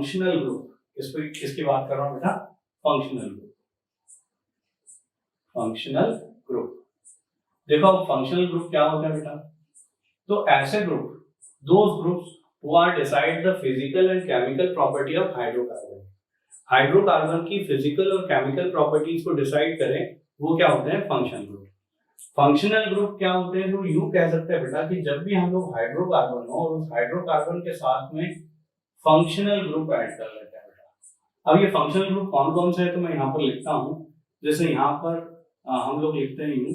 Functional group, किसकी बात कर रहा हूं बेटा, फंक्शनल ग्रुप। फंक्शनल ग्रुप, देखो फंक्शनल ग्रुप क्या होता है बेटा, तो ऐसे group, those groups who are decide the physical and chemical property of hydrocarbon. Hydrocarbon की फिजिकल और केमिकल प्रॉपर्टीज को डिसाइड करें, वो क्या होते हैं, फंक्शनल ग्रुप। फंक्शनल ग्रुप क्या होते हैं, तो यूं कह सकते हैं बेटा कि जब भी हम लोग हाइड्रोकार्बन हो और उस हाइड्रोकार्बन के साथ में फंक्शनल ग्रुप ऐड कर लेते हैं बेटा। अब ये फंक्शनल ग्रुप कौन कौन से है, तो मैं यहाँ पर लिखता हूँ। जैसे यहाँ पर हम लोग लिखते हैं यूं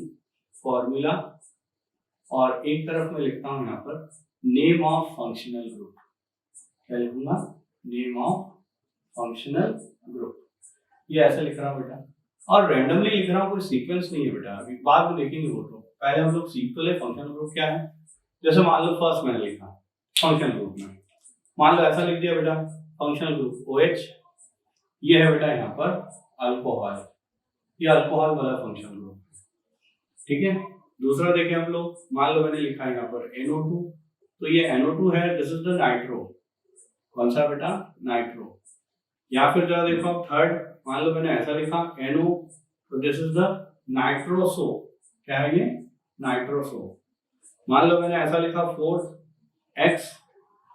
फॉर्मूला, और एक तरफ मैं लिखता हूँ यहाँ पर नेम ऑफ फंक्शनल ग्रुप। क्या लिखूंगा, नेम ऑफ फंक्शनल ग्रुप, ये ऐसे लिख रहा हूँ बेटा। और रैंडमली लिख रहा हूँ, कोई सीक्वेंस नहीं है बेटा, अभी बाद में देखेंगे वो। तो पहले हम लोग सीख तो ले फंक्शनल ग्रुप क्या है। जैसे मान लो फर्स्ट मैंने लिखा फंक्शनल ग्रुप में, मान लो ऐसा लिख दिया बेटा फंक्शनल ग्रुप OH, ये है बेटा यहाँ पर अल्कोहल, ये अल्कोहल वाला फंक्शनल ग्रुप, ठीक है। दूसरा देखें हम लोग, मान लो मैंने लिखा यहाँ पर NO2, तो ये NO2 है, दिस इज द नाइट्रो, कौन सा बेटा, नाइट्रो। या फिर जरा देखो थर्ड, मान लो मैंने ऐसा लिखा NO, तो दिस इज द नाइट्रोसो, क्या है ये, नाइट्रोसो। मान लो मैंने ऐसा लिखा फोर्थ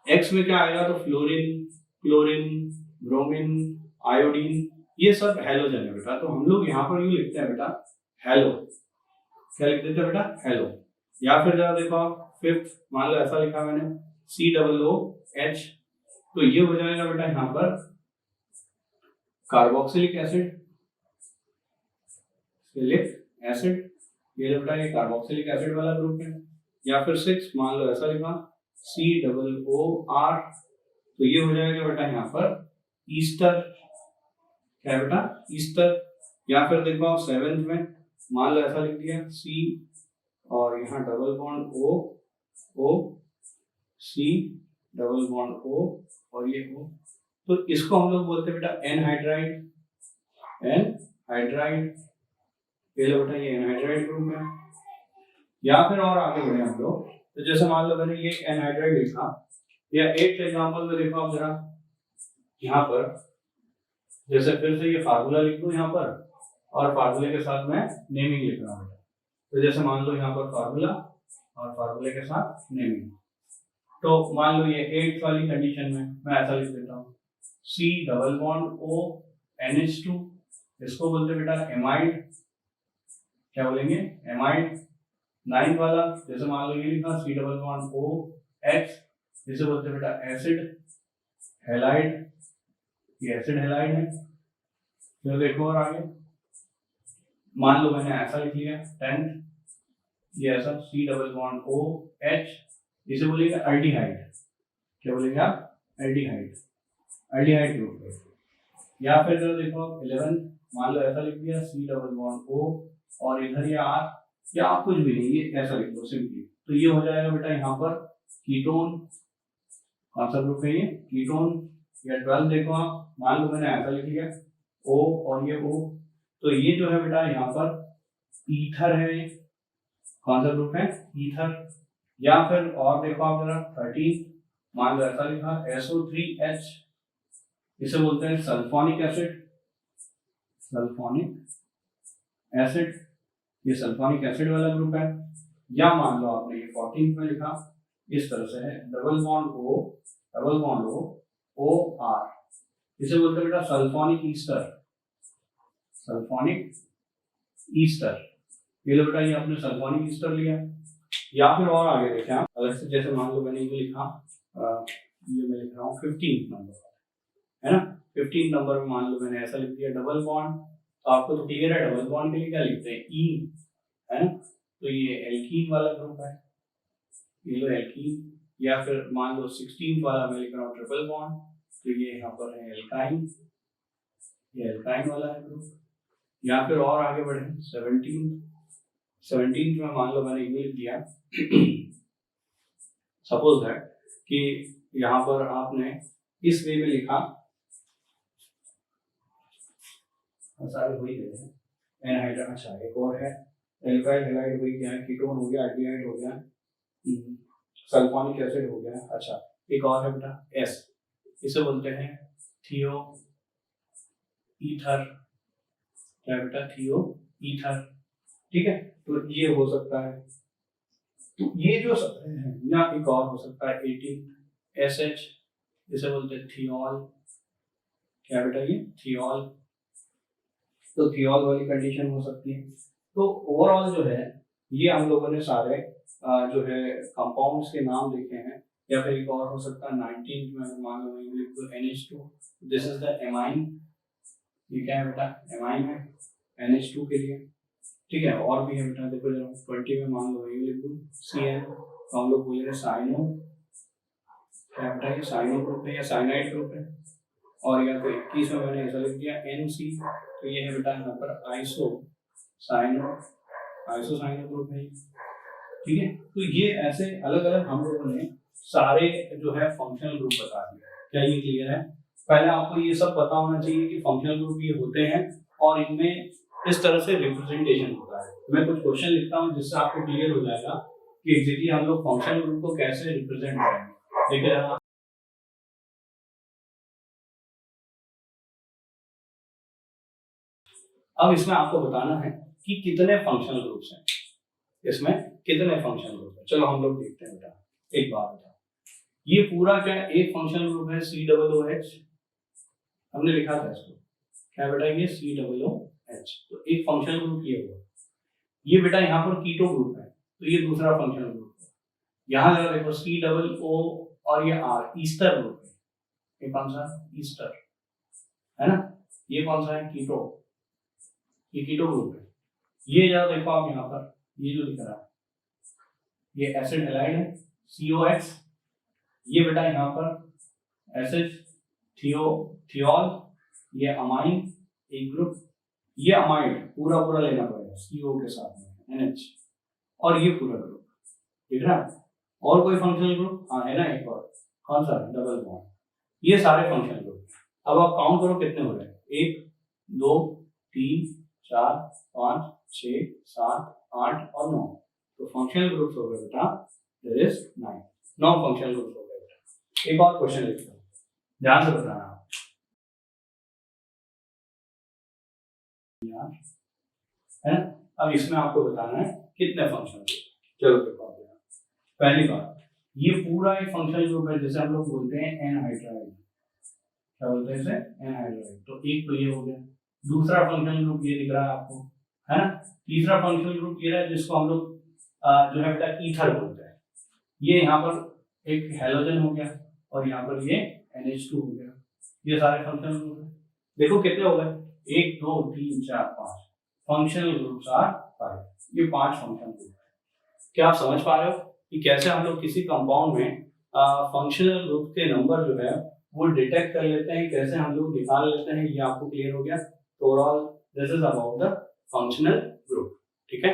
X में क्या आएगा, तो फ्लोरीन, क्लोरीन, ब्रोमीन, आयोडीन, ये सब हेलोजन है बेटा। तो हम लोग यहाँ पर यूं लिखते हैं बेटा हेलो, क्या लिख देते हैं बेटा, हेलो। या फिर जरा देखो आप फिफ्थ, मान लो ऐसा लिखा मैंने COOH, तो ये हो जाएगा बेटा यहाँ पर कार्बोक्सिलिक एसिड, सिलिक एसिड, ये बेटा ये कार्बोक्सिलिक एसिड वाला ग्रुप है। या फिर सिक्स, मान लो ऐसा लिखा COOR, तो ये हो जाएगा बेटा यहाँ पर ईस्टर, क्या है बेटा, ईस्टर। या फिर देखो आप सेवेंथ में, मान लो ऐसा लिख दिया C और यहाँ double bond O C double bond O और ये O, तो इसको हम लोग बोलते हैं बेटा एनहाइड्राइड, एनहाइड्राइड, ये लो बेटा ये एनहाइड्राइड ग्रुप है। या फिर और आगे बढ़े हम लोग, तो जैसे मान लो मैंने ये एनहाइड्राइड लिखा, या एक एग्जांपल में देखो आप जरा यहाँ पर, जैसे फिर से ये फार्मूला लिख दूं यहाँ पर, और फार्मूले के साथ मैं नेमिंग लिख रहा हूँ बेटा। तो जैसे मान लो यहाँ पर फार्मूला और फार्मूले के साथ नेमिंग, तो मान लो ये 8th वाली कंडीशन में मैं ऐसा लिख देता हूँ C double bond O NH2, इसको बोलते बेटा एमाइड, क्या बोलेंगे, एमाइड। 9th वाला, जैसे मान लो ये लिखा C डबल बॉन्ड OH, जिसे बोलते बेटा एसिड हैलाइड, ये एसिड हैलाइड है। फिर देखो और आगे, मान लो मैंने ऐसा लिख लिया 10th, ये ऐसा C डबल बॉन्ड OH, इसे बोलेंगे अल्डिहाइड, क्या बोलेंगे आप, अल्डिहाइड, अल्डिहाइड ग्रुप है। या फिर जरा देखो 11th, मान लो ऐसा लिख दिया C डबल बॉन्ड O और इधर ये R, या आप कुछ भी नहीं, ये ऐसा लिख दो सिंपली, तो ये हो जाएगा बेटा यहाँ पर कीटोन, कौन सा ग्रुप है ये, कीटोन। या 12th देखो आप, मान लो मैंने ऐसा लिख लिया O और ये O, तो ये जो है बेटा यहाँ पर ईथर है, कौन सा ग्रुप है, ईथर। या फिर और देखो आप जरा 13, मान लो ऐसा लिखा SO3H, इसे बोलते हैं सल्फोनिक एसिड, सल्फोनिक एसिड, ये सल्फोनिक एसिड वाला ग्रुप है। या मान लो आपने ये 14th में लिखा इस तरह से है डबल बॉन्ड O OR, इसे बोलते हैं बेटा सल्फोनिक ईस्टर, सल्फोनिक ईस्टर, ये लो बेटा ये आपने सल्फोनिक ईस्टर लिया। या फिर और आगे देखें आप अलग से, जैसे मान लो मैंने ये लिखा, ये मैं लिख रहा हूँ 15th नंबर है ना, 15th नंबर में मान लो मैंने ऐसा लिख दिया डबल बॉन्ड, तो आपको तो क्लियर है डबल बॉन्ड के लिए क्या लिखते हैं, ई, है ना, तो ये एल्कीन वाला ग्रुप है, ये लो एल्कीन। या फिर मान लो 16th वाला मैं लिख रहा हूँ ट्रिपल बॉन्ड, तो ये यहाँ पर है एल्काइन, ये एल्काइन वाला है ग्रुप। या फिर और आगे बढ़े 17th में मान लो मैंने ये लिख दिया सपोज दैट कि यहाँ पर आपने इस वे में लिखा, सारे वही दे रहे हैं एनहाइड्राइड, अच्छा एक और है एल्काइल हैलाइड, वही क्या है, कीटोन हो गया, एल्डिहाइड हो गया, सल्फोनिक एसिड हो गया, अच्छा एक और है बेटा S, इसे बोलते हैं थियो ईथर, क्या बेटा, थियो ईथर, ठीक है। तो ये हो सकता है, तो ये जो सब है, या एक और हो सकता है 18 SH, इसे बोलते हैं थियोल, क्या बेटा, ये थियोल, तो थियोल वाली कंडीशन हो सकती है। तो ओवरऑल जो है ये हम लोगों ने सारे जो है कंपाउंड्स के नाम देखे हैं, या फिर एक और हो सकता है 19 में मान लो तो NH2, this is the amine, ये क्या है बेटा, एमाइन है NH2 के लिए, ठीक है। और भी है बेटा, देखो जरा 20 में मान लो ये लिख दूं CN, तो हम लोग बोलेंगे साइनो, क्या बेटा, ये साइनो ग्रुप है या साइनाइड ग्रुप है। और या तो 21 में मैंने ऐसा लिख दिया NC, तो ये है बेटा यहाँ पर iso cyano, iso cyano group है, ठीक है। तो ये ऐसे अलग अलग हम लोगों ने सारे जो है फंक्शनल ग्रुप बता दिए। क्या ये क्लियर है? पहले आपको ये सब पता होना चाहिए कि फंक्शनल ग्रुप ये होते हैं और इनमें इस तरह से रिप्रेजेंटेशन होता है। मैं कुछ क्वेश्चन लिखता हूँ जिससे आपको क्लियर हो जाएगा कि एग्जैक्टली हम लोग फंक्शनल ग्रुप को कैसे रिप्रेजेंट करेंगे। देखिए अब इसमें आपको बताना है कि कितने फंक्शनल ग्रुप्स हैं, इसमें कितने फंक्शनल ग्रुप है। चलो हम लोग देखते हैं बेटा, एक बात बताओ, ये पूरा क्या एक फंक्शनल ग्रुप है COOH, हमने लिखा था इसको, क्या बेटा, ये COOH, तो एक फंक्शनल ग्रुप ये हुआ। ये बेटा यहाँ पर कीटो ग्रुप है, तो ये दूसरा फंक्शनल ग्रुप है। यहाँ जरा देखो COO और ये R, ईस्टर ग्रुप है, ये कौन सा, ईस्टर है ना, ये कौन सा है, कीटो, ये कीटो ग्रुप है। ये जरा देखो आप यहाँ पर, ये जो दिख रहा है ये एसिड हैलाइड है COX, ये बेटा यहाँ पर एसिड थियोल, ये अमाइन एक ग्रुप, ये अमाइड पूरा पूरा लेना पड़ेगा CO के साथ में NH, और ये पूरा ग्रुप दिख रहा है। और कोई फंक्शनल ग्रुप, हाँ है ना, एक और कौन सा, डबल बॉन्ड, ये सारे फंक्शनल ग्रुप। अब आप काउंट करो कितने हो रहे हैं, 1 2 3 4 5 6 7 8 और 9, तो फंक्शनल ग्रुप्स हो गए बेटा, देयर इज 9 फंक्शनल ग्रुप्स हो गए बेटा। एक और क्वेश्चन लिखते हैं, ध्यान से बताना है। अब इसमें आपको बताना है कितने फंक्शनल ग्रुप। चलो देखो, पहली बात, ये पूरा एक फंक्शनल ग्रुप है, जैसे हम लोग बोलते हैं एनहाइड्राइड, क्या बोलते हैं इसे, एनहाइड्राइड, तो एक तो ये हो गया। दूसरा फंक्शनल ग्रुप ये दिख रहा है आपको, है ना। तीसरा फंक्शनल ग्रुप ये है जिसको हम लोग जो है बेटा ईथर बोलते हैं, ये यहाँ पर एक हेलोजन हो गया और यहाँ पर ये NH2 हो गया, ये सारे फंक्शनल ग्रुप है। देखो कितने हो गए, 1 2 3 4 5 फंक्शनल ग्रुप्स आर 5, ये 5 फंक्शनल ग्रुप है। क्या आप समझ पा रहे हो कि कैसे हम लोग किसी कंपाउंड में फंक्शनल ग्रुप के नंबर जो है वो डिटेक्ट कर लेते हैं, कैसे हम लोग निकाल लेते हैं, ये आपको क्लियर हो गया। तो overall this is about the functional group, ठीक है।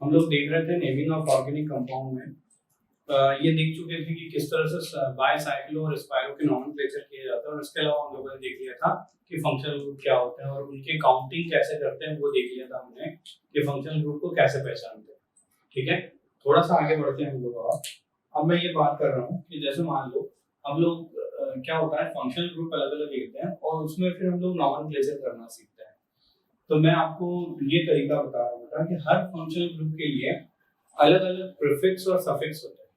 हम लोग देख रहे थे नेमिंग ऑफ ऑर्गेनिक कंपाउंड में, ये देख चुके थे कि किस तरह से बायसाइक्लो और स्पाइरो के नॉमेनक्लेचर किए जाते हैं, और इसके अलावा हम लोगों ने देख लिया था कि फंक्शनल ग्रुप क्या होते हैं और उनके काउंटिंग कैसे करते हैं, वो देख लिया था हमने कि फंक्शनल ग्रुप को कैसे पहचानते हैं, ठीक है। थोड़ा सा आगे बढ़ते हैं हम लोग। और अब मैं ये बात कर रहा हूँ कि जैसे मान लो हम लोग क्या होता है, फंक्शनल ग्रुप अलग अलग लेते हैं और उसमें फिर हम लोग नॉमेनक्लेचर करना सीखते हैं। तो मैं आपको ये तरीका बता रहा हूँ कि हर फंक्शनल ग्रुप के लिए अलग अलग प्रीफिक्स और सफिक्स होते हैं,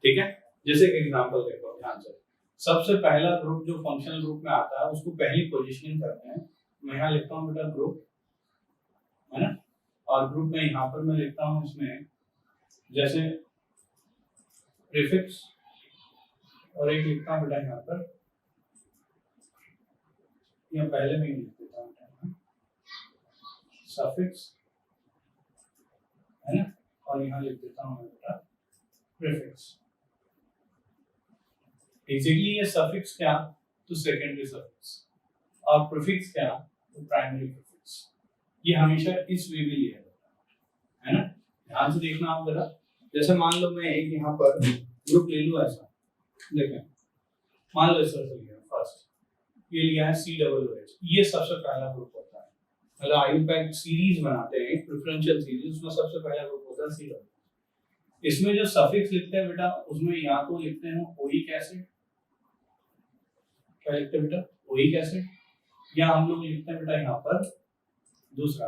ठीक है। जैसे एक एग्जांपल देखो ध्यान से, सबसे पहला ग्रुप जो फंक्शनल ग्रुप में आता है उसको पहली पोजीशनिंग करते हैं। मैं यहाँ लिखता हूँ बेटा ग्रुप, है ना, और ग्रुप में यहाँ पर मैं लिखता हूँ इसमें जैसे प्रीफिक्स, और एक लिखता हूँ बेटा यहाँ पर, या पहले में ही लिख देता हूँ सफिक्स, है ना, और यहाँ लिख देता हूँ बेटा प्रीफिक्स। बेसिकली ये सफिक्स क्या, तो सेकेंडरी सफिक्स, और प्रीफिक्स क्या, तो प्राइमरी प्रीफिक्स। ये हमेशा इस वे में लिया जाता है ना। ध्यान से देखना आप जरा, जैसे मान लो मैं एक यहाँ पर ग्रुप ले लूँ ऐसा, देखें मान लो इस तरह से लिया, फर्स्ट ये लिया है COOH, ये सबसे पहला ग्रुप होता है। मतलब आयुपैक सीरीज बनाते हैं प्रेफरेंशियल सीरीज, उसमें सबसे पहला ग्रुप होता है COOH। इसमें जो सफिक्स लिखते हैं बेटा उसमें या तो लिखते हैं ओइक एसिड, क्या लिखते हैं बेटा ओइक एसिड, या हम लोग लिखते हैं बेटा यहाँ पर दूसरा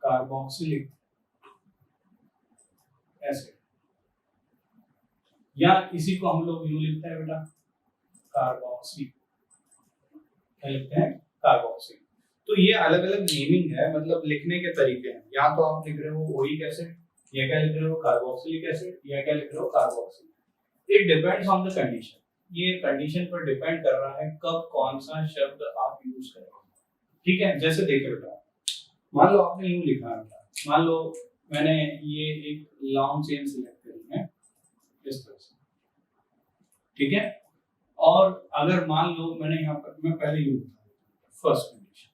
कार्बोक्सिलिक एसिड, या इसी को हम लोग यूं लिखते हैं बेटा कार्बोक्सी, क्या लिखते हैं कार्बोक्सी। तो ये अलग अलग नेमिंग है, मतलब लिखने के तरीके हैं। या तो आप लिख रहे हो ओइक एसिड, या क्या लिख रहे हो कार्बोक्सिलिक एसिड, या क्या लिख रहे हो carboxy. It depends on the condition, ये कंडीशन पर डिपेंड कर रहा है कब कौन सा शब्द आप यूज करेंगे। ठीक है, जैसे देखिए बेटा, मान लो आपने यूं लिखा है, मान लो मैंने ये एक लॉन्ग चेन सिलेक्ट करी है इस तरह से, ठीक है, और अगर मान लो मैंने यहाँ पर मैं पहले यूं फर्स्ट कंडीशन,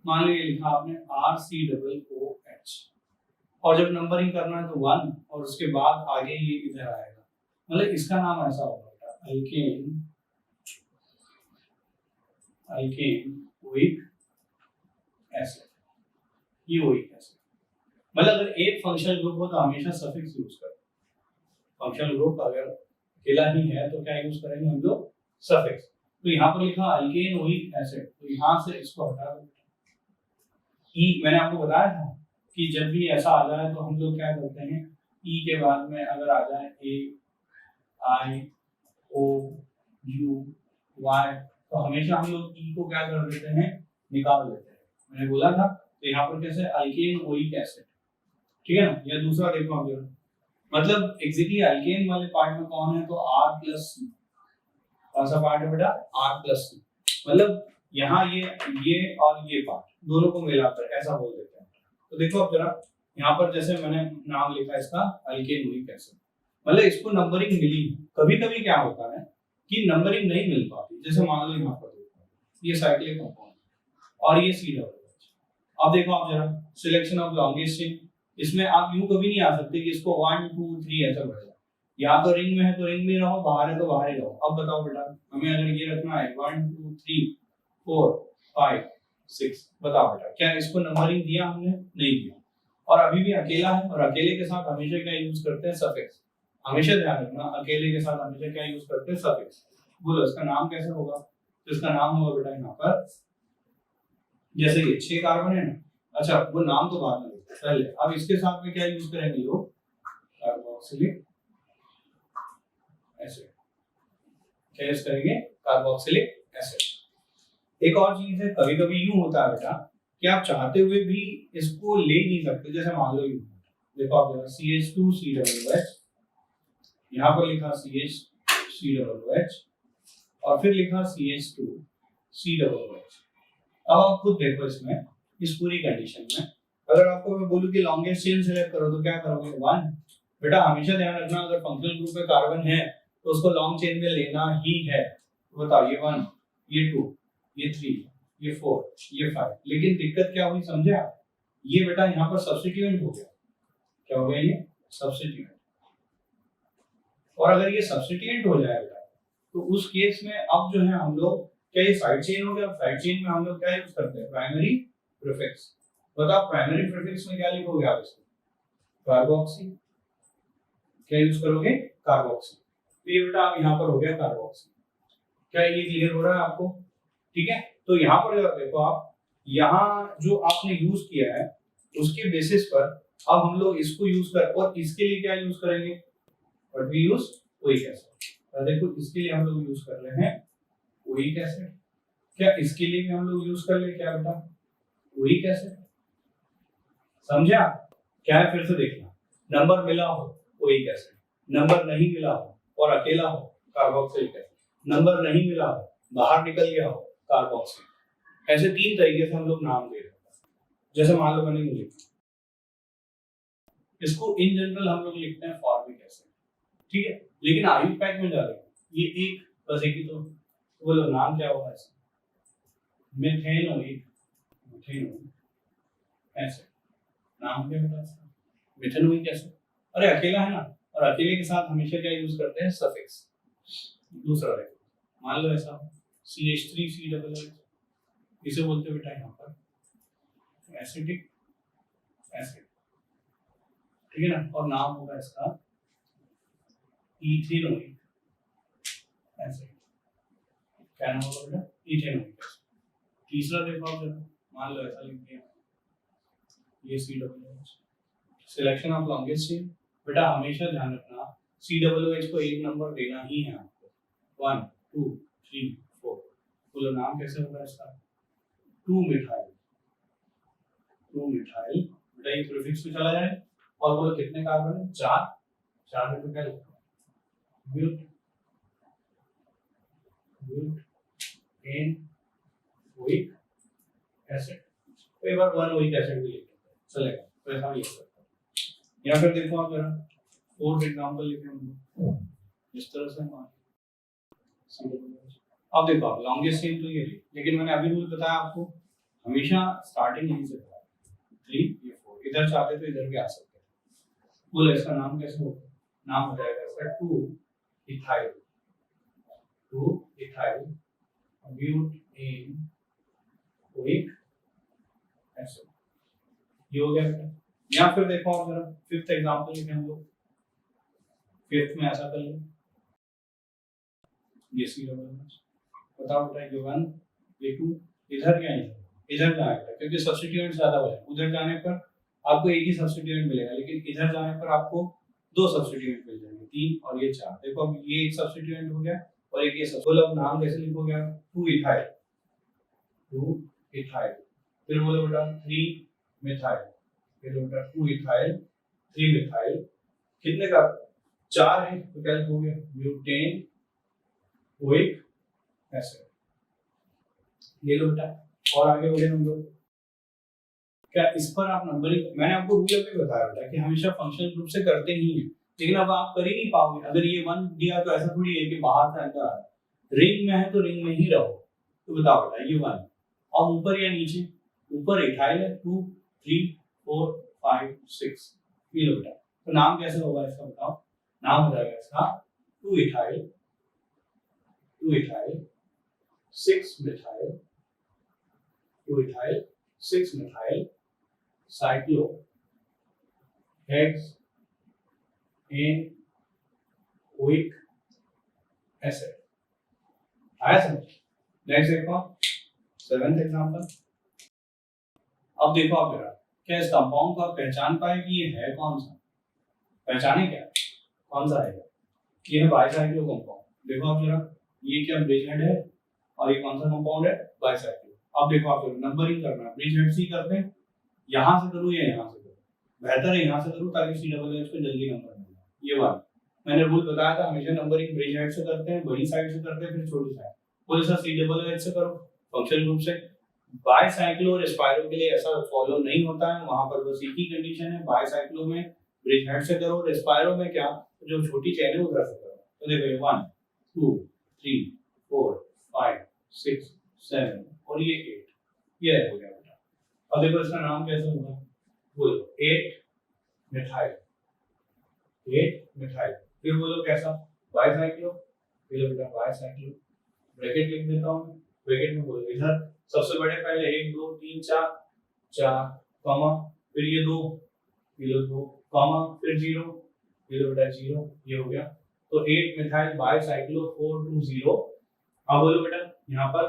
मान लो ये लिखा आपने RCOOH, और जब नंबरिंग करना है तो 1 और उसके बाद आगे ये इधर आएगा, मतलब इसका नाम ऐसा होगा अल्केन ओइक एसिड, ये ओइक एसिड। मतलब अगर एक फंक्शनल ग्रुप हो तो हमेशा सफिक्स यूज करें, फंक्शनल ग्रुप अगर अकेला ही है तो क्या यूज करेंगे हम लोग सफिक्स। तो यहाँ पर लिखा अल्केन ओइक एसिड, तो यहाँ से इसको हटा दो। ई मैंने आपको बताया था कि जब भी ऐसा आ जाए तो हम लोग क्या करते हैं, ई के बाद में अगर आ जाए AIOUY तो हमेशा हम लोग ई को क्या कर देते हैं, निकाल देते हैं। मैंने बोला था, तो यहाँ पर कैसे अल्केन ओइक एसिड, ठीक है ना। या दूसरा देखो हम लोग, मतलब एग्जैक्टली अल्केन वाले पार्ट में कौन है, तो R+C, कौन सा पार्ट है बेटा R+C, मतलब यहाँ ये और ये पार्ट दोनों को मिलाकर ऐसा बोल देते हैं। तो देखो अब जरा यहाँ पर जैसे मैंने नाम लिखा इसका अल्केन ओइक एसिड, मतलब इसको नंबरिंग मिली। कभी कभी क्या होता है कि नंबरिंग नहीं मिल पाती, जैसे मान लो यहाँ पर देखो ये साइक्लिक कंपाउंड और ये COOH। अब देखो आप जरा सिलेक्शन ऑफ लॉन्गेस्ट चेन, इसमें आप यूं कभी नहीं आ सकते कि इसको 1 2 3 ऐसा बढ़ जाए, या तो रिंग में है तो रिंग में रहो, बाहर है तो बाहर ही रहो। अब बताओ बेटा हमें अगर ये रखना है 1 2 3 4 5 6, बताओ बेटा क्या इसको नंबरिंग दिया हमने, नहीं दिया। और अभी भी अकेला है, और अकेले के साथ हमेशा क्या यूज करते हैं, सफिक्स। हमेशा ध्यान रखना अकेले के साथ हमेशा क्या यूज करते हैं, सफिक्स। बोलो इसका नाम कैसे होगा, तो इसका नाम होगा बेटा यहाँ पर जैसे ये 6 कार्बन है ना, अच्छा वो नाम तो बाद में पहले, अब इसके साथ में क्या यूज करेंगे लोग, कार्बोक्सिलिक एसिड, क्या यूज करेंगे, कार्बोक्सिलिक एसिड। एक और चीज है, कभी कभी यूं होता है बेटा कि आप चाहते हुए भी इसको ले नहीं सकते, जैसे मान लो यूं देखो आप जरा CH2COOH, यहाँ पर लिखा CH3OOH और फिर लिखा CH2COOH। अब आप खुद देखो इसमें, इस पूरी कंडीशन में अगर आपको मैं बोलूं कि लॉन्गेस्ट चेन सिलेक्ट करो तो क्या करोगे, 1। बेटा हमेशा ध्यान रखना अगर फंक्शनल ग्रुप में कार्बन है तो उसको लॉन्ग चेन में लेना ही है। तो बताओ ये 1, ये 2, ये 3, ये 4, ये 5, लेकिन दिक्कत क्या हुई समझे आप, ये बेटा यहाँ पर सब्स्टिट्यूएंट हो गया। क्या हो गया, ये सब्स्टिट्यूएंट। और अगर ये सब्स्टिट्यूएंट हो जाएगा तो उस केस में अब जो है हम लोग, क्या ये साइड चेन हो गया, साइड चेन में हम लोग क्या यूज करते हैं, प्राइमरी प्रीफिक्स। बताओ प्राइमरी प्रीफिक्स में क्या लिखोगे आप, इसको कार्बोक्सी, क्या यूज करोगे, कार्बोक्सी। तो ये बेटा आप यहाँ पर हो गया कार्बोक्सी। क्या ये क्लियर हो रहा है आपको, ठीक है। तो यहाँ पर देखो आप, यहाँ जो आपने यूज किया है उसके बेसिस पर अब हम लोग इसको यूज कर, और इसके लिए क्या यूज करेंगे, what we use, oic acid. देखो इसके लिए हम लोग यूज कर रहे हैं ओइक एसिड, क्या इसके लिए भी हम लोग यूज कर ले, क्या बेटा, ओइक एसिड। समझा क्या है, फिर से देखना, नंबर मिला हो ओइक एसिड, नंबर नहीं मिला हो और अकेला हो कार्बोक्सिलिक एसिड, नंबर नहीं मिला हो बाहर निकल गया हो कार्बोक्सिल। ऐसे 3 तरीके से हम लोग नाम दे रहे हैं। जैसे मान लो मैंने लिखा, इसको इन जनरल हम लोग लिखते हैं फॉर्मिक एसिड, ठीक है, लेकिन आयुर्पैक में जा रहे हैं ये एक बस एक ही, तो बोलो नाम क्या होगा इसका, मिथेनोइक एसिड। नाम क्या होगा इसका, मिथेनोइक एसिड। अरे अकेला है ना, और अकेले के साथ हमेशा क्या यूज करते हैं, सफिक्स। दूसरा देखो, मान लो ऐसा CH3COOH, इसे बोलते हैं बेटा यहाँ पर एसिडिक एसिड, ठीक है ना, और नाम होगा इसका इथेनोइक एसिड। क्या नाम होगा बेटा? Ethanoic acid. तीसरा देखो आप जरा, मान लो ऐसा लिख दिया ये COOH, selection of longest chain. बेटा हमेशा ध्यान रखना COOH को एक नंबर देना ही है आपको, 1 2 3 4। बोलो नाम कैसे होगा इसका? 2 मिथाइल, 2 मिथाइल। बेटा ये प्रीफिक्स में चला जाए और बोलो कितने कार्बन है? 4। 4 में तो क्या लिखा है? But, butanoic acid. तो एक बार 1 ओइक एसिड भी लिख लेते हैं, चलेगा, तो ऐसा भी लिख सकते हैं। या फिर देखो आप जरा फोर्थ एग्जांपल लिखें हम लोग इस तरह से मान। अब देखो आप लॉन्गेस्ट चेन तो ये रही, लेकिन मैंने अभी रूल बताया आपको हमेशा स्टार्टिंग यहीं से करा, 3 ये 4, इधर चाहते तो इधर भी आ सकते हैं। बोलो इसका नाम कैसे होगा? नाम हो जाएगा इसका 2 इथाइल, 2 इथाइल ब्यूटेनोइक एसिड। ये हो गया बेटा। या फिर देखो आप जरा फिफ्थ एग्जांपल लिखें हम लोग। फिफ्थ में ऐसा कर लो, ये COOH, बताओ बेटा ये 1 ये 2, इधर क्या है? इधर जाएगा क्योंकि सब्स्टिट्यूएंट ज्यादा हो जाए। उधर जाने पर आपको एक ही सब्स्टिट्यूएंट मिलेगा, लेकिन इधर जाने पर आपको 2 सब्स्टिट्यूएंट मिल जाएंगे, 3 और ये 4। देखो अब ये एक सब्स्टिट्यूएंट हो गया और एक ये बोलो अब नाम कैसे लिखोगे आप? 2 इथाइल, 2 इथाइल। फिर बोलो बेटा 3 मिथाइल, फिर बेटा 2 इथाइल 3 मिथाइल। कितने का? 4 है तो क्या लिखोगे? Butanoic acid. ये लो बेटा, और आगे बढ़े हम लोग। क्या इस पर आप नंबरिंग, मैंने आपको रूल भी बताया बेटा कि हमेशा फंक्शनल ग्रुप से करते ही हैं, लेकिन अब आप कर ही नहीं पाओगे। अगर ये 1 दिया तो ऐसा थोड़ी है कि बाहर से अंदर आ रहा है। रिंग में है तो रिंग में ही रहो। तो बताओ बेटा ये 1 और ऊपर या नीचे? ऊपर इथाइल है 2 3 4 5 6। ये लो बेटा, तो नाम कैसे होगा इसका बताओ? नाम हो जाएगा इसका 2 ethyl 6 methyl 2 ethyl 6 methyl cyclohexanoic acid. आया समझ? नेक्स्ट देखो 7th एग्जांपल। अब देखो आप जरा, क्या इस कंपाउंड को आप पहचान पाए कि ये है कौन सा? पहचाने क्या कौन सा है? ये है बाइसाइक्लो कंपाउंड। देखो आप जरा, ये क्या ब्रिज हेड है और ये कौन सा कंपाउंड है? बाइसाइक्लो। अब देखो आप जरा नंबरिंग करना, ब्रिज हेड से करते हैं, यहां से करूं या यहां से करूं? बेहतर है यहां से करूं ताकि COOH को जल्दी नंबर मिल जाए। ये बात मैंने रूल बताया था, हमेशा नंबरिंग ब्रिज हेड से करते हैं, बड़ी साइड से करते हैं, फिर छोटी साइड। बोले सर COOH से करो फंक्शनल ग्रुप से। बाइसाइक्लो और स्पाइरो के लिए ऐसा फॉलो नहीं होता है, वहां पर बस एक ही कंडीशन है, बाइसाइक्लो में ब्रिज हेड से करो, स्पाइरो में क्या जो छोटी चेन है उधर से करो। तो देखो 1 2 3 4 5 6 7 और ये 8, ये हो गया बेटा। अब देखो इसका नाम कैसे होगा? बोलो 8 मिथाइल 8 मिथाइल। फिर बोलो कैसा? बाइसाइक्लो। फिर बेटा बाइसाइक्लो, ब्रैकेट लिख देता हूं, ब्रैकेट में बोलो इधर सबसे बड़े पहले 1 2 3 4 4 कॉमा, फिर ये 2 ये 2 कॉमा, फिर 0 ये बेटा 0, ये हो गया। तो 8 मिथाइल बाइसाइक्लो 420। अब बोलो बेटा यहाँ पर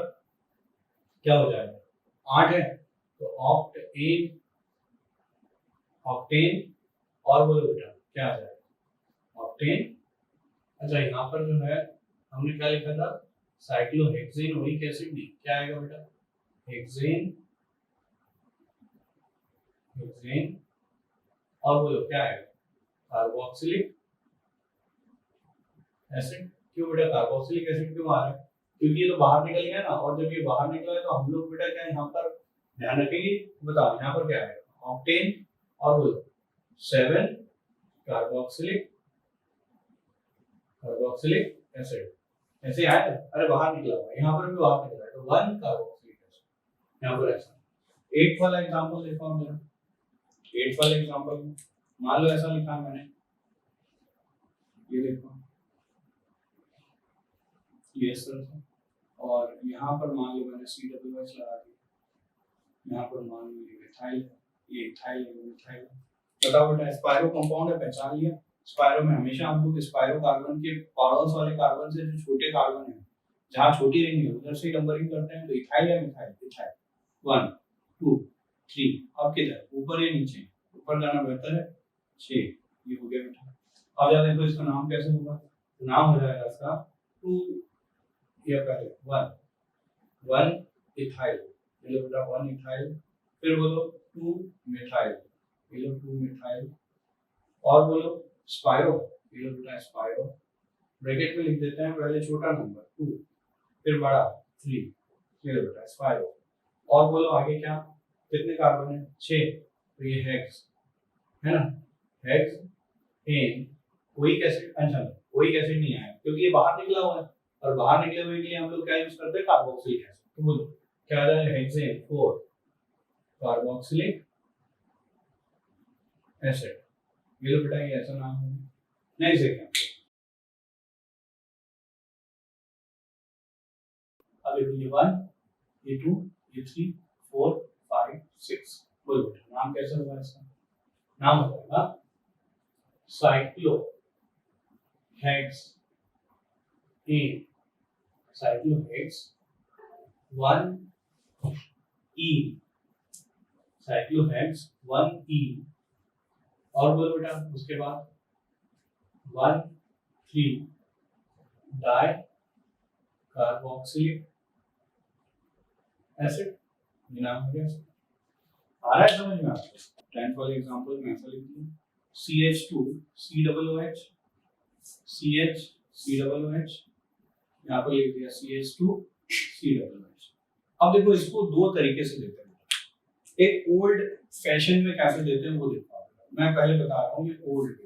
क्या हो जाएगा? 8 है तो ऑक्टेन, ऑक्टेन। और बोलो बेटा क्या आ जाएगा? ऑक्टेन। अच्छा यहाँ पर जो है हमने क्या लिखा था? साइक्लोहेक्सेनोइक एसिड डी। क्या आएगा बेटा? Hexane, hexane. और बोलो क्या आएगा? Carboxylic acid. क्यों बेटा कार्बोक्सिलिक एसिड क्यों आ रहा है? क्योंकि ये तो बाहर निकल गया ना, और जब ये बाहर निकला है तो हम लोग बेटा क्या यहाँ पर ध्यान रखेंगे? बताओ यहाँ पर क्या है? ऑक्टेन और बोलो 7 कार्बोक्सिलिक, कार्बोक्सिलिक एसिड। ऐसे आया है? अरे बाहर निकला हुआ है, यहाँ पर भी बाहर निकला है, तो 1 कार्बोक्सिलिक एसिड। यहाँ पर ऐसा 8 वाला एग्जांपल देखो हम जरा। 8 वाले एग्जांपल में मान लो ऐसा लिखा है मैंने, ये देखो ये इस तरह से, और यहाँ पर मान लो मैंने COOH लगा दिया, यहाँ पर मान लो ये मिथाइल है, ये इथाइल है, ये मिथाइल है। बताओ बेटा, स्पायरो कंपाउंड है, पहचान लिया। स्पायरो में हमेशा हम लोग स्पायरो कार्बन के पड़ोस वाले कार्बन से जो छोटे कार्बन है, जहां छोटी रिंग है उधर से नंबरिंग करते हैं। तो इथाइल या मिथाइल? इथाइल। 1 2 3। अब किधर, ऊपर या नीचे? ऊपर जाना बेहतर है। 6। ये हो गया बेटा। अब याद देखो इसका नाम कैसे होगा। तो नाम हो जाएगा इसका 2, ये पहले 1 इथाइल, ये लो बेटा 1 इथाइल। फिर बोलो 2 मिथाइल, ये लो 2 मिथाइल। और बोलो स्पायरो, ये लो बेटा स्पायरो। ब्रैकेट में लिख देते हैं पहले छोटा नंबर 2, फिर बड़ा 3, ये लो बेटा स्पायरो। और बोलो आगे क्या, कितने कार्बन है? 6। तो ये हेक्स है ना, हेक्स एन कोइक एसिड। अच्छा, कोइक एसिड नहीं आया क्योंकि ये बाहर निकला हुआ है, और बाहर निकले हुए के लिए हम लोग क्या यूज करते हैं? Carboxylic acid. तो बोलो क्या आ जाएगा? Hexane 4 carboxylic acid. ये लो बेटा, ये ऐसा नाम है। नेक्स्ट देखते हैं। अब ये 1, ये 2, ये 3, 4, 5, 6। बोलो बेटा नाम कैसे होगा इसका? नाम हो जाएगा cyclo hex ene, cyclo hex 1 e, cyclo hex 1 e. और बोलो बेटा उसके बाद 1 3 डाई कार्बोक्सिलिक एसिड। ये नाम हो गया। आ रहा है समझ में आपको? 10th वाले एग्जांपल में ऐसा लिख दिया CH2 COOH, CH COOH, यहाँ पर लिख दिया CH2 COOH। अब देखो इसको दो तरीके से देते हैं। एक ओल्ड फैशन में कैसे देते हैं वो देखो। मैं पहले बता रहा हूँ ये ओल्ड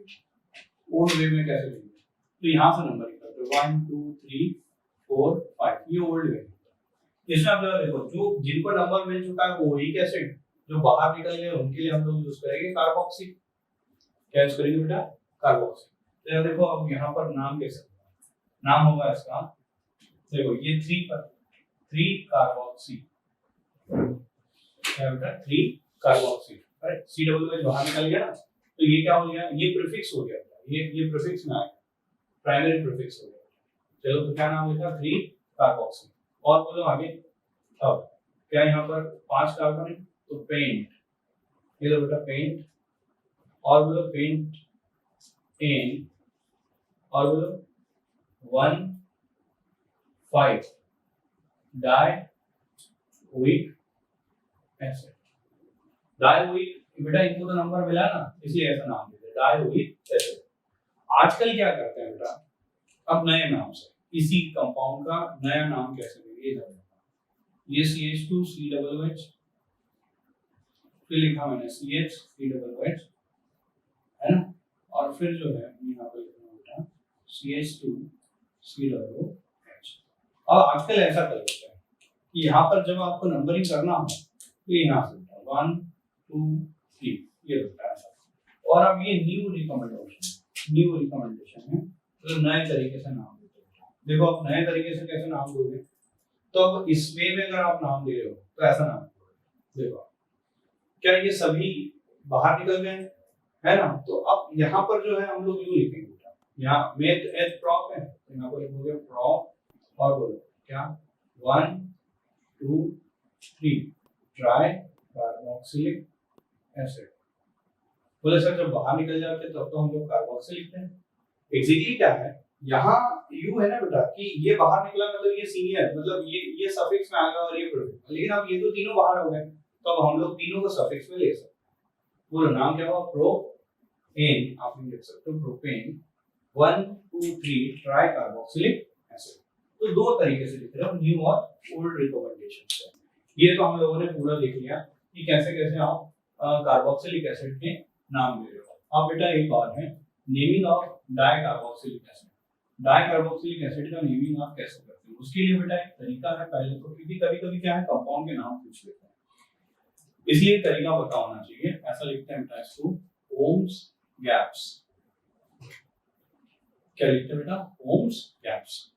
वे में कैसे देंगे। तो यहाँ से नंबरिंग करते हैं 1 2 3 4 5, ये ओल्ड वे। इसमें आप जरा देखो, जो जिनको नंबर मिल चुका है वो ओइक एसिड, जो बाहर निकल गए उनके लिए हम लोग यूज करेंगे कार्बोक्सी। क्या यूज करेंगे बेटा? कार्बोक्सी। तो यार देखो अब यहाँ पर नाम कैसे होगा? नाम होगा इसका, देखो ये 3 पर 3 कार्बोक्सी, क्या बेटा 3 कार्बोक्सी। राइट, COOH बाहर निकल गया ना, तो ये क्या हो गया? ये प्रीफिक्स हो गया। ये प्रीफिक्स में आ गया, प्राइमरी प्रीफिक्स हो गया। चलो तो क्या नाम लिखा? 3 कार्बोक्सी। और बोलो आगे। अब क्या यहाँ पर 5 कार्बन है, तो पेंट, ये लो बेटा पेंट। और बोलो पेंट एन। और बोलो 1 5 die oic acid. Die oic बेटा इनको तो नंबर मिला ना, इसलिए ऐसा नाम देते हैं डाई ओइक एसिड। आजकल क्या करते हैं बेटा, अब नए नाम से इसी कंपाउंड का नया नाम कैसे देंगे? ये CH2 COOH, फिर लिखा मैंने CH COOH, है ना। और फिर जो है यहाँ पे लिखना बेटा CH2 COOH। अब आजकल ऐसा कर लेते हैं कि यहाँ पर जब आपको नंबरिंग करना हो तो यहाँ से 1 2 3 ये होता है। और अब ये न्यू रिकमेंडेशन है, तो नए तरीके से नाम देते हैं। देखो आप नए तरीके से कैसे नाम दोगे, तो अब इस वे में अगर आप नाम दे रहे हो तो ऐसा नाम देखो, क्या ये सभी बाहर निकल गए है ना। तो अब यहाँ पर जो है हम लोग यू लिखेंगे बेटा, यहाँ मेथ एच प्रॉप है, यहाँ पर लिखोगे प्रॉप। और बोलो क्या 1 2 3 ट्राई कार्बोक्सिलिक एसिड। बोले सर जब बाहर निकल जाते हैं तब तो हम लोग कार्बोक्सिल लिखते हैं। एग्जैक्टली क्या है, यहाँ यू है ना बेटा कि ये बाहर निकला मतलब ये सीनियर, मतलब ये सफिक्स में आएगा और ये प्रीफिक्स। लेकिन अब ये तो तीनों बाहर हो गए, तो अब हम लोग तीनों को सफिक्स में ले सकते हैं। पूरा नाम क्या हुआ? प्रोपेन। आप लिख सकते हो प्रोपेन 1 2 3 ट्राई कार्बोक्सिलिक एसिड। तो दो तरीके से लिख रहे हो, न्यू और ओल्ड रिकमेंडेशन से। ये तो हम लोगों ने पूरा देख लिया कि कैसे कैसे आप कार्बोक्सिलिक एसिड के नाम दे रहे हो। अब बेटा एक बात है, naming of di carboxylic acid. Di carboxylic acid का नेमिंग आप कैसे करते हो? उसके लिए बेटा एक तरीका है पहले तो, क्योंकि कभी-कभी क्या है कंपाउंड के नाम पूछ लेते हैं, इसलिए तरीका पता होना चाहिए। ऐसा लिखते हैं बेटा इसको ओम्स गैप्स। क्या लिखते हैं बेटा? ओम्स गैप्स।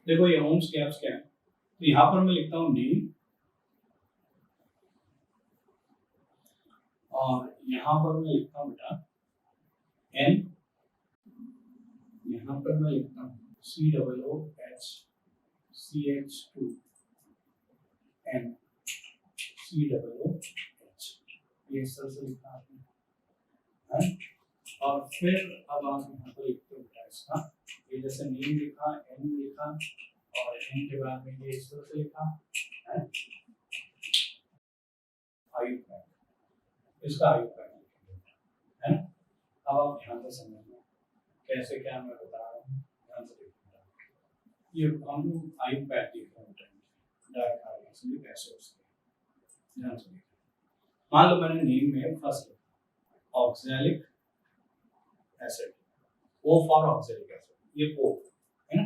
देखो ये ओम्स गैप्स क्या है, तो यहाँ पर मैं लिखता हूँ नेम, और यहाँ पर मैं लिखता हूँ बेटा N, यहाँ पर मैं लिखता हूँ COOH CH2 N COOH, ये इस तरह से लिखा आपने है। और फिर अब आप यहाँ पर लिखते हो इसका, ये जैसे नेम लिखा, N लिखा, और N के बाद में ये इस तरह से लिखा है, आयु पैक, इसका आयु पैक है ना। अब आप ध्यान से समझना कैसे क्या मैं बता रहा हूँ, ध्यान से देखना। ये हम लोग आयु पैक देख रहे हैं, डायकार्बोक्सिलिक एसिड्स, ध्यान से देखना। मान लो मैंने नेम में फर्स्ट लिखा oxalic acid, O for oxalic acid, ये O है ना।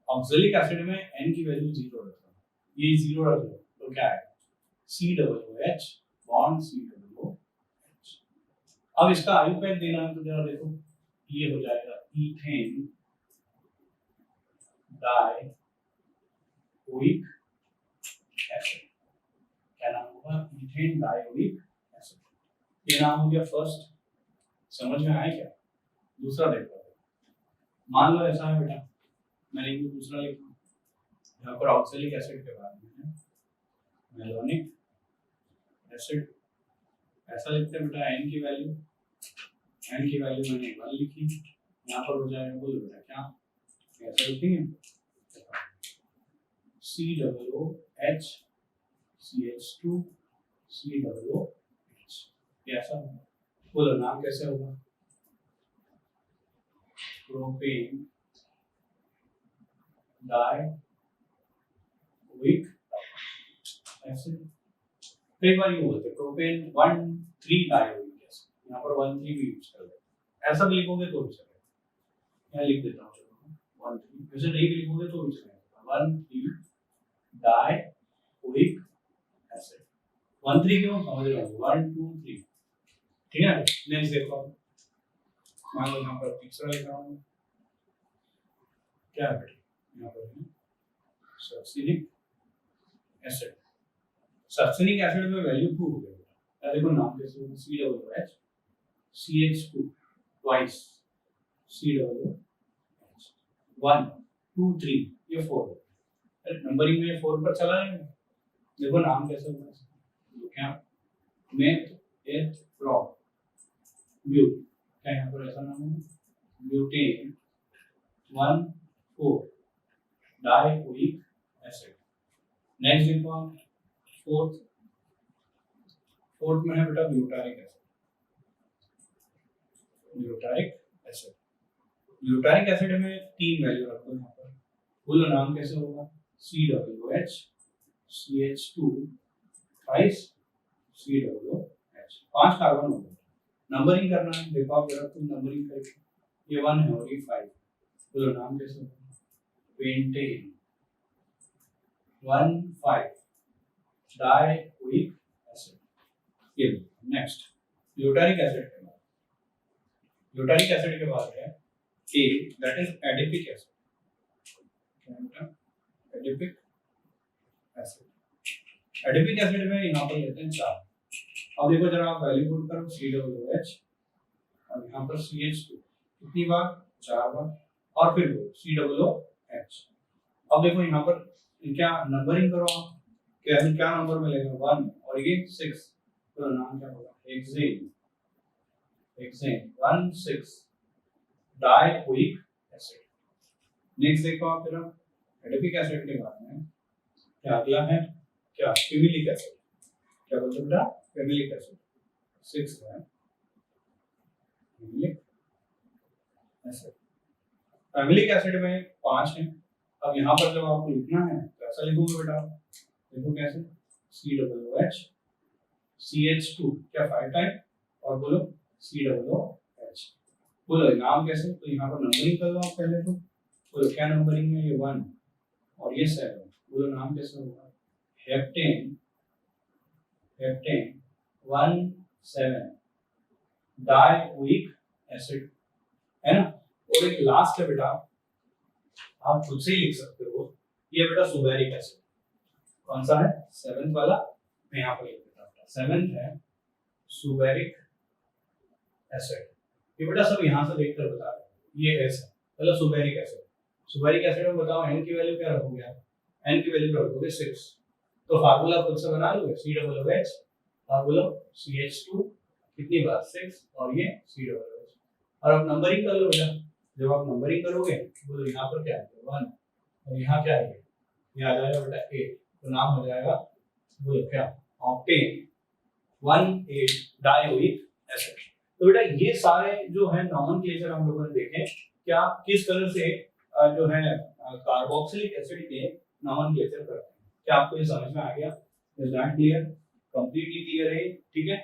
ऑक्सैलिक एसिड में N की वैल्यू 0 रखता हूँ, ये 0 रख लो तो क्या है COOH बॉन्ड COOH। अब इसका आयु पैक देना है तो जरा देखो, ये हो जाएगा इथेन डाइओइक एसिड, क्या नाम होगा, इथेन डाइओइक एसिड। ये नाम हो गया फर्स्ट, समझ में आया क्या। दूसरा देखो, मान लो ऐसा है बेटा, मैंने ये दूसरा लिखा, यहाँ पर ऑक्सैलिक एसिड के बारे में है, मेलोनिक एसिड, ऐसा लिखते हैं बेटा, N की वैल्यू मैंने 1 लिखी, यहाँ पर हो जाएगा, बोलो बेटा क्या, ऐसा लिखेंगे COOH CH2 COOH, ये ऐसा होगा। बोलो नाम कैसे होगा, प्रोपेन डाइओइक एसिड। कई बार ये बोलते हैं प्रोपेन 1,3 डाइओइक एसिड, यहाँ पर 1,3 भी यूज कर लेते, ऐसा भी लिखोगे तो भी चलेगा, यहाँ लिख देता हूँ चलो 1,3, वैसे नहीं भी लिखोगे तो भी चलेगा, 1,3 डाइओइक एसिड। 1,3 क्यों, समझ रहे हो, 1 2 3, ठीक है। नेक्स्ट देखो, मान लो यहाँ पर तीसरा लिख रहा हूँ, क्या है बेटा, यहाँ पर है सक्सिनिक एसिड। सक्सिनिक एसिड में वैल्यू 2 हो गया, देखो नाम कैसे होगा, COOH CH2 ट्वाइस COOH 1 2 3, ये 4, नंबरिंग में 4 पर चला है, देखो नाम कैसे होगा, तो क्या मेथ एथ प्रो ब्यू, क्या यहाँ पर ऐसा नाम है, ब्यूटेन 1,4 डाइओइक एसिड। नेक्स्ट देखो, फोर्थ में है बेटा ब्यूटारिक एसिड। ब्यूटारिक एसिड में 3 वैल्यू रखो यहाँ पर, बोलो नाम कैसे होगा, COOH CH2 twice COOH, 5 carbon हो गए। नंबरिंग करना है, देखो आप जरा तुम नंबरिंग करके, ये 1 है और ये 5, बोलो नाम कैसे होगा, पेंटेन 1,5 डाइओइक एसिड। ये नेक्स्ट ब्यूटारिक एसिड के बाद, ब्यूटारिक एसिड के बाद है A, that is adipic acid, adipic acid. Adipic acid में यहाँ पर लेते हैं 4, अब देखो जरा आप वैल्यू पुट करो, COOH और यहाँ पर CH2, कितनी बार, 4 बार, और फिर COOH। अब देखो यहाँ पर क्या नंबरिंग करो आप, क्या नंबर मिलेगा, 1 और ये 6, तो नाम क्या होगा, हेक्सेन 1,6 डाइओइक एसिड। नेक्स्ट देखो आप जरा, एडिपिक एसिड के बाद में क्या अगला है, क्या फेमिलिक एसिड, क्या बोलते हैं बेटा, फेमिलिक एसिड 6 है, फेमिलिक एसिड। फेमिलिक एसिड में 5 है। अब यहाँ पर जब आपको लिखना है तो ऐसा लिखोगे बेटा, देखो कैसे, COOH CH2 क्या 5 टाइम, और बोलो COOH, बोलो नाम कैसे, तो यहाँ पर नंबरिंग कर लो आप पहले, तो बोलो क्या नंबरिंग में, ये 1 और ये 7, बोलो नाम कैसे होगा, हेप्टेन 1,7 डाइओइक एसिड, है ना। और एक लास्ट है बेटा, आप खुद से ही लिख सकते हो, ये बेटा सुबेरिक एसिड, कौन सा है, 7th वाला, मैं यहाँ पर लिख देता हूँ, 7th है सुबेरिक एसिड। ये बेटा सब यहाँ से देखकर बता रहे हैं। ये एस है मतलब सुपेरिक एसिड। सुपेरिक एसिड में बताओ एन की वैल्यू क्या रखोगे आप? एन की वैल्यू रखोगे 6। तो फार्मूला खुद से बना लोगे COOH फार्मूला CH2 कितनी बार 6 और ये COOH। और अब नंबरिंग कर लो बेटा। जब आप नंबरिंग करोगे तो यहाँ पर क्या है 1 और यहाँ क्या है ये आ जाएगा बेटा 8। तो नाम हो जाएगा वो क्या ऑक्टेन 1,8 डाइओइक एसिड। तो बेटा ये सारे जो है नॉमेनक्लेचर हम लोगों ने देखे क्या किस तरह से जो है कार्बोक्सिलिक एसिड के नॉमेनक्लेचर करते हैं। क्या आपको ये समझ में आ गया? Is that clear? Completely clear है? ठीक है।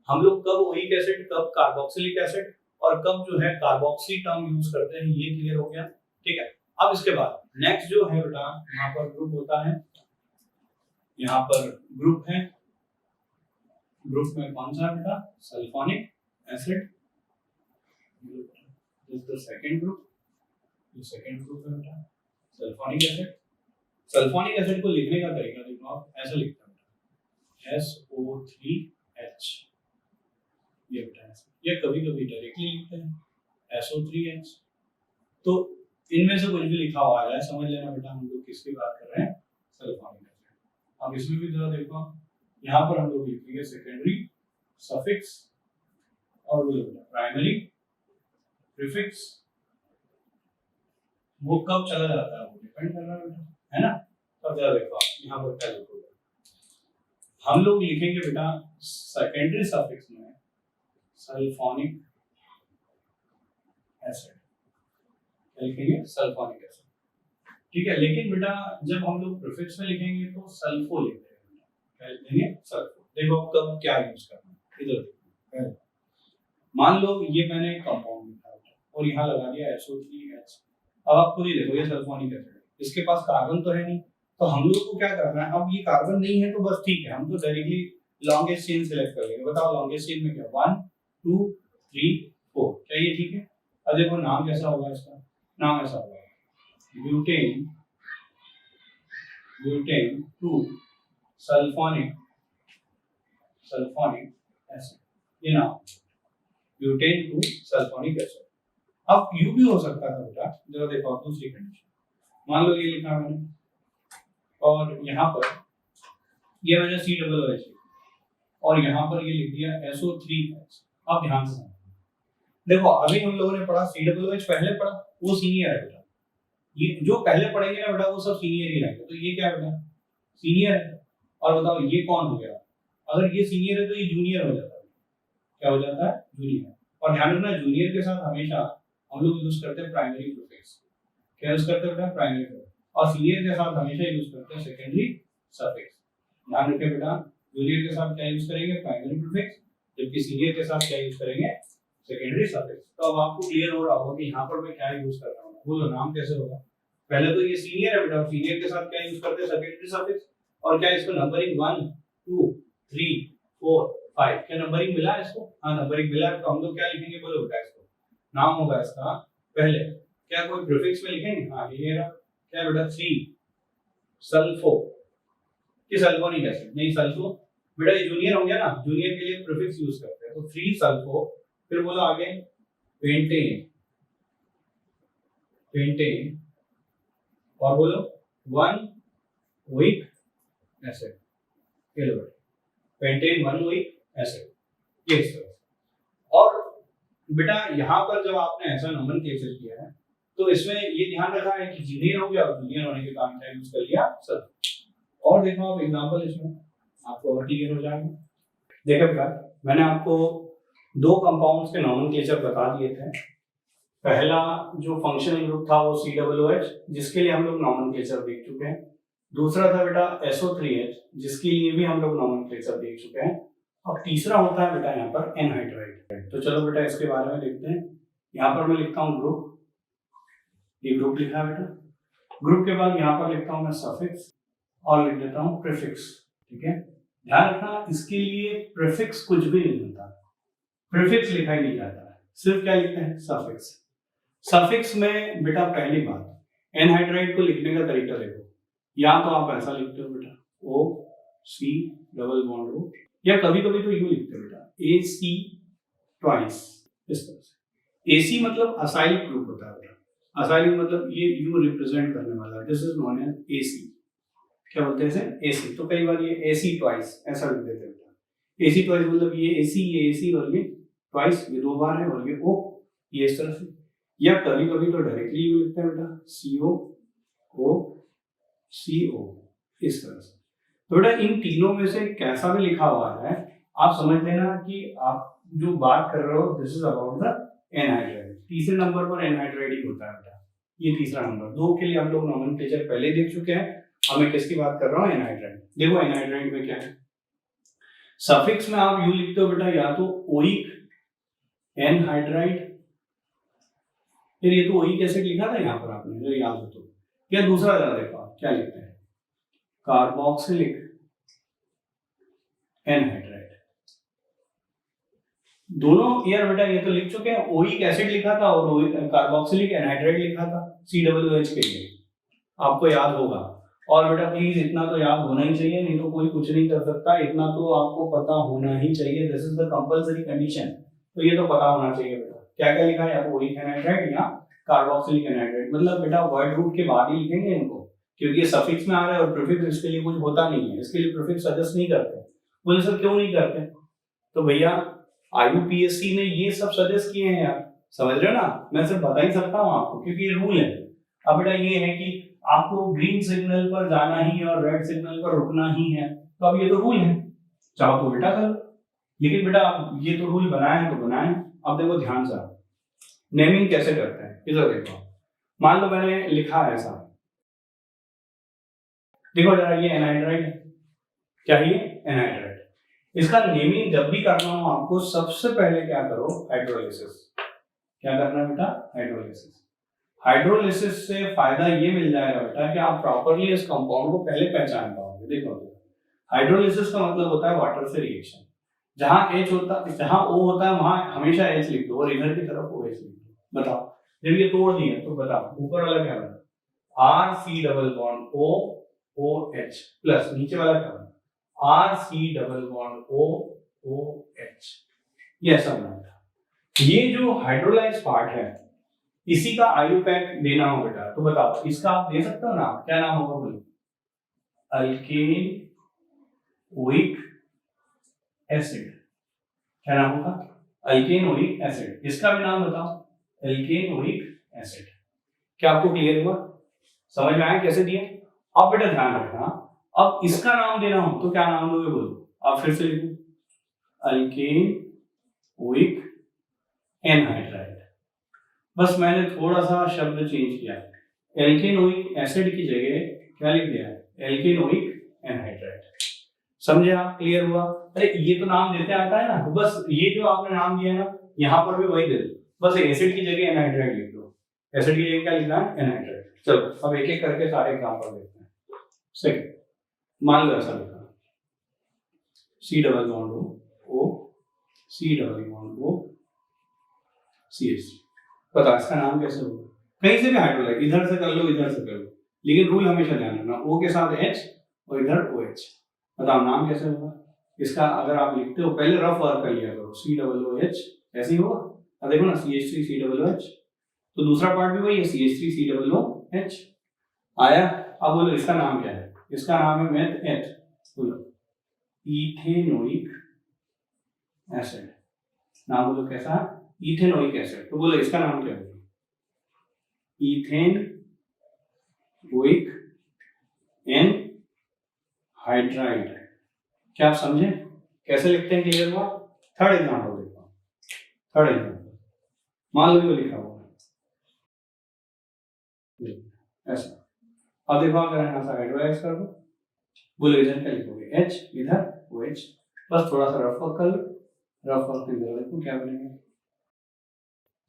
हम लोग कब ओइक एसिड कब कार्बोक्सिलिक एसिड और कब जो है कार्बोक्सी टर्म यूज करते हैं ये क्लियर हो गया। ठीक है। अब इसके बाद नेक्स्ट जो है बेटा यहाँ पर ग्रुप होता है। यहाँ पर ग्रुप है। ग्रुप में कौन सा है बेटा? Sulphonic acid. This the second group. ये सेकंड ग्रुप है बेटा सल्फोनिक एसिड। सल्फोनिक एसिड को लिखने का तरीका देखो आप ऐसा लिखते हैं SO3H। ये बेटा ये कभी-कभी डायरेक्टली लिखते हैं SO3H। तो इनमें से कुछ भी लिखा हुआ है समझ लेना बेटा हम लोग किसकी बात कर रहे हैं? Sulphonic acid. अब इसमें भी जरा देखो यहाँ पर हम लोग लिखेंगे सेकेंडरी सफिक्स और वो प्राइमरी प्रीफिक्स। वो कब चला जाता है वो डिपेंड कर रहा है ना। तब जरा देखो आप यहाँ पर क्या लिखोगे? हम लोग लिखेंगे बेटा सेकेंडरी सफिक्स में सल्फोनिक एसिड। क्या लिखेंगे? Sulphonic acid. ठीक है। लेकिन बेटा जब हम लोग प्रीफिक्स में लिखेंगे तो सल्फो लिखेंगे। क्या लिखेंगे? सल्फो। देखो कब क्या यूज करना है इधर देखो। मान लो ये मैंने कंपाउंड लिखा और यहाँ लगा दिया SO3H। अब आप खुद ही देखो ये सल्फोनिक एसिड है। इसके पास कार्बन तो है नहीं तो हम लोग को क्या करना है? अब ये कार्बन नहीं है तो बस ठीक है हम तो डायरेक्टली लॉन्गेस्ट चेन सिलेक्ट कर लेंगे। बताओ लॉन्गेस्ट चेन में क्या 1 2 3 4। क्या ये ठीक है? अब देखो नाम कैसा होगा इसका? नाम ऐसा होगा ब्यूटेन ब्यूटेन 2 सल्फोनिक एसिड। ये नाम ब्यूटेन 2 सल्फोनिक एसिड। अब यू भी हो सकता था बेटा। जरा देखो दूसरी कंडीशन। मान लो ये लिखा मैंने और यहाँ पर ये मैंने COOH और यहाँ पर ये लिख दिया SO3H। अब ध्यान से देखो अभी हम लोगों ने पढ़ा COOH पहले पढ़ा वो सीनियर है बेटा। ये जो पहले पढ़ेंगे ना बेटा वो सब सीनियर ही रहेंगे। तो ये क्या है बेटा? सीनियर है। और बताओ ये कौन हो गया? अगर ये सीनियर है तो ये जूनियर हो जाता है। क्या हो जाता है? जूनियर। और ध्यान रखना जूनियर के साथ हमेशा हम लोग यूज करते हैं प्राइमरी प्रीफिक्स। क्या यूज करते हैं बेटा? Primary prefix. और सीनियर के साथ हमेशा यूज करते हैं सेकेंडरी सफिक्स। ध्यान रखें बेटा जूनियर के साथ क्या यूज करेंगे? Primary prefix. जबकि सीनियर के साथ क्या यूज करेंगे? Secondary suffix. तो अब आपको क्लियर हो रहा होगा कि यहाँ पर मैं क्या यूज कर रहा हूँ। बोलो नाम कैसे होगा? पहले तो ये सीनियर है बेटा। सीनियर के साथ क्या यूज करते हैं? Secondary suffix. और क्या इसको नंबरिंग 1 2 3 4 5 क्या नंबरिंग मिला है इसको? हाँ नंबरिंग मिला है। तो हम लोग क्या लिखेंगे? बोलो बेटा इसको नाम होगा इसका पहले क्या कोई प्रीफिक्स में लिखेंगे? हाँ ये रहा क्या बेटा 3 सल्फो कि सल्फोनिक एसिड नहीं सल्फो बेटा ये जूनियर हो गया ना। जूनियर के लिए प्रीफिक्स यूज करते हैं तो 3 सल्फो। फिर बोलो आगे पेंटेन और बोलो 1 oic acid. Pentane 1 oic acid. ये और बेटा यहाँ पर जब आपने ऐसा नोमेनक्लेचर किया है तो इसमें ये ध्यान रखा है कि जूनियर हो गया और जूनियर होने के कारण क्या यूज कर लिया सर। और देखो आप एग्जांपल इसमें आपको और क्लियर हो जाएगा। देखो बेटा मैंने आपको दो कंपाउंड्स के नोमेनक्लेचर बता दिए थे। पहला जो फंक्शनल ग्रुप था वो COOH जिसके लिए हम लोग नोमेनक्लेचर देख चुके हैं। दूसरा था बेटा SO3H जिसके लिए भी हम लोग नोमेनक्लेचर देख चुके हैं। अब तीसरा होता है बेटा यहाँ पर एनहाइड्राइड। तो चलो बेटा इसके बारे में देखते हैं। यहाँ पर मैं लिखता हूँ ग्रुप। ये ग्रुप लिखा है बेटा। ग्रुप के बाद यहाँ पर लिखता हूँ मैं सफिक्स और लिख देता हूँ प्रीफिक्स। ठीक है। ध्यान रखना इसके लिए प्रीफिक्स कुछ भी नहीं होता। प्रीफिक्स लिखा ही नहीं जाता है। सिर्फ क्या लिखते हैं? सफिक्स। सफिक्स में बेटा पहली बात एनहाइड्राइड को लिखने का तरीका देखो। या तो आप ऐसा लिखते हो बेटा OC डबल बॉन्ड O या कभी कभी तो यूं लिखते हो बेटा AC ट्वाइस इस तरह से। AC मतलब असाइल ग्रुप होता है बेटा। असाइल मतलब ये U रिप्रेजेंट करने वाला, this is known as AC। क्या बोलते हैं इसे? AC। तो कई बार ये AC ट्वाइस ऐसा लिख देते हैं बेटा। AC ट्वाइस मतलब ये AC और ये ट्वाइस, ये दो बार है, और ये O, ये इस तरह से। या कभी कभी तो डायरेक्टली यू लिखते हैं बेटा, CO O CO, इस तरह से। तो बेटा इन तीनों में से कैसा भी लिखा हुआ है आप समझ लेना कि आप जो बात कर रहे हो this is about the anhydride. तीसरे नंबर पर एनहाइड्राइड ही होता है बेटा, ये तीसरा नंबर। दो के लिए हम लोग नोमेनक्लेचर पहले देख चुके हैं, अब मैं किसकी बात कर रहा हूँ? एनहाइड्राइड। देखो एनहाइड्राइड में क्या है, सफिक्स में आप यू लिखते हो बेटा, या तो ओइक एनहाइड्राइड, फिर ये तो ओइक एसिड लिखा था यहाँ पर आपने, जो याद हो तो, या दूसरा जरा देखो आप क्या लिखते हैं, कार्बोक्सिलिक एनहाइड्राइड। दोनों यार बेटा ये तो लिख चुके हैं, ओइक एसिड लिखा था और कार्बोक्सिलिक एनहाइड्राइड लिखा था COOH के लिए, आपको याद होगा। और बेटा प्लीज इतना तो याद होना ही चाहिए, नहीं तो कोई कुछ नहीं कर सकता, इतना तो आपको पता होना ही चाहिए, this is the compulsory condition. तो ये तो पता होना चाहिए बेटा, क्या क्या लिखा है, या तो ओइक एनहाइड्राइड या कार्बोक्सिलिक एनहाइड्राइड। मतलब बेटा वर्ड रूट के बाद ही लिखेंगे इनको, क्योंकि ये सफिक्स में आ रहा है और प्रीफिक्स इसके लिए कुछ होता नहीं है, इसके लिए प्रीफिक्स सजेस्ट नहीं करते। बोले सर क्यों नहीं करते? तो भैया IUPAC ने ये सब सजेस्ट किए हैं यार, समझ रहे हो ना, मैं सिर्फ बता ही सकता हूँ आपको क्योंकि ये रूल है। अब बेटा ये है कि आपको ग्रीन सिग्नल पर जाना ही और रेड सिग्नल पर रुकना ही है, तो अब ये तो रूल है, चाहो तो बेटा कर लो, लेकिन बेटा ये तो रूल बनाए हैं तो बनाए। अब देखो ध्यान से, नेमिंग कैसे करते हैं इधर देखो। मान लो मैंने लिखा है ऐसा, देखो जरा ये एनहाइड्राइड है, क्या ये एनहाइड्राइड। इसका नेमिंग जब भी करना हो आपको सबसे पहले क्या करो, हाइड्रोलिसिस। क्या करना है बेटा? हाइड्रोलिसिस। हाइड्रोलिसिस से फायदा ये मिल जाएगा बेटा कि आप प्रॉपर्ली इस कंपाउंड को पहले पहचान पाओगे। देखो हाइड्रोलिसिस का मतलब होता है वाटर से रिएक्शन। जहां H होता, जहां O होता है वहां हमेशा H लिख दो और इधर की तरफ OH लिख दो। बताओ जब ये तोड़ दिए तो बताओ ऊपर वाला क्या बना? RC double bond O OH plus नीचे वाला क्या बना? RC double bond O OH। ये ऐसा बना था। ये जो हाइड्रोलाइज पार्ट है इसी का IUPAC देना हो बेटा, तो बताओ इसका आप दे सकते हो ना, क्या नाम होगा बोलो? Alkane oic acid. क्या नाम होगा? Alkane oic acid. इसका भी नाम बताओ, अल्केन ओइक एसिड। क्या आपको क्लियर हुआ? समझ में आया कैसे दिए? अब बेटा ध्यान रखना, अब इसका नाम देना हो तो क्या नाम दोगे बोलो? आप फिर से लिखो, अल्केन ओइक एनहाइड्राइड। बस मैंने थोड़ा सा शब्द चेंज किया, एल्केनोइक एसिड की जगह क्या लिख दिया? एल्केनोइक एनहाइड्राइड। समझे आप? क्लियर हुआ? अरे ये तो नाम देते आता है ना, तो बस ये जो आपने नाम दिया ना यहाँ पर भी वही दे दो, बस एसिड की जगह एनहाइड्राइड लिख दो। एसिड की जगह क्या लिखना है? एनहाइड्राइड। चलो अब एक एक करके सारे एग्जांपल देखते हैं। सेकंड, मान लो ऐसा लिखा, C double bond O C double bond O CH। पता इसका नाम कैसे होगा? कहीं से भी हाइड्रोलाइज, इधर से कर लो इधर से कर लो, लेकिन रूल हमेशा ध्यान रखना, O के साथ H और इधर OH। बताओ नाम कैसे होगा इसका? अगर आप लिखते हो पहले रफ वर्क कर लिया करो, COOH ऐसे ही होगा। अब देखो ना CH3COOH, तो दूसरा पार्ट भी वही है, CH3COOH आया। अब बोलो इसका नाम क्या है? इसका नाम है मेथ एथ, बोलो इथेनोइक एसिड। नाम बोलो कैसा? Ethanoic acid. तो बोलो इसका नाम क्या है? Ethane oic anhydride. क्या आप समझे कैसे लिखते हैं? क्लियर हुआ? थर्ड एग्जांपल देखो, थर्ड एग्जांपल मान लो लिखा हुआ ऐसा। अब देखो अगर यहाँ से हाइड्रोलाइज कर दो, बोलो इधर क्या लिखोगे? H, इधर OH। बस थोड़ा सा रफ वर्क कर लो, रफ वर्क में इधर देखो क्या बनेगा,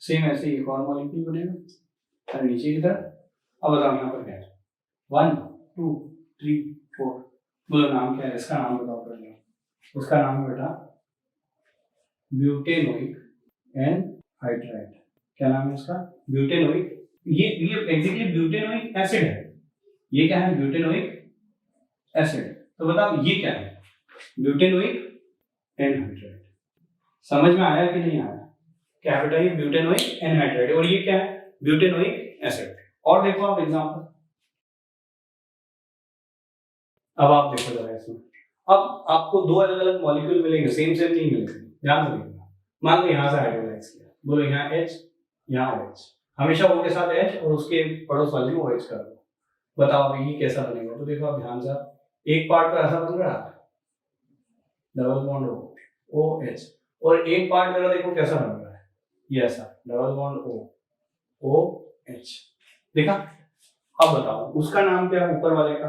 सेम ऐसे ही एक और मॉलिक्यूल बनेगा, और नीचे की तरफ। अब बताओ यहाँ पर क्या है? 1 2 3 4। बोलो नाम क्या है? इसका नाम बताओ पहले। उसका नाम बेटा ब्यूटेनोइक एनहाइड्राइड। क्या नाम है इसका? ब्यूटेनोइक। ये एग्जैक्टली ब्यूटेनोइक एसिड है। ये क्या है? Butanoic acid. तो बताओ ये क्या है? Butanoic anhydride. समझ में आया कि नहीं आया? क्या है बेटा, ये ब्यूटेनोइक एनहाइड्राइड, और ये क्या है, ब्यूटेनोइक एसिड। और देखो आप एग्जांपल, अब आप देखो जरा इसमें, अब आपको दो अलग अलग मॉलिक्यूल मिलेंगे, सेम सेम नहीं मिलेंगे, ध्यान रखिएगा। मान लो यहाँ से हाइड्रोलाइज किया, बोलो यहाँ H, यहाँ OH, हमेशा O के साथ H और उसके पड़ोस वाले में OH कर दो, बताओ अभी ये कैसा बनेगा। तो देखो आप ध्यान से, एक पार्ट तो ऐसा बन रहा है डबल बॉन्ड OH, और एक पार्ट मेरा देखो कैसा बन रहा है, ये ऐसा डबल बॉन्ड OH, देखा। अब बताओ उसका नाम क्या है ऊपर वाले का।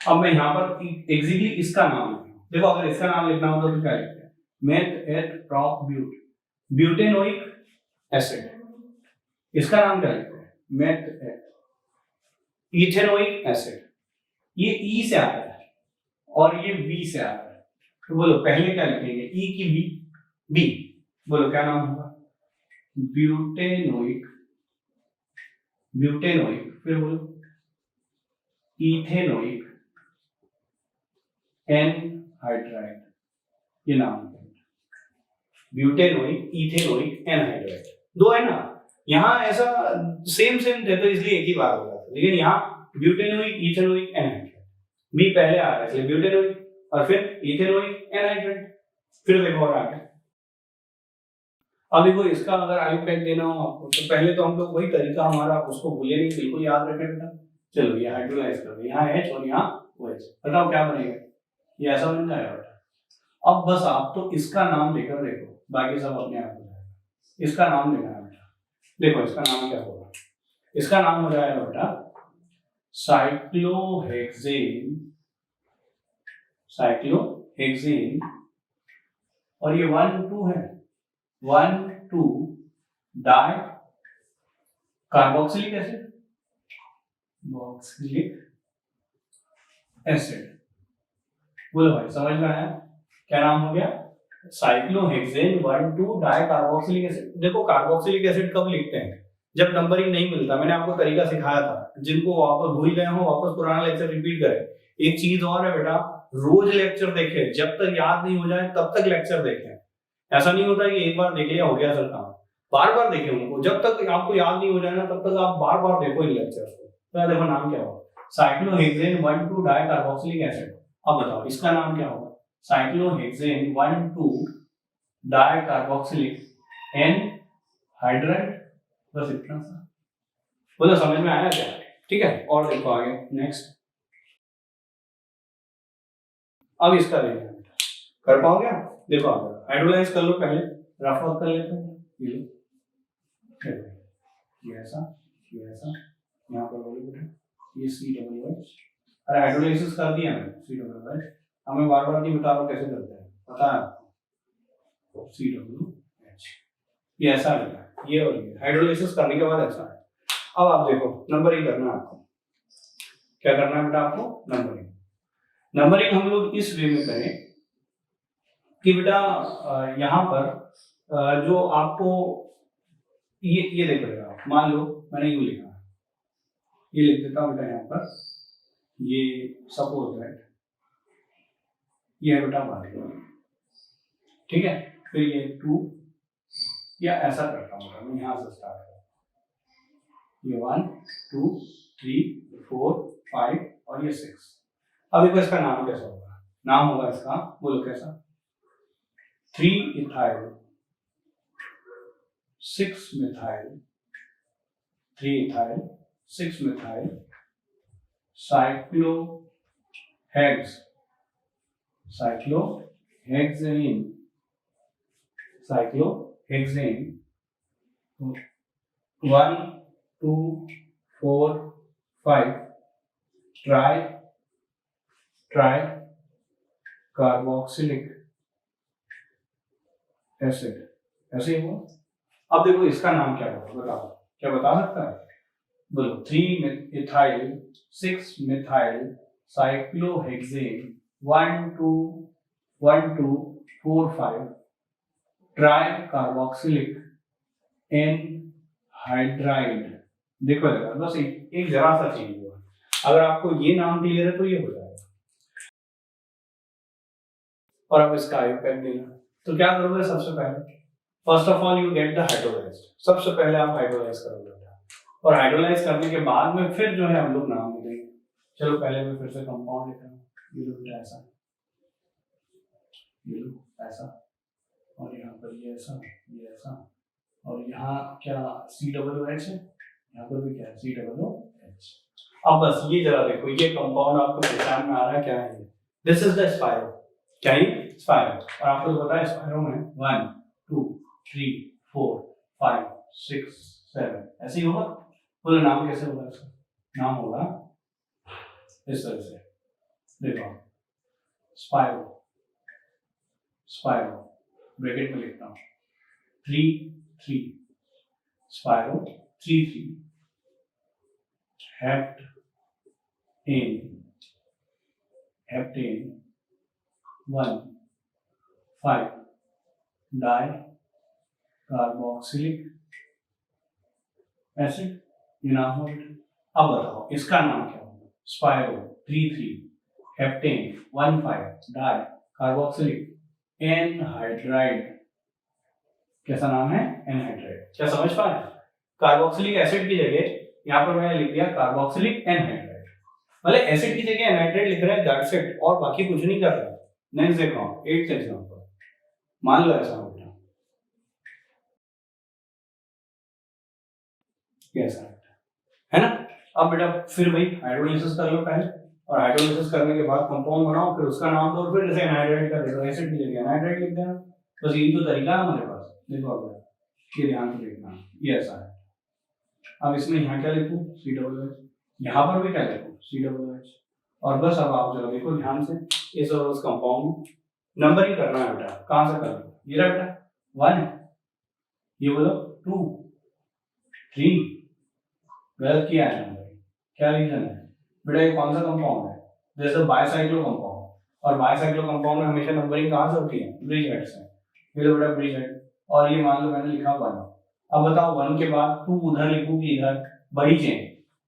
अब मैं यहाँ पर एग्जैक्टली इसका नाम लिखूं, देखो अगर इसका नाम लिखना होता तो क्या लिखते हैं, meth eth prop butanoic acid, इसका नाम क्या लिखते हैं, मेथ एट इथेनोइक एसिड, ये ई से आता है और ये बी से आता है, तो बोलो पहले क्या लिखेंगे, ई की बी, बी, बोलो क्या नाम होगा, ब्यूटेनोइक, ब्यूटेनोइक, फिर बोलो इथेनोइक एनहाइड्राइड, ये नाम है ब्यूटेनोइक इथेनोइक एनहाइड्राइड, दो है ना, यहाँ ऐसा सेम सेम थे तो इसलिए एक ही बार हो जाता, लेकिन यहाँ ब्यूटेनोइक इथेनोइक एनहाइड्राइड, बी पहले आ रहा है इसलिए ब्यूटेनोइक और फिर इथेनोइक एनहाइड्राइड। फिर देखो और आगे, अब देखो इसका अगर आईयूपैक देना हो आपको तो पहले तो हम लोग वही तरीका हमारा, उसको भूले नहीं, बिल्कुल याद रखें बेटा। चलो ये हाइड्रोलाइज कर दो, यहाँ H और यहाँ OH, बताओ क्या बनेगा, ये ऐसा बन जाएगा बेटा। अब बस आप तो इसका नाम लेकर देखो, बाकी सब अपने आप हो जाएगा। इसका नाम लेना है बेटा, देखो इसका नाम क्या होगा, इसका नाम हो जाएगा बेटा साइक्लोहेक्सेन, साइक्लोहेक्सेन, और ये 1,2 है, 1,2 डाई कार्बोक्सिलिक एसिड, बॉक्सिलिक एसिड, बोलो भाई समझ में आया, क्या नाम हो गया, साइक्लोहेक्सेन 1,2 डाई कार्बोक्सिलिक एसिड। देखो कार्बोक्सिलिक एसिड कब लिखते हैं, जब नंबरिंग नहीं मिलता, मैंने आपको तरीका सिखाया था, जिनको वापस भूल गए हो वापस पुराना लेक्चर रिपीट करें। एक चीज और है बेटा, रोज लेक्चर देखें, जब तक याद नहीं हो जाए तब तक लेक्चर देखें, ऐसा नहीं होता कि एक बार देख लिया हो गया सर काम, बार बार देखें उनको, जब तक आपको याद नहीं हो जाए ना तब तक आप बार बार देखो इन लेक्चर्स को। तो देखो नाम क्या होगा, साइक्लोहेक्सेन 1,2 डाई कार्बोक्सिलिक एसिड। अब बताओ इसका नाम क्या होगा, साइक्लोहेक्सेन 1,2 डाई कार्बोक्सिलिक एनहाइड्राइड, बस इतना सा, बोलो समझ में आया क्या, ठीक है। और देखो आगे नेक्स्ट, अब इसका देखना कर पाओगे आप, देखो आगे हाइड्रोलाइज कर लो, पहले रफ वर्क कर लेते हैं, ये ऐसा, ये ऐसा, यहाँ पर बोलो बेटा ये COOH, अरे हाइड्रोलाइसिस कर दिया मैंने COOH, हमें बार बार नहीं बता रहा कैसे करते हैं, पता है आपको, COOH, ये ऐसा है, ये और ये हाइड्रोलाइसिस करने के बाद ऐसा है। अब आप देखो नंबरिंग करना है आपको, क्या करना है बेटा आपको, नंबरिंग। नंबरिंग हम लोग इस वे में करें कि बेटा यहाँ पर जो आपको ये देख लेगा, मान लो मैंने यू लिखा, ये लिख देता हूँ बेटा यहाँ पर, ये सपोज दैट ये है बेटा 1, ठीक है, फिर ये 2, या ऐसा करता हूँ मैं यहाँ से स्टार्ट करता हूँ, ये 1 2 3 4 5 और ये 6। अब देखो इसका नाम कैसा होगा, नाम होगा इसका, बोलो कैसा, 3 ethyl 6 methyl, 3 ethyl 6 methyl साइक्लोहेक्स, cyclohexane, cyclohexane 1 2 4 5 try carboxylic acid, ऐसे ही हुआ। अब देखो इसका नाम क्या होगा, बताओ क्या बता सकता है, बोलो 3 ethyl 6 methyl cyclohexane 1 2 4 5 try carboxylic anhydride. देखो जरा, बस एक जरा सा चेंज हुआ, अगर आपको ये नाम क्लियर है तो ये हो जाएगा। और अब इसका आईयूपैक देना, तो क्या करोगे, सबसे पहले first of all you get the hydrolysed, सबसे पहले आप हाइड्रोलाइज करोगे और हाइड्रोलाइज करने के बाद में फिर जो है हम लोग नाम लिखेंगे। चलो पहले मैं फिर से कंपाउंड लिख रहा हूँ, ये लो ऐसा, ये लो ऐसा, और यहाँ पर ये ऐसा, ये ऐसा, और यहाँ क्या COOH है, यहाँ पर भी क्या है COOH। अब बस ये जरा देखो, ये कंपाउंड आपको पहचान में आ रहा है क्या है, दिस इज द स्पायरो, क्या ही स्पायरो, और आपको तो पता है स्पायरो में 1 2 3 4 5 6 7 ऐसे ही होगा। बोलो नाम कैसे होगा इसका, नाम होगा इस तरह से, देखो स्पायरो, स्पायरो ब्रैकेट में लिखता हूँ 3 3, स्पायरो 3 3, हेप्टेन 1 5 डाई कार्बोक्सिलिक एसिड, ये नाम हो। अब बताओ इसका नाम क्या होगा, स्पायरो 3 3, हेप्टेन 1 5 डाई कार्बोक्सिलिक एनहाइड्राइड, कैसा नाम है एनहाइड्राइड। क्या समझ पा रहे हैं, कार्बोक्सिलिक एसिड की जगह यहाँ पर मैंने लिख दिया कार्बोक्सिलिक एनहाइड्राइड, मतलब एसिड की जगह एनहाइड्राइड लिख रहे हैं, दैट्स इट, और बाकी कुछ नहीं कर रहे। नेक्स्ट देखो 8th एग्जांपल, मान लो ऐसा हो गया, कैसा है ना। अब बेटा फिर वही हाइड्रोलाइसिस कर लो पहले, और हाइड्रोलाइसिस करने के बाद कंपाउंड बनाओ, फिर उसका नाम दो, फिर जैसे एनहाइड्राइड का देखो, एसिड की जगह एनहाइड्राइड लिख देना, बस यही तो तरीका है हमारे पास। देखो अब ये ध्यान से देखना, ये ऐसा है। अब इसमें यहाँ क्या लिखूं COOH, यहाँ पर भी क्या लिखूं COOH, और बस अब आप जरा देखो ध्यान से, इस और उस कंपाउंड नंबरिंग करना है बेटा, कहाँ से कर लो, ये रहा बेटा 1, ये बोलो 2 3, गलत किया है नंबरिंग, क्या रीजन है बेटा, ये कौन सा कंपाउंड है, जैसे बायसाइक्लो कंपाउंड, और बायसाइक्लो कंपाउंड में हमेशा नंबरिंग कहाँ से होती है, ब्रिज हेड से, ये लो बेटा ब्रिज हेड, और ये मान लो मैंने लिखा 1। अब बताओ 1 के बाद 2 उधर लिखूं कि इधर, बड़ी चेन,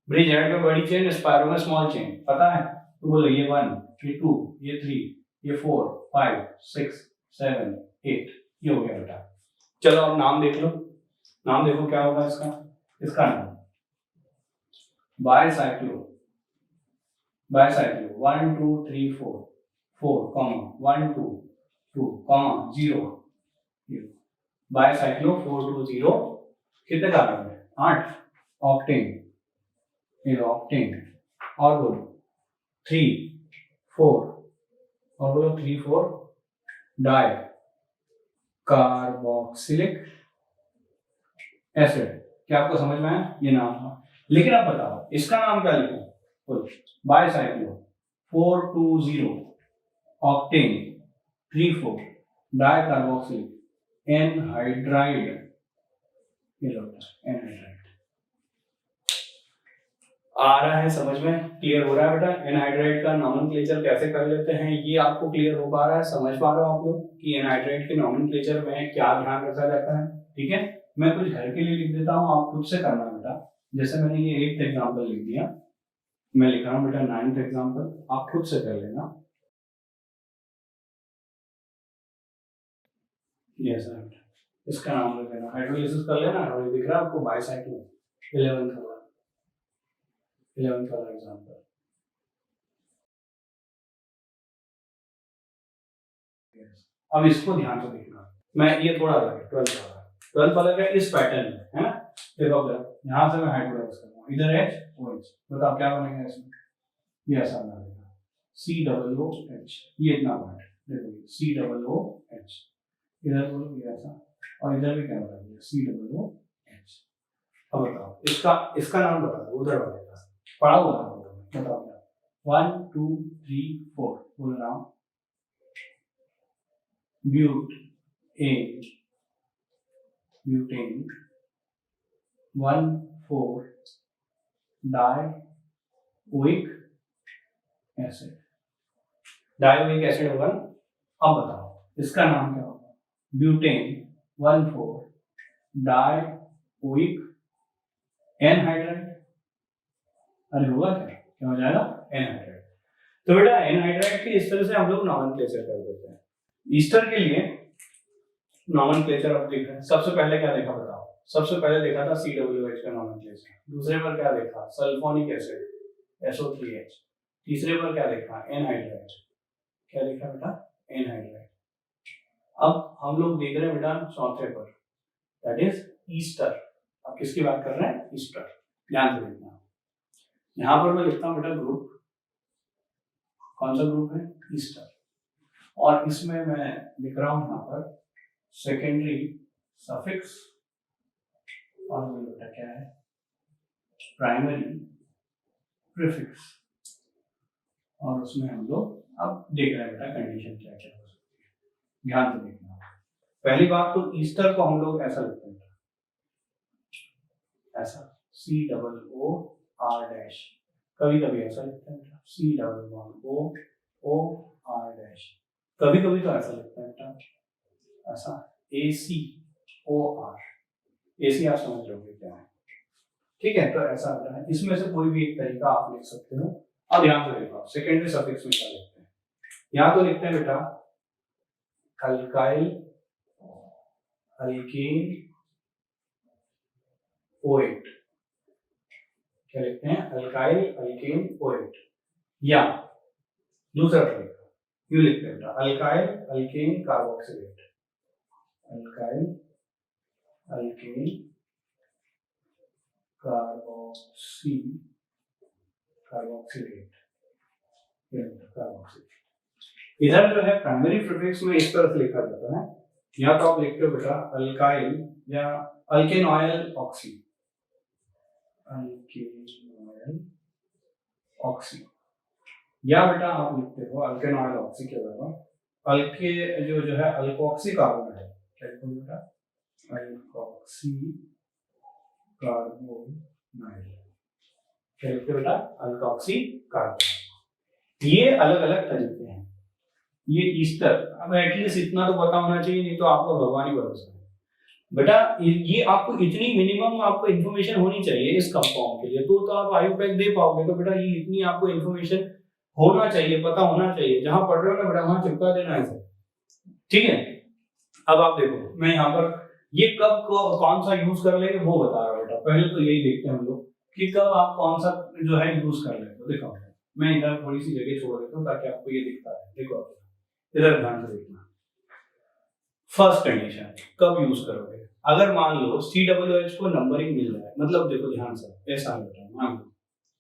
ब्रिज हेड में बड़ी चेन, स्पायरो में स्मॉल चेन, पता है, तो बोलो ये 1, ये 2, ये 3, ये 4 5 6 7 8, ये हो गया बेटा। चलो अब नाम देख लो, नाम देखो क्या होगा इसका, इसका नाम बायसाइक्लो, बायसाइक्लो 1 2 3 4 4 1 2 2 0, बायसाइक्लो 420, कितने कार्बन है 8, ऑक्टेन, ये ऑक्टेन, और बोलो 3 4, और बोलो 3 4 डाई कार्बोक्सिलिक एसिड। क्या आपको समझ में आया, ये नाम था। लेकिन अब बताओ इसका नाम क्या लिखूं, बोलो bicyclo 420, octane 3 4 di carboxylic anhydride, ये लो एनहाइड्राइड। आ रहा है समझ में, क्लियर हो रहा है बेटा, एनहाइड्राइड का नॉमेनक्लेचर कैसे कर लेते हैं, ये आपको क्लियर हो पा रहा है, समझ पा रहे हो आप लोग कि एनहाइड्राइड के नॉमेनक्लेचर में क्या ध्यान रखा जाता है। ठीक है, मैं कुछ घर के लिए लिख देता हूँ, आप खुद से करना बेटा। जैसे मैंने ये 8th एग्जाम्पल लिख दिया, मैं लिख रहा हूँ बेटा 9th एग्जाम्पल, आप खुद से कर लेना। यस सर, इसका नाम रख देना, हाइड्रोलाइसिस कर लेना, और दिख रहा है आपको बायसाइक्लो 11th वाला एग्जाम्पल। अब इसको ध्यान से देखना, मैं ये थोड़ा अलग है 12th वाला का इस पैटर्न में है ना। देखो यहाँ से मैं हाइड्रोलाइज कर रहा हूँ, इधर H OH, बताओ क्या बनेगा इसमें, ये ऐसा बनेगा COOH, ये इतना पॉइंट देखो COOH, इधर बोलो ये ऐसा, और इधर भी क्या बनेगा COOH। अब बताओ इसका नाम बता दो, उधर वाले का पढ़ा हुआ बताओ क्या, 1 2 3 4, बोलो नाम butane 1 4 dioic acid, dioic acid होगा ना। अब बताओ इसका नाम क्या होगा, ब्यूटेन 1 4 डाइओइक एनहाइड्राइड, अरे होगा क्या हो जाएगा एनहाइड्राइड। तो बेटा एनहाइड्राइड के इस तरह से हम लोग नॉमेनक्लेचर कर देते हैं। ईस्टर के लिए नॉमेनक्लेचर अब देख रहे हैं। सबसे पहले क्या देखा बताओ? सबसे पहले देखा था COOH का नॉमेनक्लेचर। दूसरे पर क्या देखा? Sulphonic acid SO3H। तीसरे पर क्या देखा? एनहाइड्राइड। क्या देखा बेटा? एनहाइड्राइड। अब हम लोग देख रहे हैं बेटा चौथे पर, दैट इज ईस्टर। अब किसकी बात कर रहे हैं? ईस्टर। ध्यान से देखना। यहां पर मैं लिखता हूं बेटा ग्रुप। कौन सा ग्रुप है? ईस्टर। और इसमें मैं लिख रहा हूं यहां पर सेकेंडरी सफिक्स, और वो बेटा क्या है? Primary prefix. और उसमें हम लोग अब देख रहे हैं बेटा कंडीशन क्या क्या हो सकती है। ध्यान से देखना। पहली बात तो ईस्टर को हम लोग ऐसा लिखते हैं, ऐसा COOR-। कभी कभी ऐसा लिखते हैं COOR-। कभी कभी तो ऐसा लिखते हैं बेटा, ऐसा ACOR। ACR समझ लोगे क्या है? ठीक है, तो ऐसा होता है। इसमें से कोई भी एक तरीका आप लिख सकते हो। अब ध्यान से देखो सेकेंडरी सफिक्स में क्या लिखते हैं। यहां तो लिखते हैं बेटा अल्काइल अल्केन ओएट। क्या लिखते हैं? Alkyl alkane ओएट। या दूसरा तरीका यूं लिखते हैं बेटा alkyl alkane carboxylate. Alkyl alkane carboxylate. इधर जो है प्राइमरी प्रीफिक्स में इस तरह से लिखा जाता है। या तो आप लिखते हो बेटा अल्काइल या alkane oil oxy. Alkane oil oxy. या बेटा आप लिखते हो अल्केन ऑयल ऑक्सी के अलावा अल्के जो है अल्कोक्सी कार्बन है। क्या लिखो बेटा? अल्कोक्सी कार्बोनाइड। क्या लिखते हो बेटा? Alkoxy carbon. ये अलग अलग तरीके हैं। ये ईस्टर, अब एटलीस्ट इतना तो पता होना चाहिए, नहीं तो आपको भगवान ही भरोसा है बेटा। ये आपको इतनी मिनिमम आपको इन्फॉर्मेशन होनी चाहिए इस कंपाउंड के लिए, तो आप आयुपैक दे पाओगे। तो बेटा ये इतनी आपको इन्फॉर्मेशन होना चाहिए, पता होना चाहिए। जहां पढ़ रहे हो ना बेटा वहां चिपका देना है। ठीक है, अब आप देखो मैं यहाँ पर ये कब कौन सा यूज कर लेंगे वो बता रहा हूँ बेटा। पहले तो यही देखते हैं हम लोग कि कब आप कौन सा जो है यूज कर लेते हो। देखो मैं इधर थोड़ी सी जगह छोड़ देता हूँ ताकि आपको ये दिखता है। देखो इधर ध्यान से देखना। फर्स्ट कंडीशन कब यूज करोगे? अगर मान लो COOH को नंबरिंग मिल रहा है, मतलब देखो ध्यान से ऐसा होता है। मान लो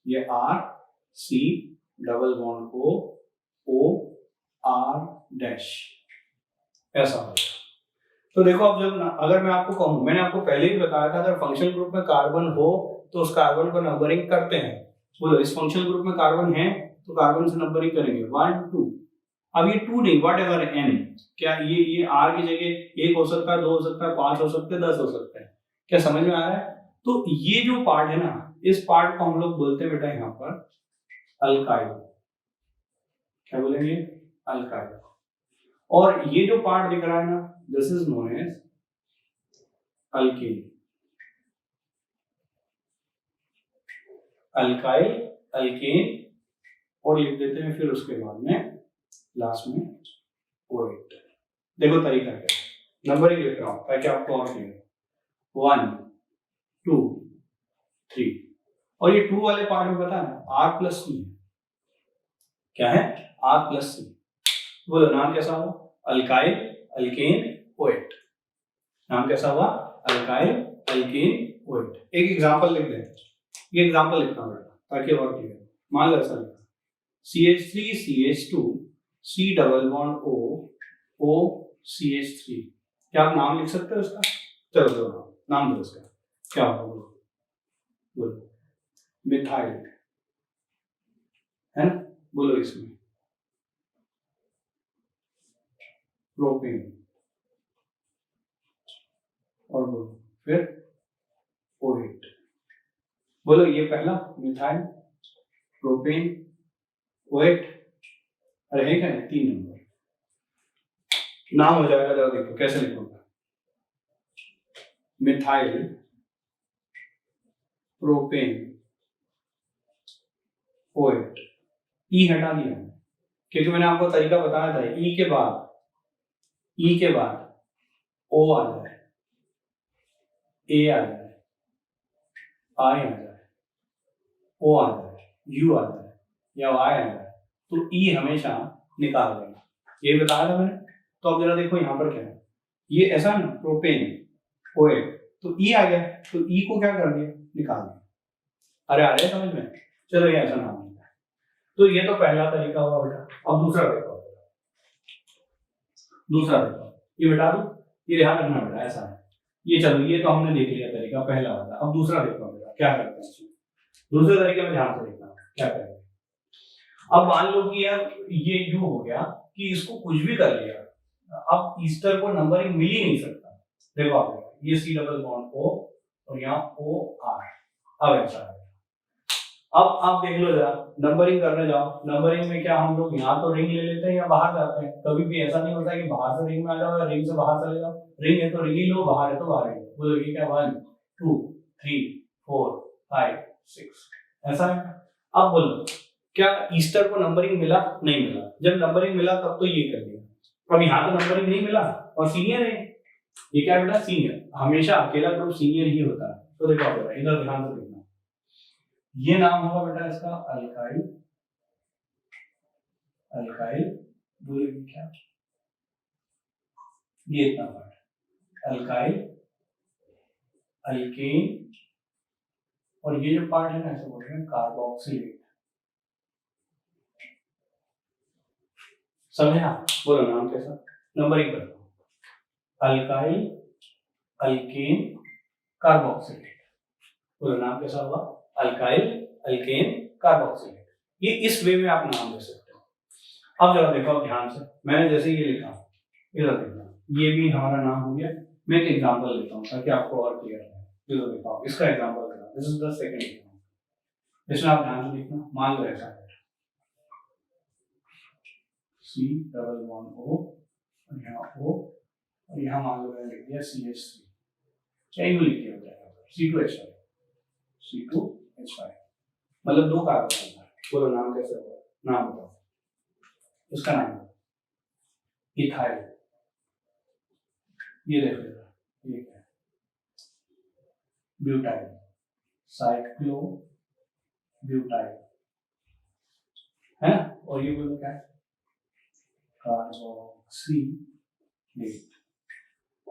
ये RC डबल बॉन्ड OR' ऐसा होता है। तो देखो अब जब अगर मैं आपको कहूं, मैंने आपको पहले ही बताया था अगर फंक्शनल ग्रुप में कार्बन हो तो उस कार्बन को नंबरिंग करते हैं। बोलो इस फंक्शनल ग्रुप में कार्बन है तो कार्बन से नंबरिंग करेंगे 1 2। अब ये 2 नहीं, वट एवर n, क्या ये R की जगह 1 हो सकता है, 2 हो सकता है, 5 हो सकते हैं, 10 हो सकते हैं। क्या समझ में आ रहा है? तो ये जो पार्ट है ना, इस पार्ट को हम लोग बोलते हैं बेटा यहाँ पर अल्काइल। क्या बोलेंगे? अल्काइल। और ये जो पार्ट दिख रहा है ना, this is known as alkane. Alkyl alkane और लिख देते हैं फिर उसके बाद में लास्ट में ओएट। देखो तरीका क्या है, नंबरिंग लिख रहा हूं ताकि आपको और क्लियर। 1 2 3। और ये 2 वाले पार्ट में पता है R+C है। क्या है? R+C। बोलो नाम कैसा हुआ? Alkyl alkane ओएट। नाम कैसा हुआ? Alkyl alkane ओएट। एक एग्जांपल लिख दें। ये एग्जांपल लिखना बेटा ताकि और क्लियर। मान लो ऐसा लिखा CH3 CH2 C double bond O O CH3। क्या आप नाम लिख सकते हो इसका? चलो दो नाम दो इसका। क्या होगा बोलो? मिथाइल है ना। बोलो इसमें प्रोपेन। और बोलो फिर ओएट। बोलो ये पहला मिथाइल प्रोपेन ओएट। अरे क्या 3 नंबर नाम हो जाएगा। जरा देखो कैसे लिखोगे। Methyl propane ओएट। ई हटा दिया क्योंकि मैंने आपको तरीका बताया था। ई के बाद O आ जाए, A आ जाए, I आ जाए, O आ जाए, U आ जाए या Y आ जाए, तो E हमेशा निकाल देना। ये बताया था मैंने। तो अब जरा देखो यहाँ पर क्या है, ये ऐसा ना प्रोपेन OA, तो E आ गया, तो E को क्या कर दिया, निकाल दिया। अरे आ रहे समझ में? चलो ये ऐसा नाम है। तो ये तो पहला तरीका हुआ बेटा। अब दूसरा देखो, ये बेटा दो, ये ध्यान रखना बेटा, ऐसा है। ये चलो ये तो हमने देख लिया तरीका पहला वाला। अब दूसरा देखो बेटा क्या करते हैं इसमें। दूसरे तरीके में ध्यान से देखना क्या करेंगे। अब मान लो कि यार ये यू हो गया कि इसको कुछ भी कर लिया, अब ईस्टर को नंबरिंग मिल ही नहीं सकता। देखो आप ये C डबल बॉन्ड O और यहाँ OR, अब ऐसा है। अब आप देख लो जरा, नंबरिंग करने जाओ, नंबरिंग में क्या हम लोग यहाँ तो रिंग ले लेते हैं या बाहर जाते हैं। कभी भी ऐसा नहीं होता कि बाहर से रिंग में आ जाओ या रिंग से बाहर चले जाओ। रिंग है तो रिंग ही लो, बाहर है तो बाहर ही लो। बोलो ये क्या 1 2 3 4 5 6 ऐसा है। अब बोलो क्या ईस्टर को नंबरिंग मिला, नहीं मिला। जब नंबरिंग मिला तब तो ये कर दिया। अब यहाँ तो नंबरिंग नहीं मिला और सीनियर है, ये क्या बेटा सीनियर, हमेशा अकेला ग्रुप सीनियर ही होता है। तो देखो इधर ध्यान से देखना, ये नाम होगा बेटा इसका अल्काइल, अल्काइल बोलेगी क्या, ये इतना पार्ट अल्काइल, अल्केन, और ये जो पार्ट है ना ऐसे बोल रहे हैं कार्बोक्सिलेट। समझे आप? बोलो नाम कैसा, नंबरिंग करता हूं, अल्काइल, अल्केन, कार्बोक्सिलेट। बोलो नाम कैसा होगा, अल्काइल, अल्केन, कार्बोक्सिलेट। ये इस वे में आप नाम दे सकते हो। अब जरा देखो ध्यान से, मैंने जैसे ये लिखा, इधर देखना, ये भी हमारा नाम हो गया। मैं एक एग्जांपल लेता हूं ताकि आपको और क्लियर हो। इधर देखो, इसका एग्जांपल लेना, this is the second example. इसमें आप ध्यान से देखना, मान लो ऐसा है C डबल बॉन्ड O और यहाँ O और यहाँ मान लो मैंने लिख दिया CH3, क्या यूं लिख दिया C2H5, C2H5, मतलब 2 कार्बन है। बोलो नाम कैसे होगा, नाम बताओ, इसका नाम इथाइल। ये देखो ये क्या है, ब्यूटाइल, साइक्लो ब्यूटाइल है ना। और ये बोलो क्या है, कार्बोक्सिलेट।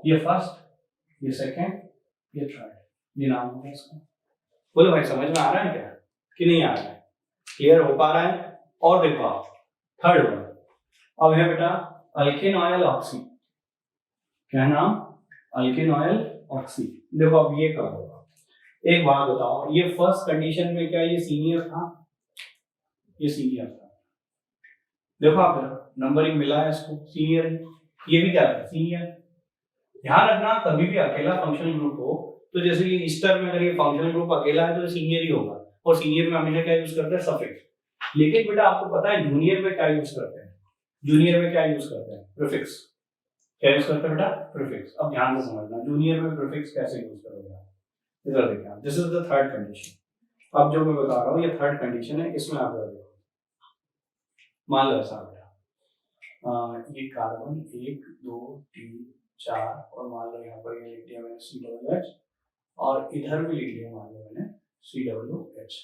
ये फर्स्ट, ये सेकंड, ये थर्ड, ये नाम होगा इसका। बोलो भाई समझ में आ रहा है क्या कि नहीं आ रहा है, क्लियर हो पा रहा है? और देखो आप थर्ड वन, अब है बेटा अल्केन ऑयल ऑक्सी, क्या नाम, अल्केन ऑयल ऑक्सी। देखो अब ये कब होगा, एक बात बताओ, ये फर्स्ट कंडीशन में क्या ये सीनियर था, ये सीनियर था। देखो आप नंबरिंग मिला है इसको, सीनियर, ये भी क्या है सीनियर। ध्यान रखना कभी भी अकेला फंक्शनल ग्रुप हो तो जैसे कि ईस्टर में अगर ये फंक्शनल ग्रुप अकेला है तो सीनियर ही होगा, और सीनियर में हमेशा क्या यूज करते हैं, सफिक्स। लेकिन बेटा आपको पता है जूनियर में क्या यूज करते हैं, जूनियर में क्या यूज करते हैं, प्रीफिक्स। क्या यूज करते हैं बेटा, प्रीफिक्स। अब ध्यान से समझना जूनियर में प्रीफिक्स कैसे यूज करोगे आप, इधर देखिए, this is the third condition. अब जो मैं बता रहा हूँ ये थर्ड कंडीशन है, इसमें आप देखो, मान लो ऐसा ये कार्बन 1 2 3 4 और मान लो यहाँ पर ये लिख दिया मैंने COOH और इधर भी लिख दिया मान लो मैंने COOH।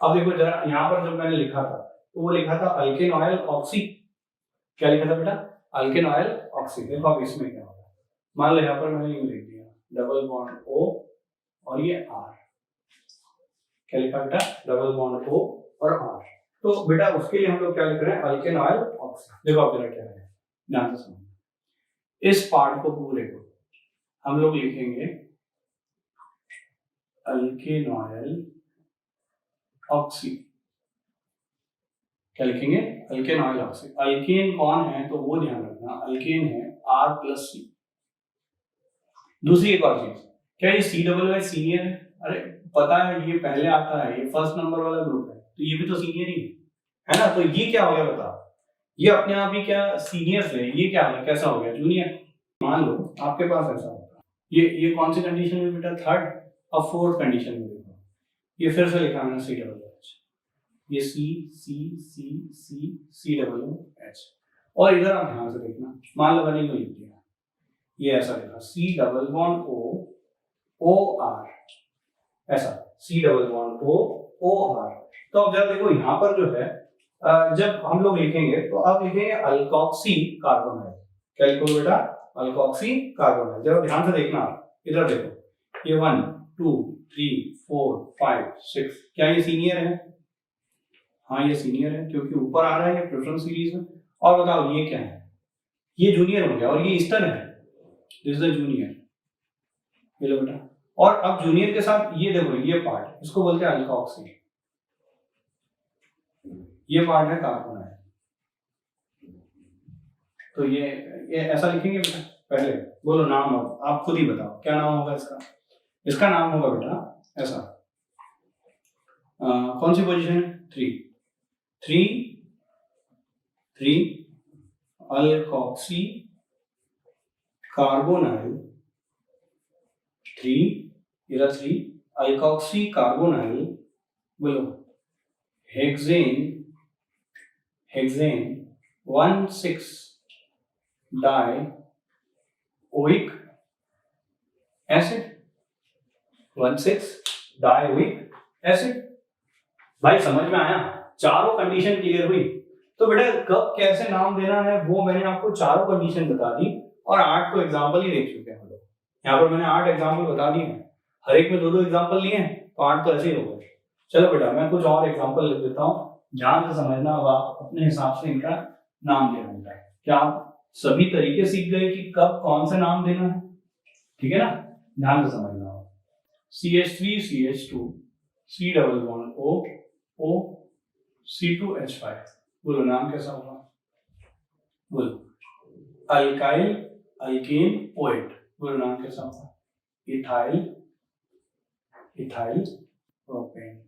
अब देखो जरा यहाँ पर जब मैंने लिखा था तो वो लिखा था अल्केन ऑयल ऑक्सी, क्या लिखा था बेटा, अल्केन ऑयल ऑक्सी। देखो अब इसमें क्या होगा, मान लो यहाँ पर मैंने ये लिख दिया डबल बॉन्ड O और ये R, क्या लिखा बेटा, डबल बॉन्ड O और R। तो बेटा उसके लिए हम लोग क्या लिख रहे हैं, अल्केन ऑयल ऑक्सी। देखो आप जरा क्या है, ध्यान से समझो, इस पार्ट को पूरे को हम लोग लिखेंगे अल्केन ऑयल ऑक्सी। क्या लिखेंगे, अल्केन ऑयल ऑक्सी। अल्केन कौन है तो वो ध्यान रखना, अल्केन है R+C। दूसरी एक और चीज, क्या ये COOH सीनियर है? अरे पता है ये पहले आता है, ये फर्स्ट नंबर वाला ग्रुप है, तो ये भी तो सीनियर ही है ना। तो ये क्या हो गया बताओ, ये अपने आप ही क्या सीनियर से, ये क्या है, कैसा हो गया, जूनियर। मान लो आपके पास ऐसा होता है, ये कौन सी कंडीशन में बेटा, थर्ड। अब फोर्थ कंडीशन में देखो, ये फिर से लिखा मैंने COOH, ये C COOH। और इधर आप ध्यान से देखना, मान लो मैंने लिख दिया ये ऐसा लिखा C double bond O R, ऐसा C double bond O R। तो अब जब देखो यहाँ पर जो है जब हम लोग लिखेंगे तो अब लिखेंगे अल्कोक्सी कार्बोनाइल। क्या लिखोगे बेटा? Alkoxy carbonyl. जब ध्यान से देखना, इधर देखो, ये 1 2 3 4 5 6, क्या ये सीनियर है? हाँ ये सीनियर है क्योंकि ऊपर आ रहा है ये प्रेफरेंस सीरीज में। और बताओ ये क्या है? ये जूनियर हो गया और ये ईस्टर्न है, दिस इज द जूनियर। ये लो बेटा। और अब जूनियर के साथ ये देखो, ये पार्ट इसको बोलते हैं अल्कोक्सी, ये पार्ट है कार्बोनाइल। तो ये ऐसा लिखेंगे बेटा। पहले बोलो नाम, अब आप खुद ही बताओ क्या नाम होगा इसका। इसका नाम होगा बेटा ऐसा, कौन सी पोजीशन है? 3 अल्कोक्सी कार्बोनाइल, 3 अल्कोक्सी कार्बोनाइल, बोलो hexane 1,6 dioic acid, 1,6 dioic acid. भाई समझ में आया? चारों कंडीशन क्लियर हुई। तो बेटा कब कैसे नाम देना है वो मैंने आपको चारों कंडीशन बता दी और 8 तो एग्जाम्पल ही देख चुके हैं हम लोग। यहाँ पर मैंने 8 एग्जाम्पल बता दिए हैं, हर एक में 2-2 एग्जाम्पल लिए हैं, तो 8 तो ऐसे ही हो गए। चलो बेटा मैं कुछ और एग्जाम्पल लिख देता हूँ, ध्यान से समझना, अब आप अपने हिसाब से इनका नाम देना होता है। क्या आप सभी तरीके सीख गए कि कब कौन सा नाम देना है? ठीक है ना, ध्यान से समझना। CH3 CH2 C double bond O C2H5, बोलो नाम कैसा होगा? बोलो अल्काइल अल्केन ओएट, बोलो नाम कैसा होगा? Ethyl propane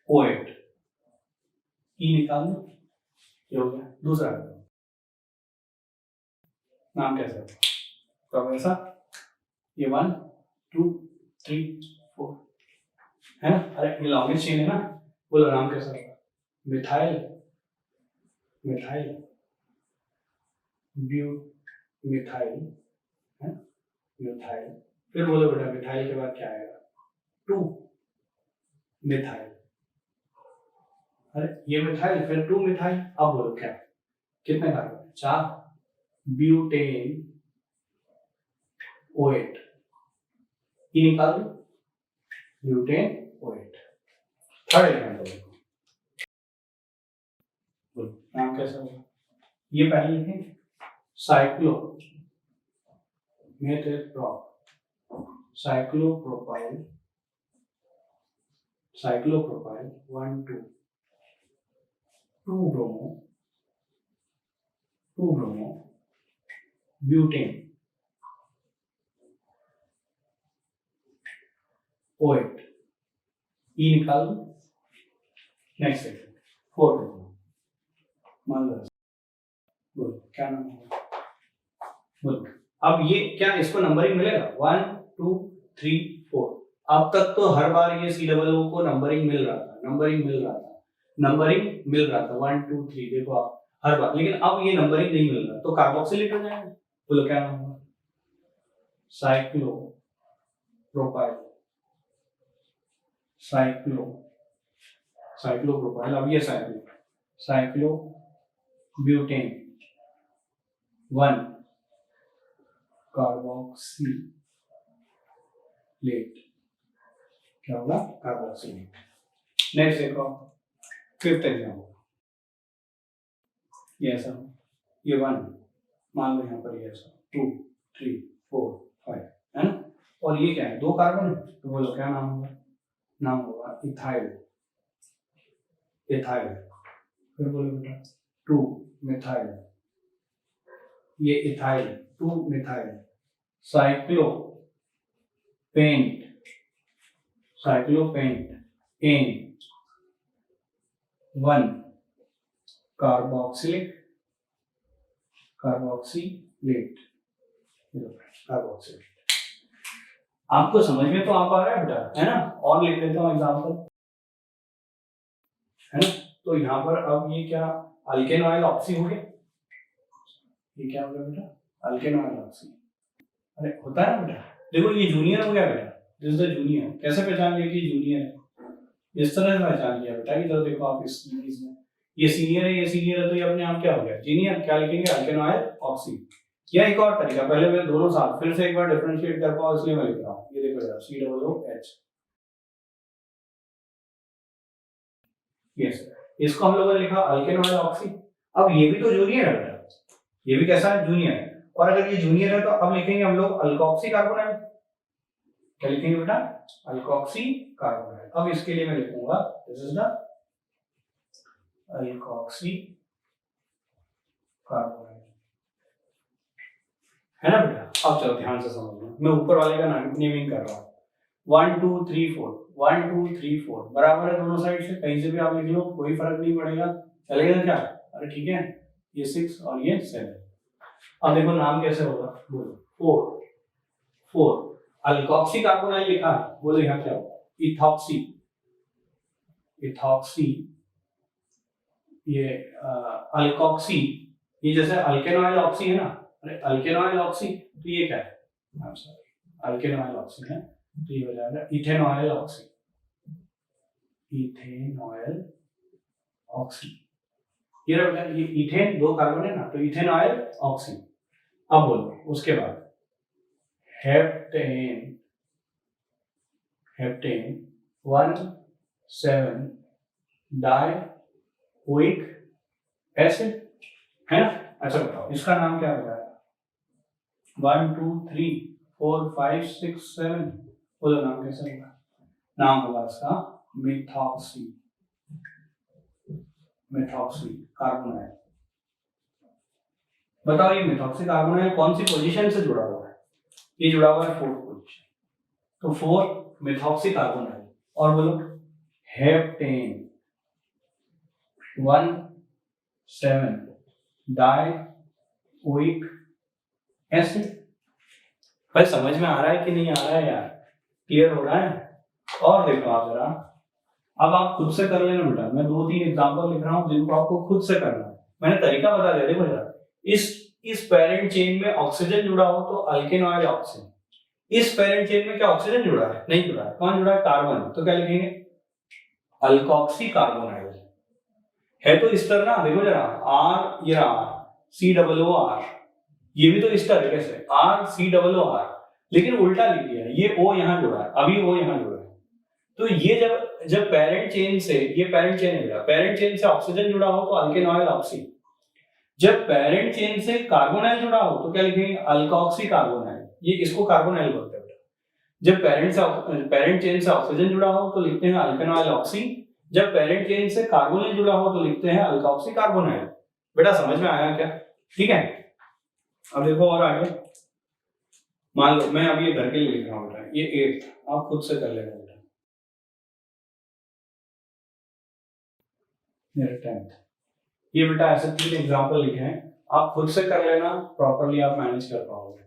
ओएट। ई निकाल दो, ये हो गया। दूसरा नाम कैसे होगा? तो ऐसा, ये 1 2 3 4 है ना, अरे ये लॉन्गेस्ट चेन है ना। बोलो नाम कैसा होगा? मिथाइल मिथाइल है, मिथाइल। फिर बोलो बेटा मिथाइल के बाद क्या आएगा? 2 मिथाइल, अरे ये मिथाइल फिर 2 मिथाइल। अब बोलो क्या, कितने कार्बन? 4 ब्यूटेन ओएट, ये निकाल दो, ब्यूटेन ओएट। थर्ड एग्जाम्पल बोलो नाम कैसा होगा? ये पहले लिखें साइक्लोप्रोपाइल 1 2 ब्रोमो ब्यूटेन ओएट, ई निकाल दो। नेक्स्ट सेक्शन 4 मान लो, बोलो क्या नाम होगा? बोलो अब ये क्या इसको नंबरिंग मिलेगा? 1 2 3 4। अब तक तो हर बार ये COO को नंबरिंग मिल रहा था 1 2 3, देखो आप हर बार, लेकिन अब ये नंबरिंग नहीं मिल रहा तो कार्बोक्सिलेट हो जाएगा। बोलो क्या नाम होगा? साइक्लोप्रोपाइल। अब ये साइक्लोब्यूटेन 1 कार्बोक्सिलेट, क्या होगा? कार्बोक्सिलेट। नेक्स्ट देखो, 5th एग्जाम्पल, ये ऐसा, ये 1 मान लो, यहाँ पर ये ऐसा 2 3 4 5 है ना, और ये क्या है? 2 कार्बन है, तो बोलो क्या नाम होगा? नाम होगा इथाइल। फिर बोलो बेटा 2 मिथाइल, ये इथाइल 2 मिथाइल। साइक्लोपेंट एन 1 कार्बोक्सिलेट, आपको समझ में तो आ पा रहा है बेटा, है ना? और लिख देता हूं एग्जांपल, है ना। तो यहाँ पर अब ये क्या, अल्केन ऑयल ऑक्सी हो गया, ये क्या हो गया बेटा? अल्केनॉइल ऑक्सी। अरे होता है ना बेटा, देखो ये जूनियर हो गया बेटा, दिस इज द जूनियर। कैसे पहचान लिया कि जूनियर है? इस तरह से पहचान लिया बेटा, इधर देखो आप इस इमेज में, ये सीनियर है, ये सीनियर है, तो ये अपने आप क्या हो गया? जीनियर। क्या लिखेंगे? अल्केनॉइल ऑक्सी। या एक और तरीका, पहले मैं दोनों साथ फिर से एक बार डिफरेंशिएट कर पाऊं इसलिए मैं लिख रहा हूं, ये देखो जरा, COOH। यस, इसको हम लोगों ने लिखा अल्केनॉइल ऑक्सी। अब ये भी तो जूनियर है बेटा, ये भी कैसा है? जूनियर है। और अगर ये जूनियर है तो अब लिखेंगे हम लोग अल्कोक्सी कार्बोनाइल। क्या लिखेंगे बेटा? Alkoxy carbonyl. अब इसके लिए मैं लिखूंगा this is the alkoxy carbonyl, है ना बेटा? अब चलो ध्यान से समझना, मैं ऊपर वाले का नेमिंग कर रहा हूँ। 1 2 3 4, 1 2 3 4 बराबर है दोनों साइड से, कहीं से भी आप लिख लो, कोई फर्क नहीं पड़ेगा, चलेगा क्या? अरे ठीक है, ये 6 और ये 7। अब देखो नाम कैसे होगा, बोलो। 4 अल्कोक्सी कार्बोनाइल लिखा है, बोलो यहाँ क्या होगा? इथॉक्सी। इथॉक्सी, ये अल्कोक्सी, ये जैसे अल्केनॉइल ऑक्सी है ना, अरे अल्केनॉइल ऑक्सी, तो ये क्या है? I'm sorry, अल्केनॉइल ऑक्सी है, तो ये हो जाएगा इथेनॉइल ऑक्सी। इथेनॉइल ऑक्सी, ये रहा, ये इथेन 2 कार्बन है ना, तो इथेनॉइल ऑक्सी। अब बोलो उसके बाद हेप्टेन, हेप्टेन 1,7 डाइओइक एसिड, है ना? अच्छा बताओ इसका नाम क्या बताया? 1 2 3 4 5 6 7, बोलो नाम कैसे होगा? नाम होगा इसका मिथॉक्सी। Methoxy carbonyl. बताओ ये मिथॉक्सी कार्बोनाइल कौन सी पोजीशन से जुड़ा हुआ है? ये जुड़ा हुआ है 4th पोजीशन, तो 4 मिथॉक्सी कार्बोनाइल। और बोलो हेप्टेन 1,7 डाइओइक एसिड। भाई समझ में आ रहा है कि नहीं आ रहा है यार? क्लियर हो रहा है? और देखो आप जरा, अब आप खुद से कर लेना बेटा, मैं 2-3 एग्जांपल लिख रहा हूं जिनको आपको खुद से करना है। मैंने तरीका बता दिया, देखो जरा, इस पेरेंट चेन में ऑक्सीजन जुड़ा हो तो अल्केनॉइल ऑक्सी। इस पेरेंट चेन में क्या ऑक्सीजन जुड़ा है? नहीं जुड़ा है। कौन जुड़ा है? कार्बन। तो क्या लिखेंगे? Alkoxy carbonyl. है तो इस्टर ना, देखो जरा, R, ये R, COOR, ये भी तो इस्टर है। कैसे? RCOOR, लेकिन उल्टा लिख दिया, ये O यहां जुड़ा है, अभी O यहां जुड़ा है। तो ये जब पेरेंट चेन से, ये पेरेंट चेन है, पेरेंट चेन से ऑक्सीजन जुड़ा हो तो अल्केनॉइल ऑक्सी। जब पेरेंट चेन से कार्बोनाइल जुड़ा हो तो क्या लिखेंगे? Alkoxy carbonyl. ये इसको कार्बोनाइल बोलते हैं बेटा। जब पेरेंट चेन से ऑक्सीजन जुड़ा हो तो लिखते हैं अल्केनॉइल ऑक्सी। जब पेरेंट चेन से कार्बोनाइल जुड़ा हो तो लिखते हैं अल्कोक्सी कार्बोनाइल। बेटा समझ में आया क्या? ठीक है, अब देखो और आगे, मान लो मैं अब ये घर के लिए लिख रहा हूँ बेटा, ये 8th, आप खुद से कर लेना बेटा, मेरा 10th। ये बेटा ऐसे 3 एग्जांपल लिखे हैं, आप खुद से कर लेना, प्रॉपर्ली आप मैनेज कर पाओगे।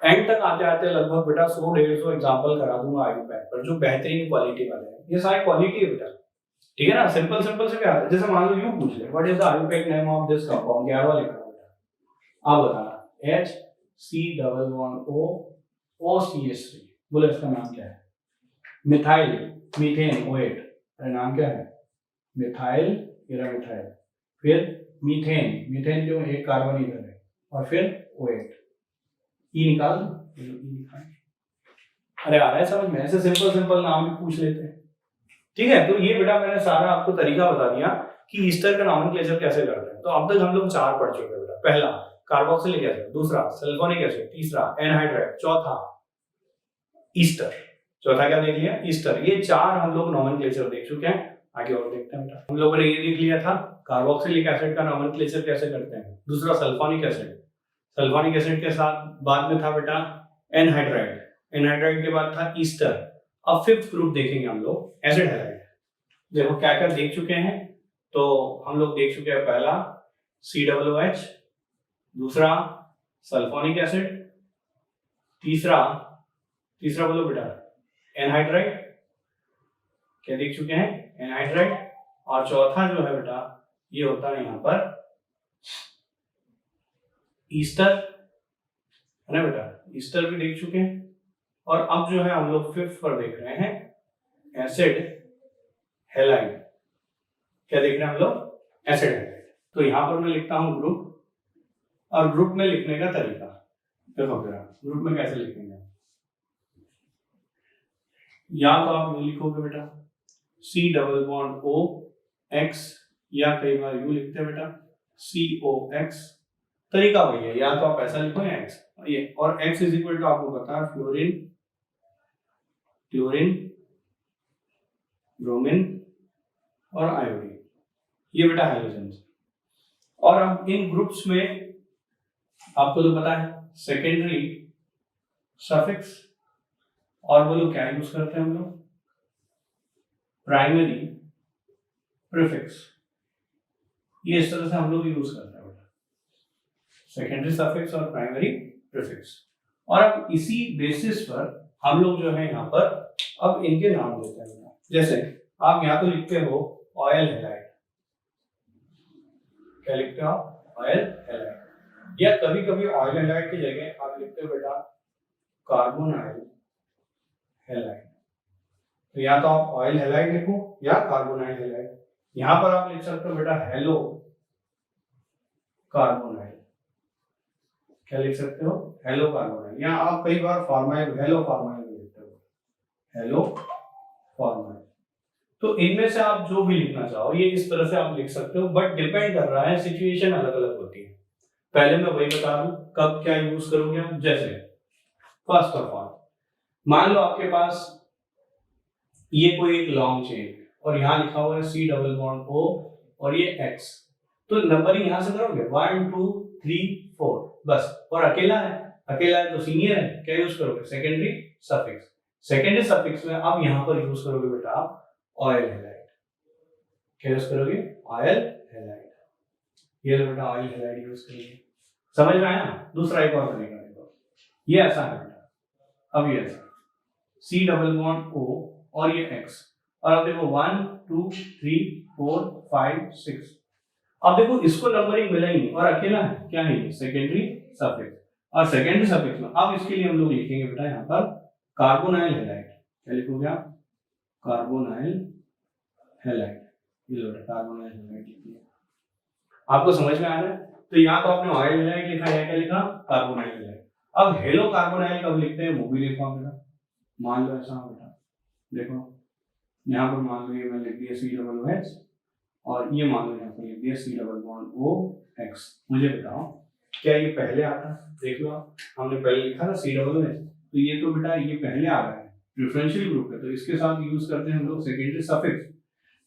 एंड तक आते आते लगभग बेटा 100-150 एग्जांपल करा दूंगा आईपैड पर, जो बेहतरीन क्वालिटी वाले हैं। ये सारी क्वालिटी है बेटा, ठीक है ना? सिंपल सिंपल से क्या आता है, जैसे मान लो यूं पूछ ले, what is the IUPAC name of this compound, 11वां लिखा है बेटा, आप बताना, HCOOCH3, बोले इसका नाम क्या है? मिथाइल मीथेन OH, अरे नाम क्या है? मिथाइल, ये मिथाइल, फिर मीथेन, मीथेन जो एक कार्बन इधर है, और फिर OH, ई निकाल दो, ई निकाल। अरे आ रहा है समझ में? ऐसे सिंपल सिंपल नाम भी पूछ लेते हैं, ठीक है? तो ये बेटा मैंने सारा आपको तरीका बता दिया कि ईस्टर का नॉमेनक्लेचर कैसे करते हैं। तो अब तक हम लोग 4 पढ़ चुके हैं बेटा। पहला कार्बोक्सिलिक एसिड, दूसरा सल्फोनिक एसिड, तीसरा एनहाइड्राइड, चौथा ईस्टर। चौथा क्या देख लिया? ईस्टर। ये 4 हम लोग नॉमेनक्लेचर देख चुके हैं। आगे और देखते हैं बेटा। हम लोगों ने ये देख लिया था कार्बोक्सिलिक एसिड का नॉमेनक्लेचर कैसे करते हैं। दूसरा सल्फोनिक एसिड, सल्फोनिक एसिड के साथ बाद में था बेटा एनहाइड्राइड, एनहाइड्राइड के बाद था ईस्टर। अब 5th ग्रुप देखेंगे हम लोग, एसिड हैलाइड। देखो क्या क्या देख चुके हैं, तो हम लोग देख चुके हैं, पहला COOH, दूसरा सल्फोनिक एसिड, तीसरा बोलो बेटा एनहाइड्राइड, क्या देख चुके हैं? एनहाइड्राइड। और चौथा जो है बेटा ये होता है यहाँ पर ईस्टर, है ना बेटा, ईस्टर भी देख चुके हैं। और अब जो है हम लोग 5th पर देख रहे हैं एसिड हैलाइड। क्या देख रहे हैं हम लोग? Acid halide. तो यहां पर मैं लिखता हूं ग्रुप, और ग्रुप में लिखने का तरीका देखो बेटा, ग्रुप में कैसे लिखेंगे, या तो आप यू लिखोगे बेटा C double bond O X, या कई बार यू लिखते हैं बेटा COX। तरीका वही है, या तो आप ऐसा लिखो या X, ये और X इज इक्वल टू आपको पता है फ्लोरीन, क्लोरीन, ब्रोमीन और आयोडीन, ये बेटा हैलोजन। और अब इन ग्रुप्स में आपको तो पता है सेकेंडरी सफिक्स, और बोलो क्या यूज करते हैं हम लोग? Primary prefix. ये इस तरह से हम लोग यूज करते हैं बेटा, सेकेंडरी सफिक्स और प्राइमरी प्रीफिक्स। और अब इसी बेसिस पर हम लोग जो है यहाँ पर अब इनके नाम देते हैं बेटा। जैसे आप यहाँ तो लिखते हो ऑयल हैलाइड, क्या लिखते हो? Oil halide. या कभी कभी ऑयल हैलाइड की जगह आप लिखते हो बेटा कार्बोनाइल हैलाइड। तो या तो आप ऑयल हैलाइड लिखो या कार्बोनाइल हैलाइड। यहां पर आप लिख सकते हो बेटा हेलो कार्बोनाइल, क्या लिख सकते हो? Hello carbonyl. या आप कई बार फॉर्माइल, हेलो फॉर्माइल लिखते हो, हेलो फॉर्माइल। तो इनमें से आप जो भी लिखना चाहो ये इस तरह से आप लिख सकते हो, बट डिपेंड कर रहा है, सिचुएशन अलग अलग होती है। पहले मैं वही बता दूं कब क्या यूज करोगे आप। जैसे फर्स्ट ऑफ ऑल मान लो आपके पास ये कोई एक लॉन्ग चेन और यहाँ लिखा हुआ है C डबल बॉन्ड O और ये X, तो नंबरिंग यहाँ से करोगे 1 2 3 4 बस। और अकेला है तो सीनियर है, क्या यूज करोगे? Secondary suffix. सेकेंडरी सफिक्स में अब यहाँ पर यूज करोगे बेटा आप ऑयल हैलाइड। क्या यूज करोगे? Oil halide. ये लो बेटा ऑयल हैलाइड यूज करेंगे। समझ में आया? दूसरा एक और तरीका देखो, ये ऐसा है बेटा, अब ये ऐसा C डबल बॉन्ड O और ये X, और अब देखो 1 2 3 4 5 6। अब देखो इसको नंबरिंग मिला ही नहीं और अकेला है, क्या है? Secondary suffix. और सेकेंडरी सफिक्स में अब इसके लिए हम लोग लिखेंगे बेटा यहाँ पर कार्बोनाइल हैलाइड। क्या लिखोगे आप? Carbonyl halide. ये लो बेटा कार्बोनाइल हैलाइड लिख दिया। आपको समझ में आ रहा है? तो यहाँ तो आपने ऑयल हैलाइड लिखा है, क्या लिखा? Carbonyl halide. अब हेलो कार्बोनाइल कब लिखते हैं वो भी लिखा बेटा। मान लो ऐसा बेटा, देखो यहाँ पर मान लो ये मैं लिख दिया C डबल H और ये मान लो यहाँ पर लिख दिया C double bond O X। मुझे बताओ क्या ये पहले आता है? देख लो आप, हमने पहले लिखा था C डबल H, तो ये तो बेटा ये पहले आ रहा है, प्रेफरेंशियल ग्रुप है, तो इसके साथ यूज करते हैं हम लोग सेकेंडरी सफिक्स।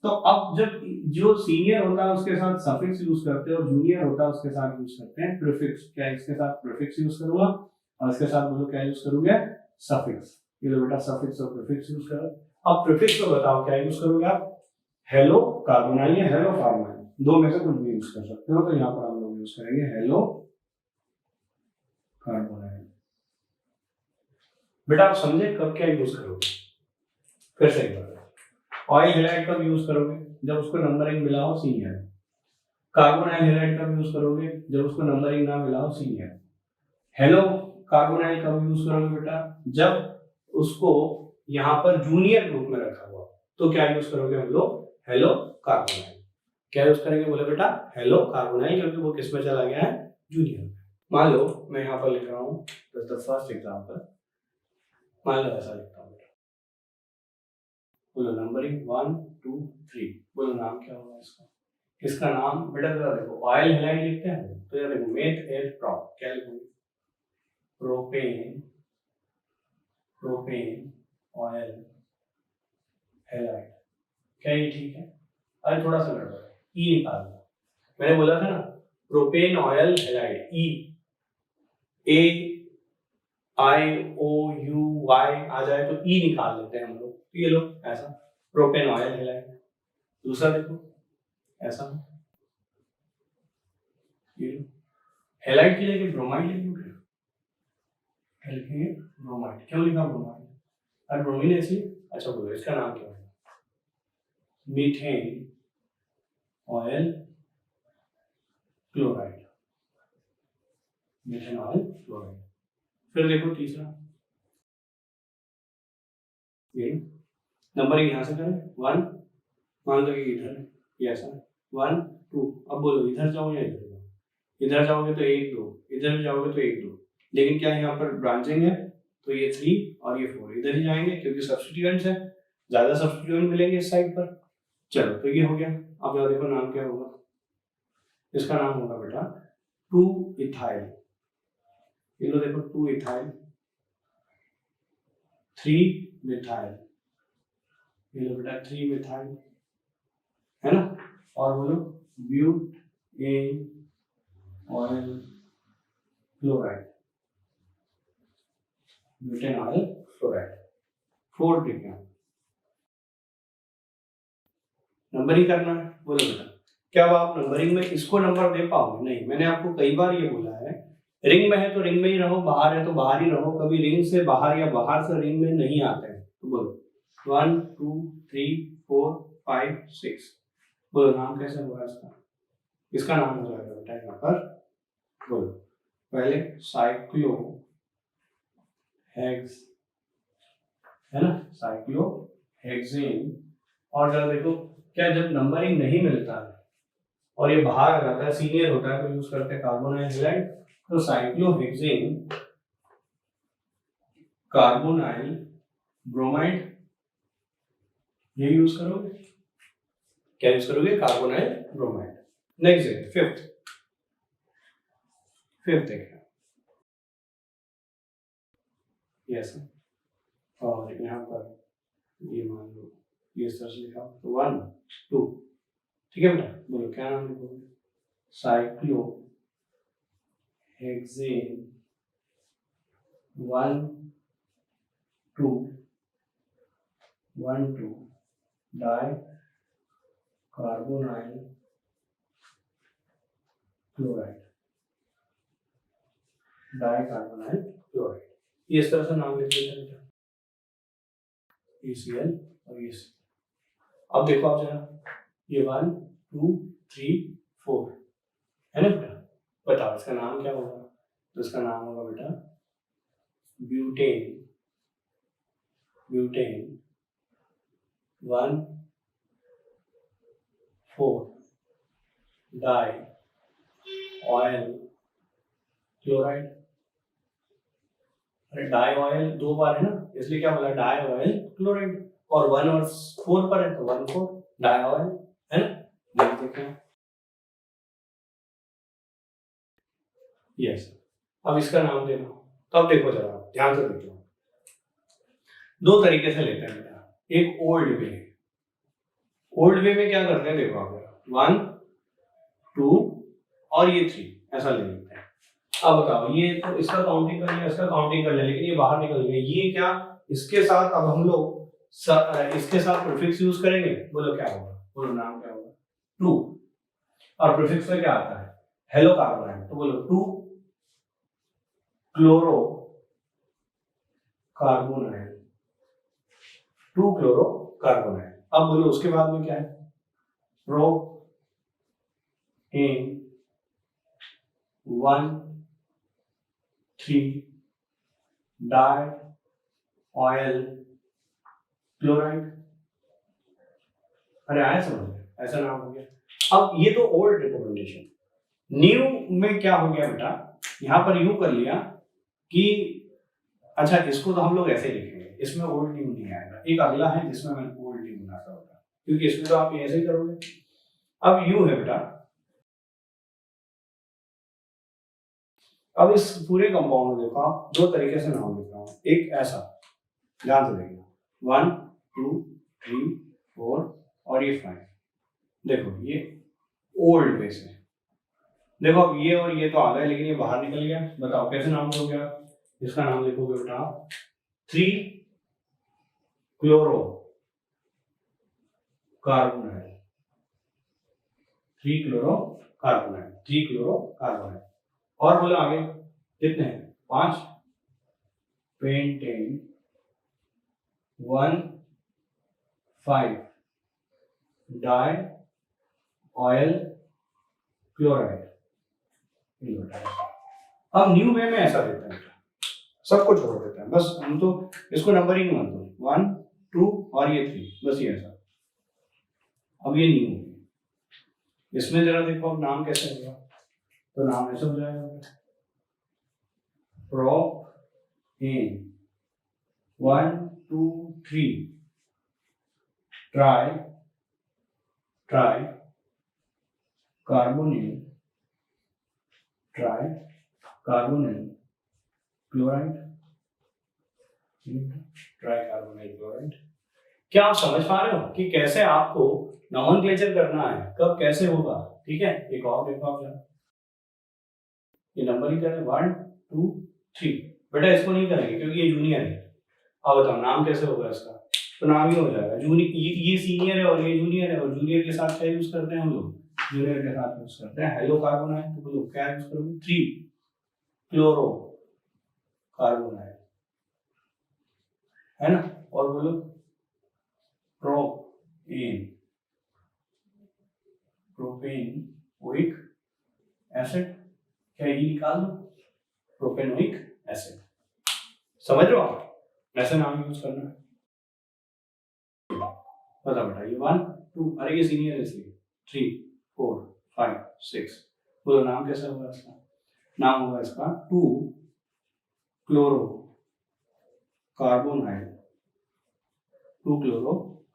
तो अब जब जो सीनियर होता है उसके साथ सफिक्स यूज करते हैं और जूनियर होता है उसके साथ यूज करते हैं प्रीफिक्स। क्या इसके साथ प्रीफिक्स यूज करूंगा और इसके साथ बोलो क्या यूज करोगे? सफिक्स। ये लो बेटा सफिक्स और प्रीफिक्स यूज करो। अब प्रीफिक्स को बताओ क्या यूज करोगे आप? हेलो कार्बोनाइल या हेलो फॉर्माइल, दो में से कुछ भी यूज कर सकते हो। तो यहाँ पर हम लोग यूज करेंगे हेलो कार्बोनाइल। बेटा आप समझे कब क्या यूज करोगे? फिर से एक बार, ऑयल हैलाइड कब यूज करोगे? जब उसको नंबरिंग मिला हो सीनियर। कार्बोनाइल हैलाइड कब यूज करोगे? जब उसको नंबरिंग ना मिला हो सीनियर। हेलो कार्बोनाइल कब यूज करोगे बेटा? जब उसको यहाँ पर जूनियर ग्रुप में रखा हुआ, तो क्या यूज करोगे हम लोग? Hello carbonyl. क्या यूज करेंगे बोले बेटा? हेलो कार्बोनाइल, क्योंकि वो किस में चला गया है? जूनियर। मान लो मैं यहाँ पर लिख रहा हूँ द फर्स्ट एग्जाम्पल, मान लो ऐसा लिखता हूँ बेटा, बोलो नंबरिंग 1 2 3, बोलो नाम क्या होगा इसका? इसका नाम बेटा जरा देखो, ऑयल हैलाइड लिखते हैं तो यार देखो मेथ एथ प्रॉप, क्या लिखोगे? Propane, propane oil halide. क्या ये ठीक है? अरे थोड़ा सा गड़बड़ है, ई निकाल दो। मैंने बोला था ना propanoyl halide, E A I O U Y आ जाए तो ई निकाल लेते हैं हम लोग। तो ये लो ऐसा प्रोपेन ऑयल हैलाइड। दूसरा देखो ऐसा, ये हैलाइड की जगह ब्रोमाइड लिखोगे, लिखेंगे ब्रोमाइड। क्यों लिखा ब्रोमाइड? अरे ब्रोमीन ऐसी, अच्छा बोलो इसका नाम क्या है? Methane oil chloride, methane oil chloride. फिर देखो तीसरा, ये नंबरिंग यहाँ से करें 1, मान लो कि इधर ये ऐसा 1 2, अब बोलो इधर जाओ या इधर जाओ, इधर जाओगे तो 1 2, इधर जाओगे तो 1 2, लेकिन क्या यहाँ पर ब्रांचिंग है तो ये 3 और ये 4 इधर ही जाएंगे क्योंकि सब्स्टिट्यूएंट्स है, ज्यादा सब्स्टिट्यूएंट मिलेंगे इस साइड पर। चलो तो ये हो गया। अब यहाँ देखो नाम क्या होगा, इसका नाम होगा बेटा 2 इथाइल, ये लो देखो 2 इथाइल, 3 मिथाइल, ये लो बेटा 3 मिथाइल, है ना। और बोलो butane oil chloride, butane oil chloride 4 degree. Numbering करना है, बोलो बेटा क्या आप नंबरिंग में इसको नंबर दे पाओगे? नहीं, मैंने आपको कई बार ये बोला है, रिंग में है तो रिंग में ही रहो, बाहर है तो बाहर ही रहो, कभी रिंग से बाहर या बाहर से रिंग में नहीं आते हैं। तो बोलो 1 2 3 4 5 6, बोलो नाम कैसे होगा इसका? इसका नाम हो जाएगा बेटा यहाँ पर, बोलो पहले साइक्लो हेक्स, है ना, साइक्लो हेक्सेन। और जरा देखो क्या जब नंबरिंग नहीं मिलता है और ये बाहर आ जाता है, सीनियर होता है, तो यूज करते हैं कार्बोनाइल हैलाइड, तो साइक्लोहेक्सेन कार्बोनाइल ब्रोमाइड, ये यूज करोगे, क्या यूज करोगे? Carbonyl bromide. नेक्स्ट है फिफ्थ देखिए, यस, और यहाँ पर ये मान लो ये इस तरह से लिखा तो 1 2, ठीक है बेटा। बोलो क्या नाम लिखोगे? Cyclo hexane 1 2 1 2 di carbonyl chloride, di carbonyl chloride, ये इस तरह से नाम लिख देते हैं ACl और ये। अब देखो आप जरा, ये 1 2 3 4 है ना बेटा, बताओ इसका नाम क्या होगा? तो इसका नाम होगा बेटा ब्यूटेन 1 4 डाई ऑयल क्लोराइड। अरे डाई ऑयल 2 बार है ना, इसलिए क्या बोला? Di oyl chloride. और 1 और 4 पर है तो 1 4 डाई ऑयल, है ना। देखें यस, अब इसका नाम देना। तो अब देखो जरा ध्यान से देखो, 2 तरीके से लेते हैं बेटा, एक ओल्ड वे, ओल्ड वे में क्या करते हैं देखो आप, 1 2 और ये 3 ऐसा ले लेते हैं। अब बताओ ये तो इसका काउंटिंग कर लिया, इसका काउंटिंग कर लिया, लेकिन ये बाहर निकल गया, ये क्या? इसके साथ अब हम लोग इसके साथ प्रीफिक्स यूज करेंगे, बोलो क्या होगा? बोलो नाम क्या होगा? 2, और प्रीफिक्स में क्या आता है? हेलो कार्बोनाइड, तो बोलो 2 क्लोरो कार्बोनाइड, 2 क्लोरो कार्बोनाइड। अब बोलो उसके बाद में क्या है? Pro in 1 3 die oyl chloride. अरे आया समझ में, ऐसा नाम हो गया। अब ये तो ओल्ड रिकमेंडेशन, न्यू में क्या हो गया बेटा? यहां पर यूं कर लिया कि अच्छा इसको तो हम लोग ऐसे लिखेंगे, इसमें ओल्ड न्यू नहीं आएगा, एक अगला है जिसमें मैं ओल्ड न्यू बनाता होगा, क्योंकि इसमें तो आप ऐसे ही करोगे। अब यू है बेटा, अब इस पूरे कंपाउंड में देखो आप 2 तरीके से नाम लिख रहा हूं, एक ऐसा, ध्यान से देखना 1 2 3 4 और ये 5, देखो ये ओल्ड वे से, देखो अब ये और ये तो आ गए लेकिन ये बाहर निकल गया, बताओ कैसे नाम दोगे आप? इसका नाम लिखोगे बेटा 3 chloro carbonyl, 3 chloro carbonyl, 3 chloro carbonyl. और बोलो आगे कितने हैं? 5 पेंटेन 1 5 डाई ऑयल क्लोराइड। अब न्यू वे में ऐसा देते हैं, सबको छोड़ देते हैं, बस हम तो इसको नंबरिंग मत दो, 1 2 और ये 3, बस ये ऐसा। अब ये न्यू, इसमें जरा देखो अब नाम कैसे होगा, तो नाम ऐसे हो जाएगा prop in 1 2 3 try carbonyl chloride, ट्राइकार्बोनिल chloride. क्या आप समझ पा रहे हो कि कैसे आपको नॉमेनक्लेचर करना है, कब कैसे होगा? ठीक है, एक और देखो आप जरा, ये नंबरिंग करें 1 2 3, बेटा इसको नहीं करेंगे क्योंकि ये जूनियर है। अब बताओ नाम कैसे होगा इसका, तो नाम ही हो जाएगा जूनियर, ये सीनियर है और ये जूनियर है, और जूनियर के साथ क्या यूज करते हैं हम लोग, जूनियर के साथ यूज करते हैं हेलो कार्बोनाइल, तो बोलो क्या यूज करोगे, 3 क्लोरो कार्बोनाइल, है ना, और बोलो प्रोपेनोइक एसिड, क्या ये निकाल दो, प्रोपेनोइक एसिड, समझ रहे हो आप, ऐसे नाम यूज करना है। बता बेटा ये 1 2, अरे ये सीनियर है इसलिए 3 4 5 6, बोलो नाम कैसा होगा इसका, नाम होगा इसका 2 chloro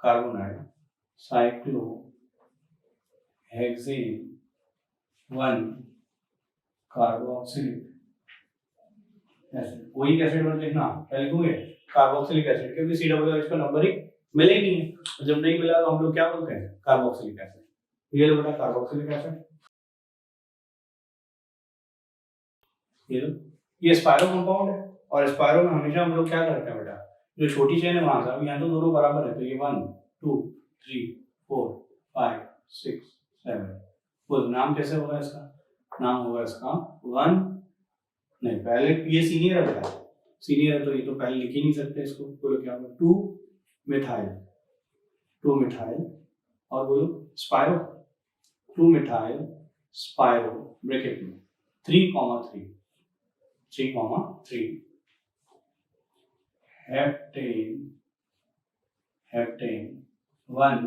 carbonyl cyclohexane 1 carboxylic acid, कोई एसिड मत लिखना, क्या लिखोगे, कार्बोक्सिलिक एसिड, क्योंकि COOH का नंबर ही मिले ही नहीं है, जब नहीं मिला तो हम लोग क्या बोलते हैं, कार्बोक्सिलिक एसिड। ये लो बेटा कार्बोक्सिलिक एसिड, ये लो, ये स्पायरो कंपाउंड है, और स्पायरो में हमेशा हम लोग क्या करते हैं बेटा, जो छोटी चेन है वहां से, अब यहाँ तो दोनों बराबर है, तो ये 1 2 3 4 5 6 7, बोल नाम कैसे होगा इसका, नाम होगा इसका 1, नहीं पहले ये सीनियर है बेटा, सीनियर है तो ये तो पहले लिख ही नहीं सकते इसको, बोलो क्या होगा 2 मिथाइल और बोलो स्पायरो 2 मिथाइल स्पायरो ब्रैकेट में 3 हेप्टेन 1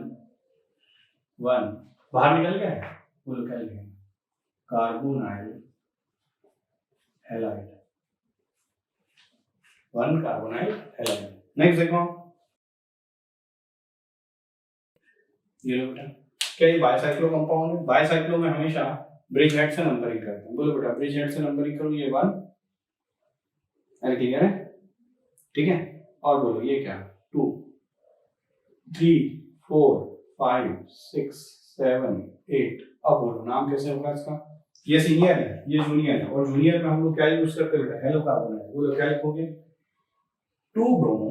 बाहर निकल गया है, बोलो क्या लिखेंगे, carbonyl halide, 1 carbonyl halide. Next देखो, ये लो बेटा, क्या ये बाइसाइक्लो कंपाउंड है, बाइसाइक्लो में हमेशा ब्रिज हेड से नंबरिंग करते हैं, बोलो बेटा ब्रिज हेड से नंबरिंग करो, ये 1, क्लियर है, ठीक है, और बोलो ये क्या 2 3 4 5 6 7 8, अब बोलो नाम कैसे होगा इसका, ये सीनियर है ये जूनियर है, और जूनियर में हम लोग क्या यूज करते हैं बेटा, हेलो कार्बोनाइल, बोलो क्या लिखोगे 2 ब्रोमो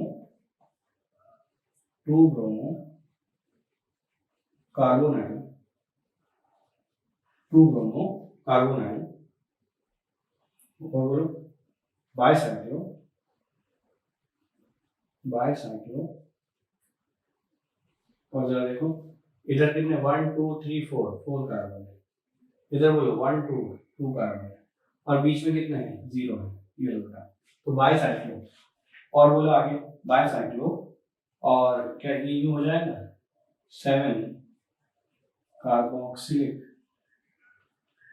कार्बोनाइल और बोलो बाइसाइक्लो और जरा देखो इधर कितने 1 2 3 4 कार्बन है, इधर बोलो 1 2 कार्बन है, और बीच में कितने हैं 0 है, ये लोग का, तो बाइसाइक्लो, और बोलो आगे बाइसाइक्लो, और क्या ये यूं हो जाएगा 7 कार्बोक्सिलिक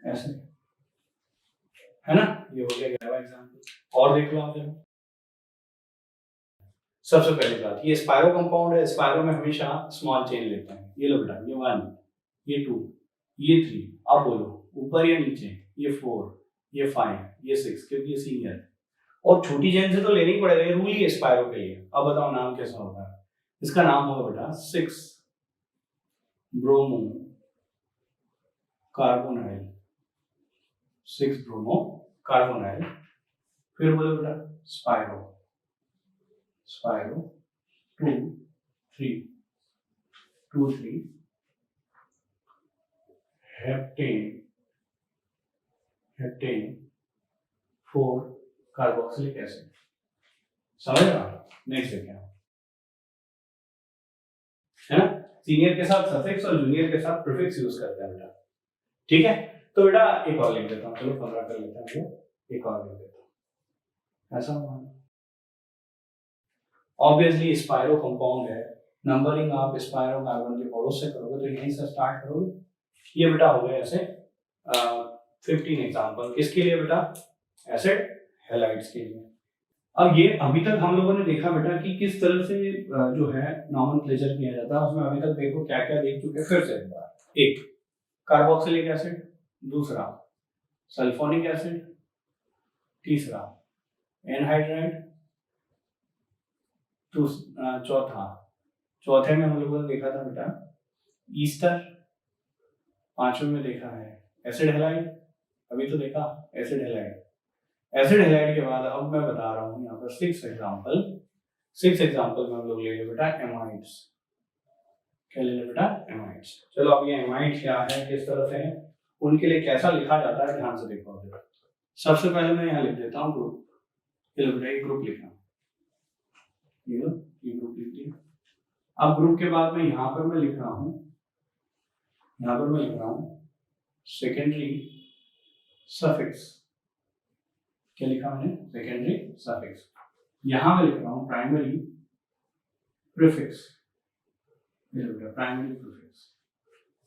एसिड, है ना, ये हो गया 11वां एग्जांपल। और देख लो आप जरा, सबसे पहले बात, ये स्पायरो कंपाउंड है, स्पायरो में हमेशा स्मॉल चेन लेते हैं, ये लो बेटा ये 1 ये 2 ये 3, अब बोलो ऊपर या नीचे, ये 4 ये 5 ये 6, क्योंकि ये सीनियर है, और छोटी चेन से तो लेना ही पड़ेगा, ये रूल ही है स्पायरो के लिए। अब बताओ नाम कैसा होगा, इसका नाम होगा बेटा 6 ब्रोमो कार्बोनाइल, फिर बोलो बेटा स्पायरो 2 3 हेप्टेन 4 कार्बोक्सिलिक एसिड, समझ रहे हो? नेक्स्ट है क्या, है ना, सीनियर के साथ सफिक्स और जूनियर के साथ प्रीफिक्स यूज करते हैं बेटा, ठीक है, तो बेटा एक और लिख देता हूँ, चलो 15 कर लेते हैं, एक और लिख देता हूँ, ऐसा मान लो। ऑब्वियसली स्पायरो कंपाउंड है, नंबरिंग आप स्पायरो कार्बन के पड़ोस से करोगे तो यहीं से स्टार्ट करोगे। ये बेटा हो गया ऐसे 15 एग्जांपल किसके लिए बेटा, एसिड हैलाइड्स के लिए। अब ये अभी तक हम लोगों ने देखा बेटा कि किस तरह से जो है नॉमेनक्लेचर किया जाता है, उसमें अभी तक देखो क्या क्या देख चुके हैं। फिर से एक बार, एक कार्बोक्सिलिक एसिड, दूसरा सल्फोनिक एसिड, तीसरा एनहाइड्राइड, चौथे में हम लोगों ने देखा था बेटा ईस्टर, पांचवें में देखा है एसिड हैलाइड, अभी तो देखा एसिड हैलाइड। एसिड हैलाइड के बाद अब मैं बता रहा हूँ यहाँ पर 6 एग्जाम्पल में हम लोग ले बेटा एमाइड्स। क्या ले बेटा, एमाइड्स। चलो अब ये एमाइड क्या है, किस तरह से है, उनके लिए कैसा लिखा जाता है, ध्यान से देखो। सबसे पहले मैं यहाँ लिख देता हूँ ग्रुप। चलो बेटा ये ग्रुप लिखा, ये ग्रुप लिख दिया। अब ग्रुप के बाद में यहाँ पर मैं लिख रहा हूँ सेकेंडरी सफिक्स। क्या लिखा मैंने, सेकेंडरी सफिक्स। यहां मैं लिख रहा हूं प्राइमरी प्रीफिक्स, प्राइमरी प्रीफिक्स।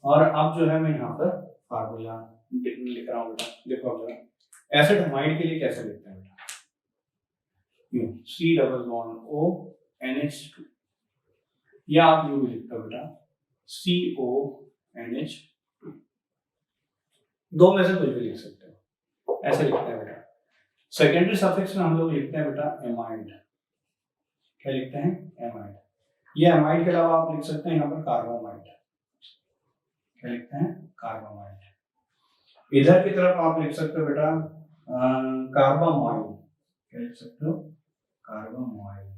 और अब जो है मैं यहाँ पर फार्मूला लिख रहा हूँ बेटा। देखो अब जरा एसिड हमाइड के लिए कैसे लिखते हैं बेटा, C double bond O NH2, या आप यू भी लिखते हो बेटा CONH2। दो में से कोई भी लिख सकते हो, ऐसे लिखते हैं बेटा। सेकेंडरी सफिक्स में हम लोग लिखते हैं बेटा एमाइड। क्या लिखते हैं, एमाइड। ये एमाइड के अलावा आप लिख सकते हैं यहाँ पर कार्बोमाइड। क्या लिखते हैं, कार्बोमाइड। इधर की तरफ आप लिख सकते हो बेटा कार्बामाइड। क्या लिख सकते हो, कार्बामाइड।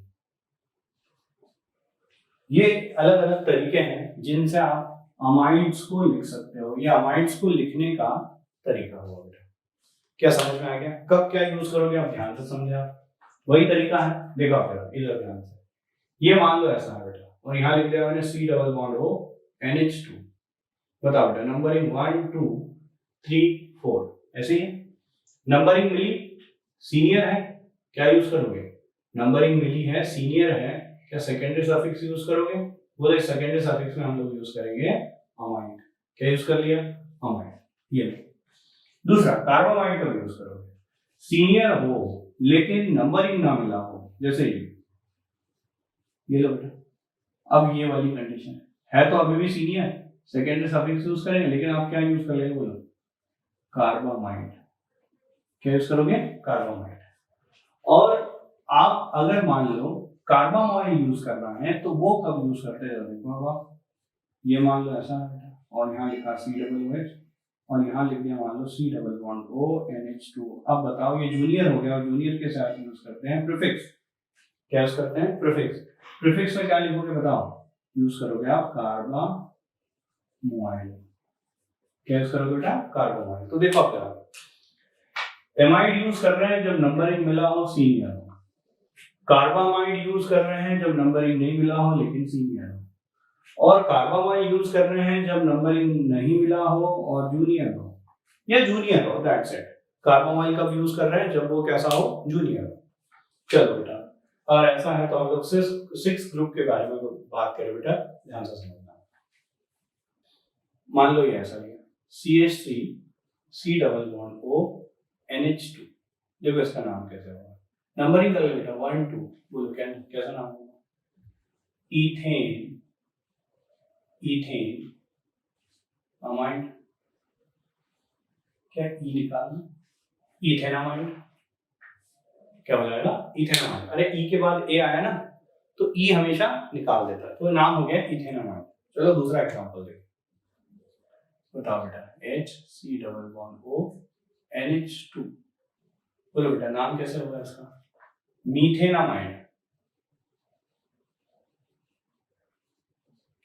ये अलग अलग तरीके हैं जिनसे आप अमाइड्स को लिख सकते हो। ये अमाइड्स को लिखने का तरीका होगा बेटा। क्या समझ में आ गया, कब क्या यूज करोगे आप ध्यान से समझे, आप वही तरीका है। देखो आप इधर ध्यान से, ये मान लो ऐसा है बेटा, और यहाँ लिख दिया मैंने C double bond O NH2। बताओ बेटा नंबरिंग 1 2 3 4 ऐसे ही नंबरिंग मिली, सीनियर है, क्या यूज करोगे, नंबरिंग मिली है सीनियर है, क्या सेकेंडरी सफिक्स यूज करोगे, बोले सेकेंडरी सफिक्स में हम लोग यूज करेंगे अमाइड। क्या यूज कर लिया, अमाइड। ये दूसरा कार्बोमाइड का यूज करोगे, सीनियर हो लेकिन नंबरिंग ना मिला हो, जैसे ये लो बेटा। अब ये वाली कंडीशन है तो अभी भी सीनियर, सेकेंडरी सफिक्स यूज करेंगे, लेकिन आप क्या यूज कर लेंगे, बोलो कार्बामाइड। क्या यूज करोगे, कार्बामाइड। और आप अगर मान लो कार्बामाइड यूज करना है तो वो कब यूज करते हैं, देखो आप ये मान लो ऐसा है बेटा, और यहाँ लिखा COOH, और यहाँ लिख दिया मान लो C double bond O NH2। अब बताओ ये जूनियर हो गया, और जूनियर के साथ यूज करते हैं प्रीफिक्स। क्या यूज करते हैं, प्रीफिक्स। प्रीफिक्स में क्या लिखोगे बताओ, यूज करोगे आप कार्बामाइड। क्या यूज करोगे बेटा, कार्बामाइड। तो देखो आप एमाइड यूज कर रहे हैं जब नंबरिंग मिला हो सीनियर हो, कार्बामाइड यूज कर रहे हैं जब नंबरिंग नहीं मिला हो लेकिन सीनियर हो, और कार्बामाइड यूज कर रहे हैं जब नंबरिंग नहीं मिला हो और जूनियर हो, या जूनियर हो, दैट्स इट। कार्बामाइड कब यूज कर रहे हैं, जब वो कैसा हो, जूनियर हो। चलो बेटा, और ऐसा है तो हम लोग 6 ग्रुप के बारे में बात करें बेटा, ध्यान से समझना। मान लो ये ऐसा लिया CH3 C double bond O NH2। देखो इसका नाम कैसे होगा, नंबरिंग कर लो बेटा 1 2, बोलो कैसा नाम होगा, इथेन, इथेन अमाइड। क्या ई निकालना, इथेनामाइड। क्या हो जाएगा, इथेनामाइड। अरे ई के बाद ए आया ना, तो ई हमेशा निकाल देता है, तो नाम हो गया इथेनामाइड। चलो दूसरा एग्जांपल देखो, बताओ बेटा HC double bond O NH2। बोलो बेटा नाम कैसे होगा इसका, मीथेनामाइड।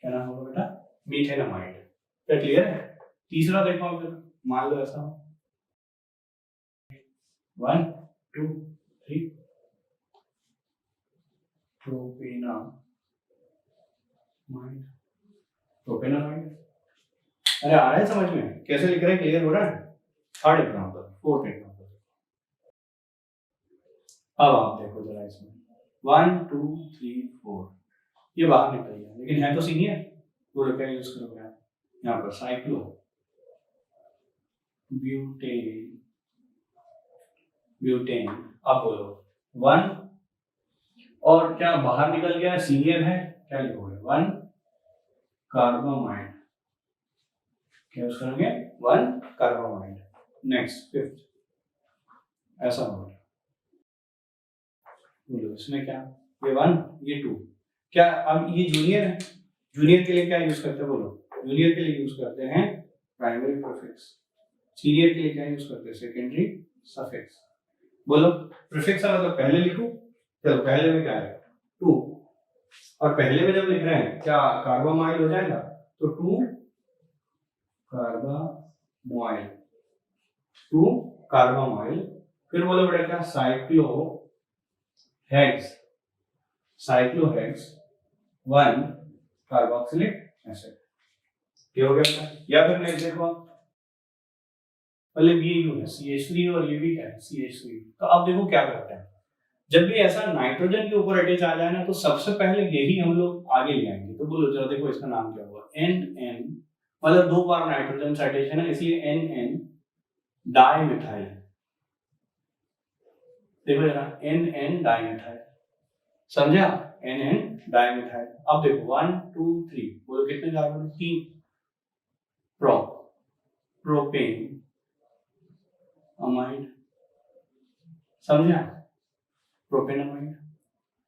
क्या नाम होगा बेटा, मीथेनामाइड। क्या क्लियर है। तीसरा देखो आप, मान लो ऐसा 1 2 3 प्रोपेनामाइड, प्रोपेनामाइड। अरे आ रहा है समझ में, कैसे लिख रहे हैं, क्लियर हो रहा है। थर्ड एग्जांपल, फोर्थ एग्जांपल, अब आप देखो जरा इसमें 1 2 3 4 ये बाहर निकल गया, लेकिन है तो सीनियर। बोलो क्या यूज करोगे आप यहाँ पर? Cyclo butane, butane. अब बोलो 1 और क्या बाहर निकल गया, सीनियर है, क्या लिखोगे? 1 कार्बामाइड, क्या यूज करोगे? 1 कार्बामाइड। नेक्स्ट 5th, ऐसा होगा। बोलो इसमें क्या? ये 1 ये 2, क्या अब ये जूनियर है? जूनियर के लिए क्या यूज करते हैं? बोलो जूनियर के लिए यूज करते हैं प्राइमरी प्रीफिक्स, सीनियर के लिए क्या यूज करते हैं? Secondary suffix. बोलो प्रीफिक्स का मतलब पहले लिखो, चलो पहले में क्या है? 2, और पहले में जब लिख रहे हैं क्या कार्बामाइल हो जाएगा? तो 2 कार्बामाइल, 2 कार्बामाइल। फिर बोलो बेटा क्या? साइक्लोहेक्स, साइक्लोहेक्स 1 कार्बोक्सिलिक एसिड। क्या हो गया? या फिर नेक्स्ट देखो, मतलब ये है CH3 और ये भी क्या है? CH3। तो अब देखो क्या करते हैं, जब भी ऐसा नाइट्रोजन के ऊपर अटैच आ जाए ना, तो सबसे पहले यही हम लोग आगे ले आएंगे। तो बोलो जरा देखो इसका नाम क्या हुआ? NN, मतलब 2 बार नाइट्रोजन से अटैच है ना, इसलिए NN डाइमिथाइल। देखो जरा NN डाइमिथाइल, समझा? NN dimethyl. अब देखो 1 2 3, बोलो कितने कार्बन? 3 प्रोपेन अमाइड, समझा? प्रोपेनामाइड।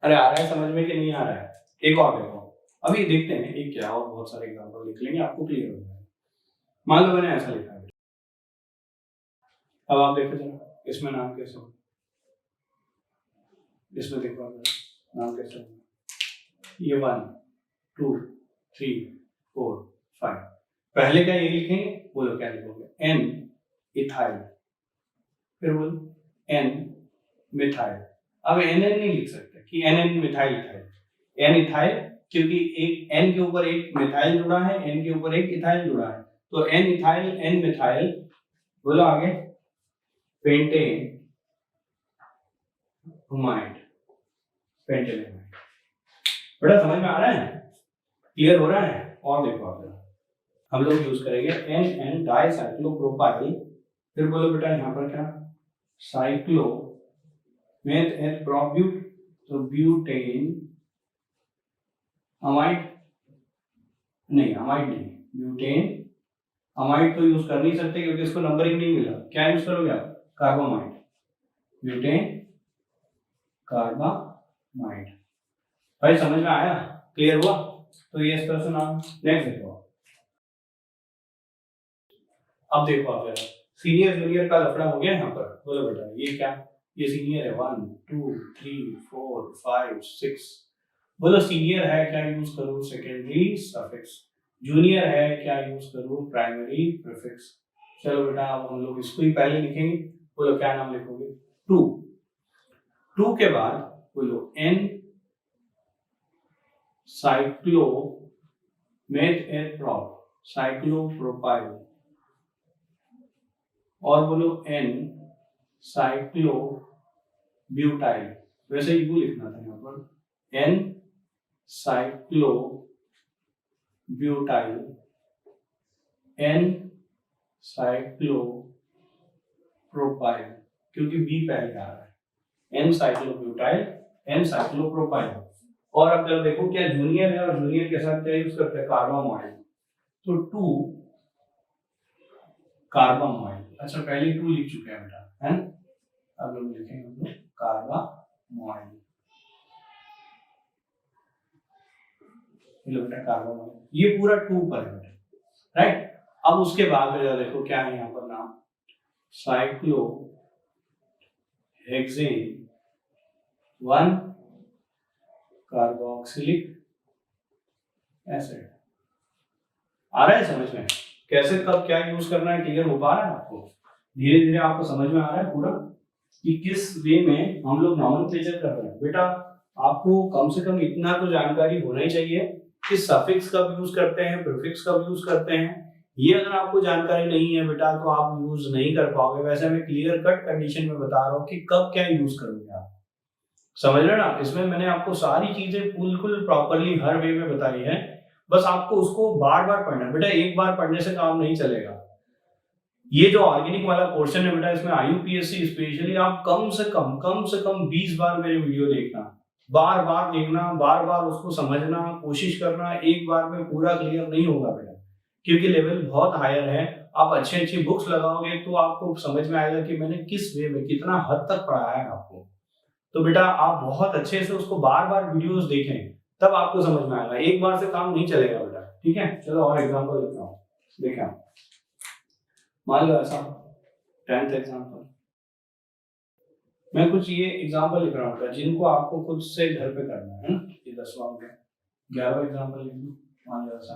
अरे आ रहा है समझ में कि नहीं आ रहा है? एक और देखो, अभी देखते हैं एक क्या, और बहुत सारे एग्जांपल लिख लेंगे, आपको क्लियर हो जाएगा। मान लो मैंने ऐसा लिखा है, अब आप देखो जरा इसमें नाम कैसे हो, इसमें देखो नाम कैसे हो। ये 1 2 3 4 5, पहले क्या ये लिखेंगे? बोलो क्या लिखोगे? N इथाइल, फिर बोलो N मिथाइल। अब NN नहीं लिख सकते कि NN methyl ethyl, N ethyl, क्योंकि एक N के ऊपर एक मिथाइल जुड़ा है, N के ऊपर एक इथाइल जुड़ा है, तो N इथाइल N मिथाइल। बोलो आगे पेंटेन हुमाइड, पेंटेन। बड़ा समझ में आ रहा है? क्लियर हो रहा है? और देखो आप हम लोग यूज करेंगे NN डाइसाइक्लोप्रोपाइल, फिर बोलो बेटा यहाँ पर क्या? साइक्लो मेथ एथ प्रोब्यूट, तो ब्यूटेन अमाइड, नहीं अमाइड नहीं, ब्यूटेन अमाइड तो यूज कर नहीं सकते क्योंकि इसको नंबरिंग नहीं मिला। क्या यूज करोगे आप? Carbamide, butane carbamide. भाई समझ में आया? क्लियर हुआ? तो ये इस तरह से नाम। नेक्स्ट देखो, अब देखो आप जरा सीनियर जूनियर का लफड़ा हो गया यहाँ पर। बोलो बेटा ये क्या? ये सीनियर है 1 2 3 4 5 6। बोलो सीनियर है क्या यूज करूं? Secondary suffix. जूनियर है क्या यूज करूं? Primary prefix. चलो बेटा अब हम लोग इसको ही पहले लिखेंगे। बोलो क्या नाम लिखोगे? 2, 2 के बाद बोलो N cyclo meth eth prop, cyclopropyl, और बोलो N साइक्लो ब्यूटाइल। वैसे यू लिखना था यहाँ पर, N cyclo butyl, N cyclo propyl, क्योंकि B पहले आ रहा है। N cyclo butyl, N cyclo propyl. और अब जब देखो क्या जूनियर है, और जूनियर के साथ क्या यूज करते हैं? कार्बामाइल, तो 2 कार्बामाइल। अच्छा पहले 2 लिख चुके हैं बेटा, है ना? अब लोग लिखेंगे हम लोग कार्बामाइल, कार्बामाइल। ये पूरा 2 पर है, राइट? अब उसके बाद देखो क्या है यहाँ पर नाम? Cyclo hexane 1 carboxylic acid. आ रहा है समझ में? कैसे कब क्या यूज करना है? क्लियर हो पा रहा है आपको? धीरे धीरे आपको समझ में आ रहा है पूरा कि किस वे में हम लोग नॉमेनक्लेचर कर रहे हैं। बेटा आपको कम से कम इतना तो जानकारी होना ही चाहिए कि सफिक्स कब यूज करते हैं, प्रीफिक्स कब यूज करते हैं। ये अगर आपको जानकारी नहीं है बेटा तो आप यूज नहीं कर पाओगे। वैसे मैं क्लियर कट कंडीशन में बता रहा हूँ कि कब क्या यूज करोगे आप। समझ रहे ना, इसमें मैंने आपको सारी चीजें बिल्कुल प्रॉपरली हर वे में बताई है, बस आपको उसको बार बार पढ़ना है बेटा, एक बार पढ़ने से काम नहीं चलेगा। ये जो ऑर्गेनिक वाला पोर्शन है बेटा, इसमें IUPAC स्पेशली आप कम से कम 20 बार मेरे वीडियो देखना, बार बार देखना, बार बार उसको समझना, कोशिश करना, एक बार में पूरा क्लियर नहीं होगा बेटा, क्योंकि लेवल बहुत हायर है। आप अच्छी अच्छी बुक्स लगाओगे तो आपको समझ में आएगा कि मैंने किस वे में कितना हद तक पढ़ाया है आपको। तो बेटा आप बहुत अच्छे से उसको बार बार वीडियोस देखें, तब आपको समझ में आएगा, एक बार से काम नहीं चलेगा बेटा। ठीक है, चलो और एग्जांपल लेता हूँ। देखा, मान लो ऐसा 10th एग्जांपल, मैं कुछ ये एग्जांपल लिख रहा हूँ बेटा, जिनको आपको खुद से घर पे करना है। ये 10वां हो गया, 11वां एग्जांपल लिख लूँ, मान लो ऐसा।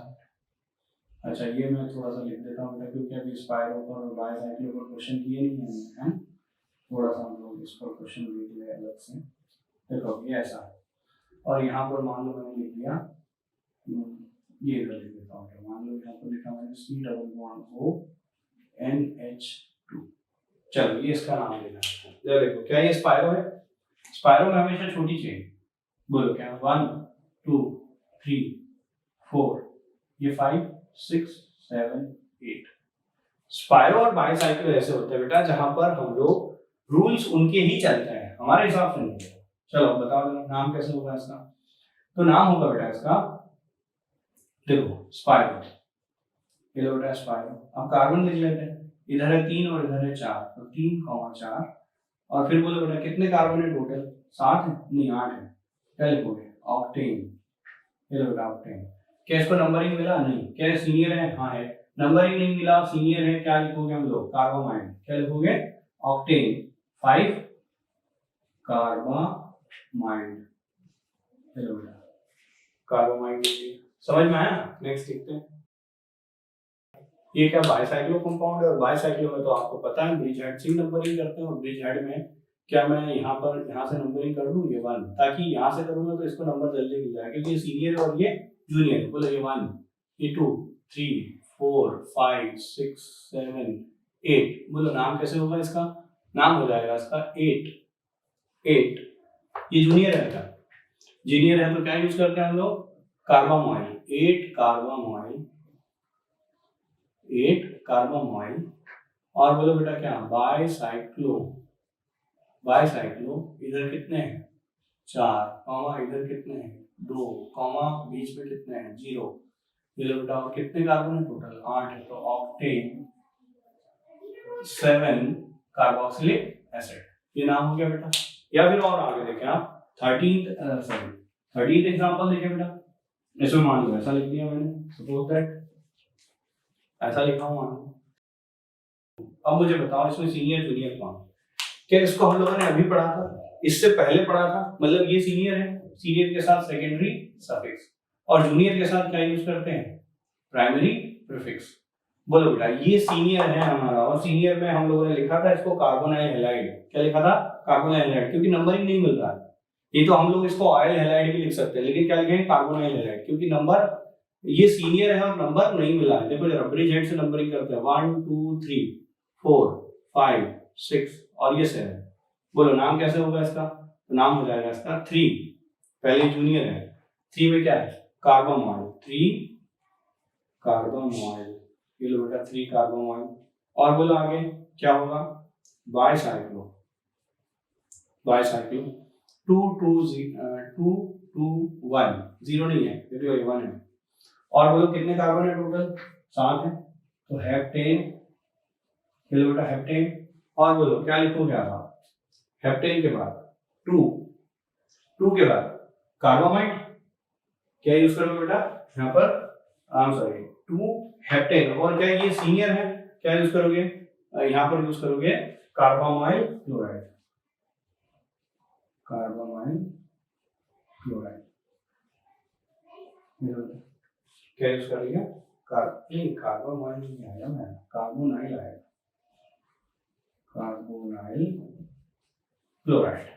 अच्छा, ये मैं थोड़ा सा लिख देता हूँ बेटा, क्योंकि अभी स्पायरो पर और बायोसाइक्लो पर क्वेश्चन किए नहीं है, थोड़ा सा हम लोग इस पर क्वेश्चन लिख ले अलग से। देखो ये ऐसा है, और यहाँ पर मान लो मैंने लिख दिया, ये इधर लिख देता हूँ, मान लो यहाँ पर लिखा मैंने COONH2। चलो ये इसका नाम लेना है। देखो क्या ये स्पायरो है, स्पायरो में हमेशा छोटी चेन, बोलो क्या, 1 2 3 4, ये 5 6 7 8। स्पायरो और बाईसाइकिल ऐसे होते हैं बेटा जहां पर हम लोग रूल्स उनके ही चलते हैं, हमारे हिसाब से नहीं। चलो बताओ नाम कैसे होगा इसका। तो नाम होगा बेटा इसका, देखो स्पायरो, ये लो बेटा स्पायरो। अब कार्बन लिख लेते हैं, इधर है 3 और इधर है 4, तो 3, 4, और फिर बोलो बेटा कितने कार्बन है टोटल, 7 है, नहीं 8 है, क्या लिखोगे, ऑक्टेन। ये लो बेटा ऑक्टेन। क्या इसको नंबरिंग मिला, नहीं। क्या सीनियर है, हाँ है। नंबरिंग नहीं मिला, सीनियर है, क्या लिखोगे हम लोग, कार्बामाइड। क्या लिखोगे, ऑक्टेन 5 कार्बामाइड। चलो बेटा कार्बामाइड, समझ में आया। नेक्स्ट देखते हैं, ये क्या बाईसाइक्लो कंपाउंड है, और बाईसाइक्लो में तो आपको पता है ब्रिज हेड से नंबरिंग करते हैं, और ब्रिज हेड में क्या मैं यहाँ से नंबरिंग कर दूं, ये 1, ताकि यहाँ से करूंगा तो इसको नंबर जल्दी मिल जाए, क्योंकि ये सीनियर है और ये जूनियर है। बोलो ये 1, ये 2 3 4 5 6 7 8। बोलो नाम कैसे होगा इसका, नाम हो जाएगा इसका 8। ये जूनियर है क्या, जूनियर है तो क्या यूज करते हैं हम लोग, कार्बामाइल, 8 कार्बामाइल, 8 कार्बामाइल। और बोलो बेटा क्या, बाईसाइक्लो, बाईसाइक्लो इधर कितने हैं 4, कॉमा इधर कितने हैं 2, कॉमा बीच में कितने हैं 0। ये लो बेटा, और कितने कार्बन है टोटल, 8 है, तो ऑक्टेन 7 कार्बोक्सिलिक एसिड। ये नाम हो गया बेटा। या फिर और आगे देखें आप, 13th एग्जांपल देखिए बेटा, इसमें मान लो ऐसा लिख दिया मैंने, सपोज दैट ऐसा लिखा हूं मान। अब मुझे बताओ इसमें सीनियर जूनियर कौन, क्या इसको हम लोगों ने अभी पढ़ा था, इससे पहले पढ़ा था, मतलब ये सीनियर है, सीनियर के साथ सेकेंडरी सफिक्स, और जूनियर के साथ क्या यूज करते हैं, प्राइमरी प्रीफिक्स। बोलो बेटा ये सीनियर है हमारा, और सीनियर में हम लोगों ने लिखा था इसको कार्बोनाइल हैलाइड। क्या लिखा था, कार्बोनाइल हैलाइड, क्योंकि नंबरिंग नहीं मिल रहा है। ये तो हम लोग इसको ऑयल हैलाइड भी लिख सकते हैं, लेकिन क्या लिखेंगे, कार्बोनाइल हैलाइड, क्योंकि नंबर ये सीनियर है और नंबर नहीं मिला है। देखो जरा ब्रिज हेड से नंबरिंग करते हैं, 1 2 3 4 5 6 और ये 7। बोलो नाम कैसे होगा इसका, तो नाम हो जाएगा इसका 3, पहले जूनियर है, 3 में क्या है, कार्बामाइल, 3 कार्बामाइल। ये लो बेटा 3 कार्बामाइल। और बोलो आगे क्या होगा, बाईसाइक्लो, बाईसाइक्लो 2 2 2 2 1, 0 नहीं है क्योंकि ये 1 है। और बोलो कितने कार्बन है टोटल, 7 है, तो हेप्टेन। ये लो बेटा हेप्टेन। और बोलो क्या लिखोगे आप, हेप्टेन के बाद 2 के बाद कार्बामाइड, क्या यूज करोगे बेटा यहाँ पर, सॉरी 2 हेप्टेन, और क्या ये सीनियर है, क्या यूज करोगे, यहाँ पर यूज करोगे कार्बामाइल क्लोराइड, कार्बामाइल क्लोराइड। क्या यूज करेंगे, कार्बामाइल नहीं आया, मैं कार्बोनाइल आया, कार्बोनाइल क्लोराइड।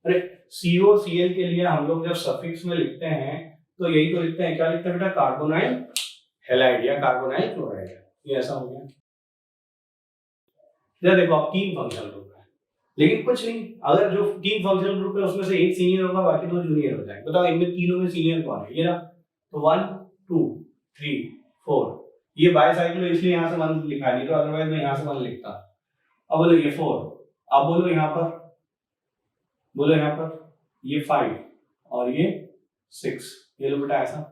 अरे COCl के लिए हम लोग जब सफिक्स में लिखते हैं तो यही तो लिखते हैं, क्या लिखते हैं बेटा, कार्बोनाइल हैलाइड या कार्बोनाइल क्लोराइड। ये ऐसा हो गया। देखो अब 3 फंक्शनल ग्रुप है, लेकिन कुछ नहीं, अगर जो 3 फंक्शनल ग्रुप है उसमें से एक सीनियर होगा, बाकी 2 जूनियर हो जाएंगे। बताओ इनमें तीनों में सीनियर कौन है? ये रहा। तो 1 2 3 4, ये बाईसाइक्लो इसलिए यहाँ से 1 लिखा नहीं, तो अदरवाइज मैं यहाँ से 1 लिखता। अब बोलो ये 4, अब बोलो यहाँ पर, बोलो यहाँ पर ये 5 और ये 6, ये लो बेटा ऐसा।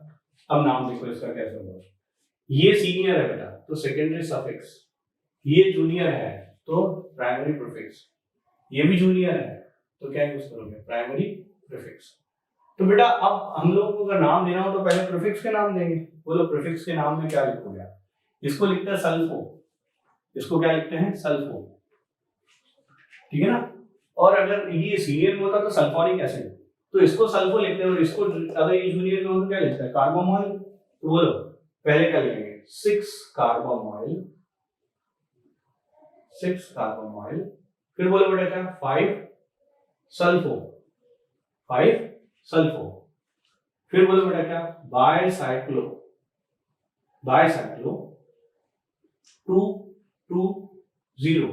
अब नाम देखो इसका कैसे होगा। ये सीनियर है बेटा तो सेकेंडरी सफिक्स, ये जूनियर है तो प्राइमरी प्रीफिक्स, ये भी जूनियर है तो क्या यूज करोगे? Primary prefix. तो बेटा अब हम लोगों को अगर नाम देना हो तो पहले प्रीफिक्स के नाम देंगे। बोलो प्रीफिक्स के नाम में क्या लिखोगे? इसको लिखते हैं सल्फो, इसको क्या लिखते हैं? सल्फो, ठीक है ना। और अगर ये सीनियर में होता तो सल्फोनिक एसिड, तो इसको सल्फो लिखते हैं, और इसको अगर ये जूनियर में हो तो क्या लिखता है? कार्बोमोल। तो बोलो पहले क्या लिखेंगे? 6 कार्बोमोल, 6 कार्बोमोल, फिर बोलो बेटा क्या? 5 सल्फो, 5 सल्फो, फिर बोलो बेटा क्या? बायसाइक्लो, बायसाइक्लो 2 2 0,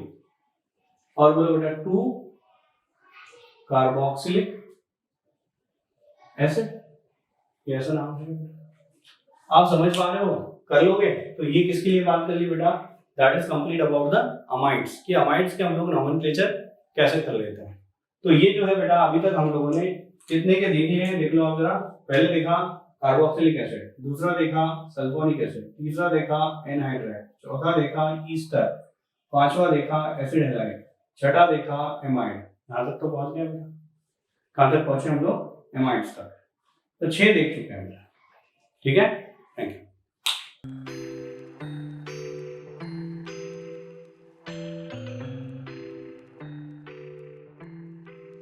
और बोलो बेटा 2 कार्बोक्सिलिक एसिड, ये ऐसा नाम है। आप समझ पा रहे हो? कर लोगे? तो ये किसके लिए बात कर ली बेटा? That is complete about the amides, कि अमाइड्स के हम लोग नोमेनक्लेचर कैसे कर लेते हैं। तो ये जो है बेटा अभी तक हम लोगों ने कितने के देख लिए हैं, देख लो आप जरा। पहले देखा कार्बोक्सिलिक एसिड, दूसरा देखा सल्फोनिक एसिड, तीसरा देखा एनहाइड्राइड, चौथा देखा ईस्टर, पांचवा देखा एसिड हैलाइड, छठा देखा एमाइड। यहां तक तो पहुंच गया बेटा। कहां तक पहुंचे हम लोग? एमाइड्स तक। तो 6 देख चुके हैं बेटा, ठीक है। Thank you.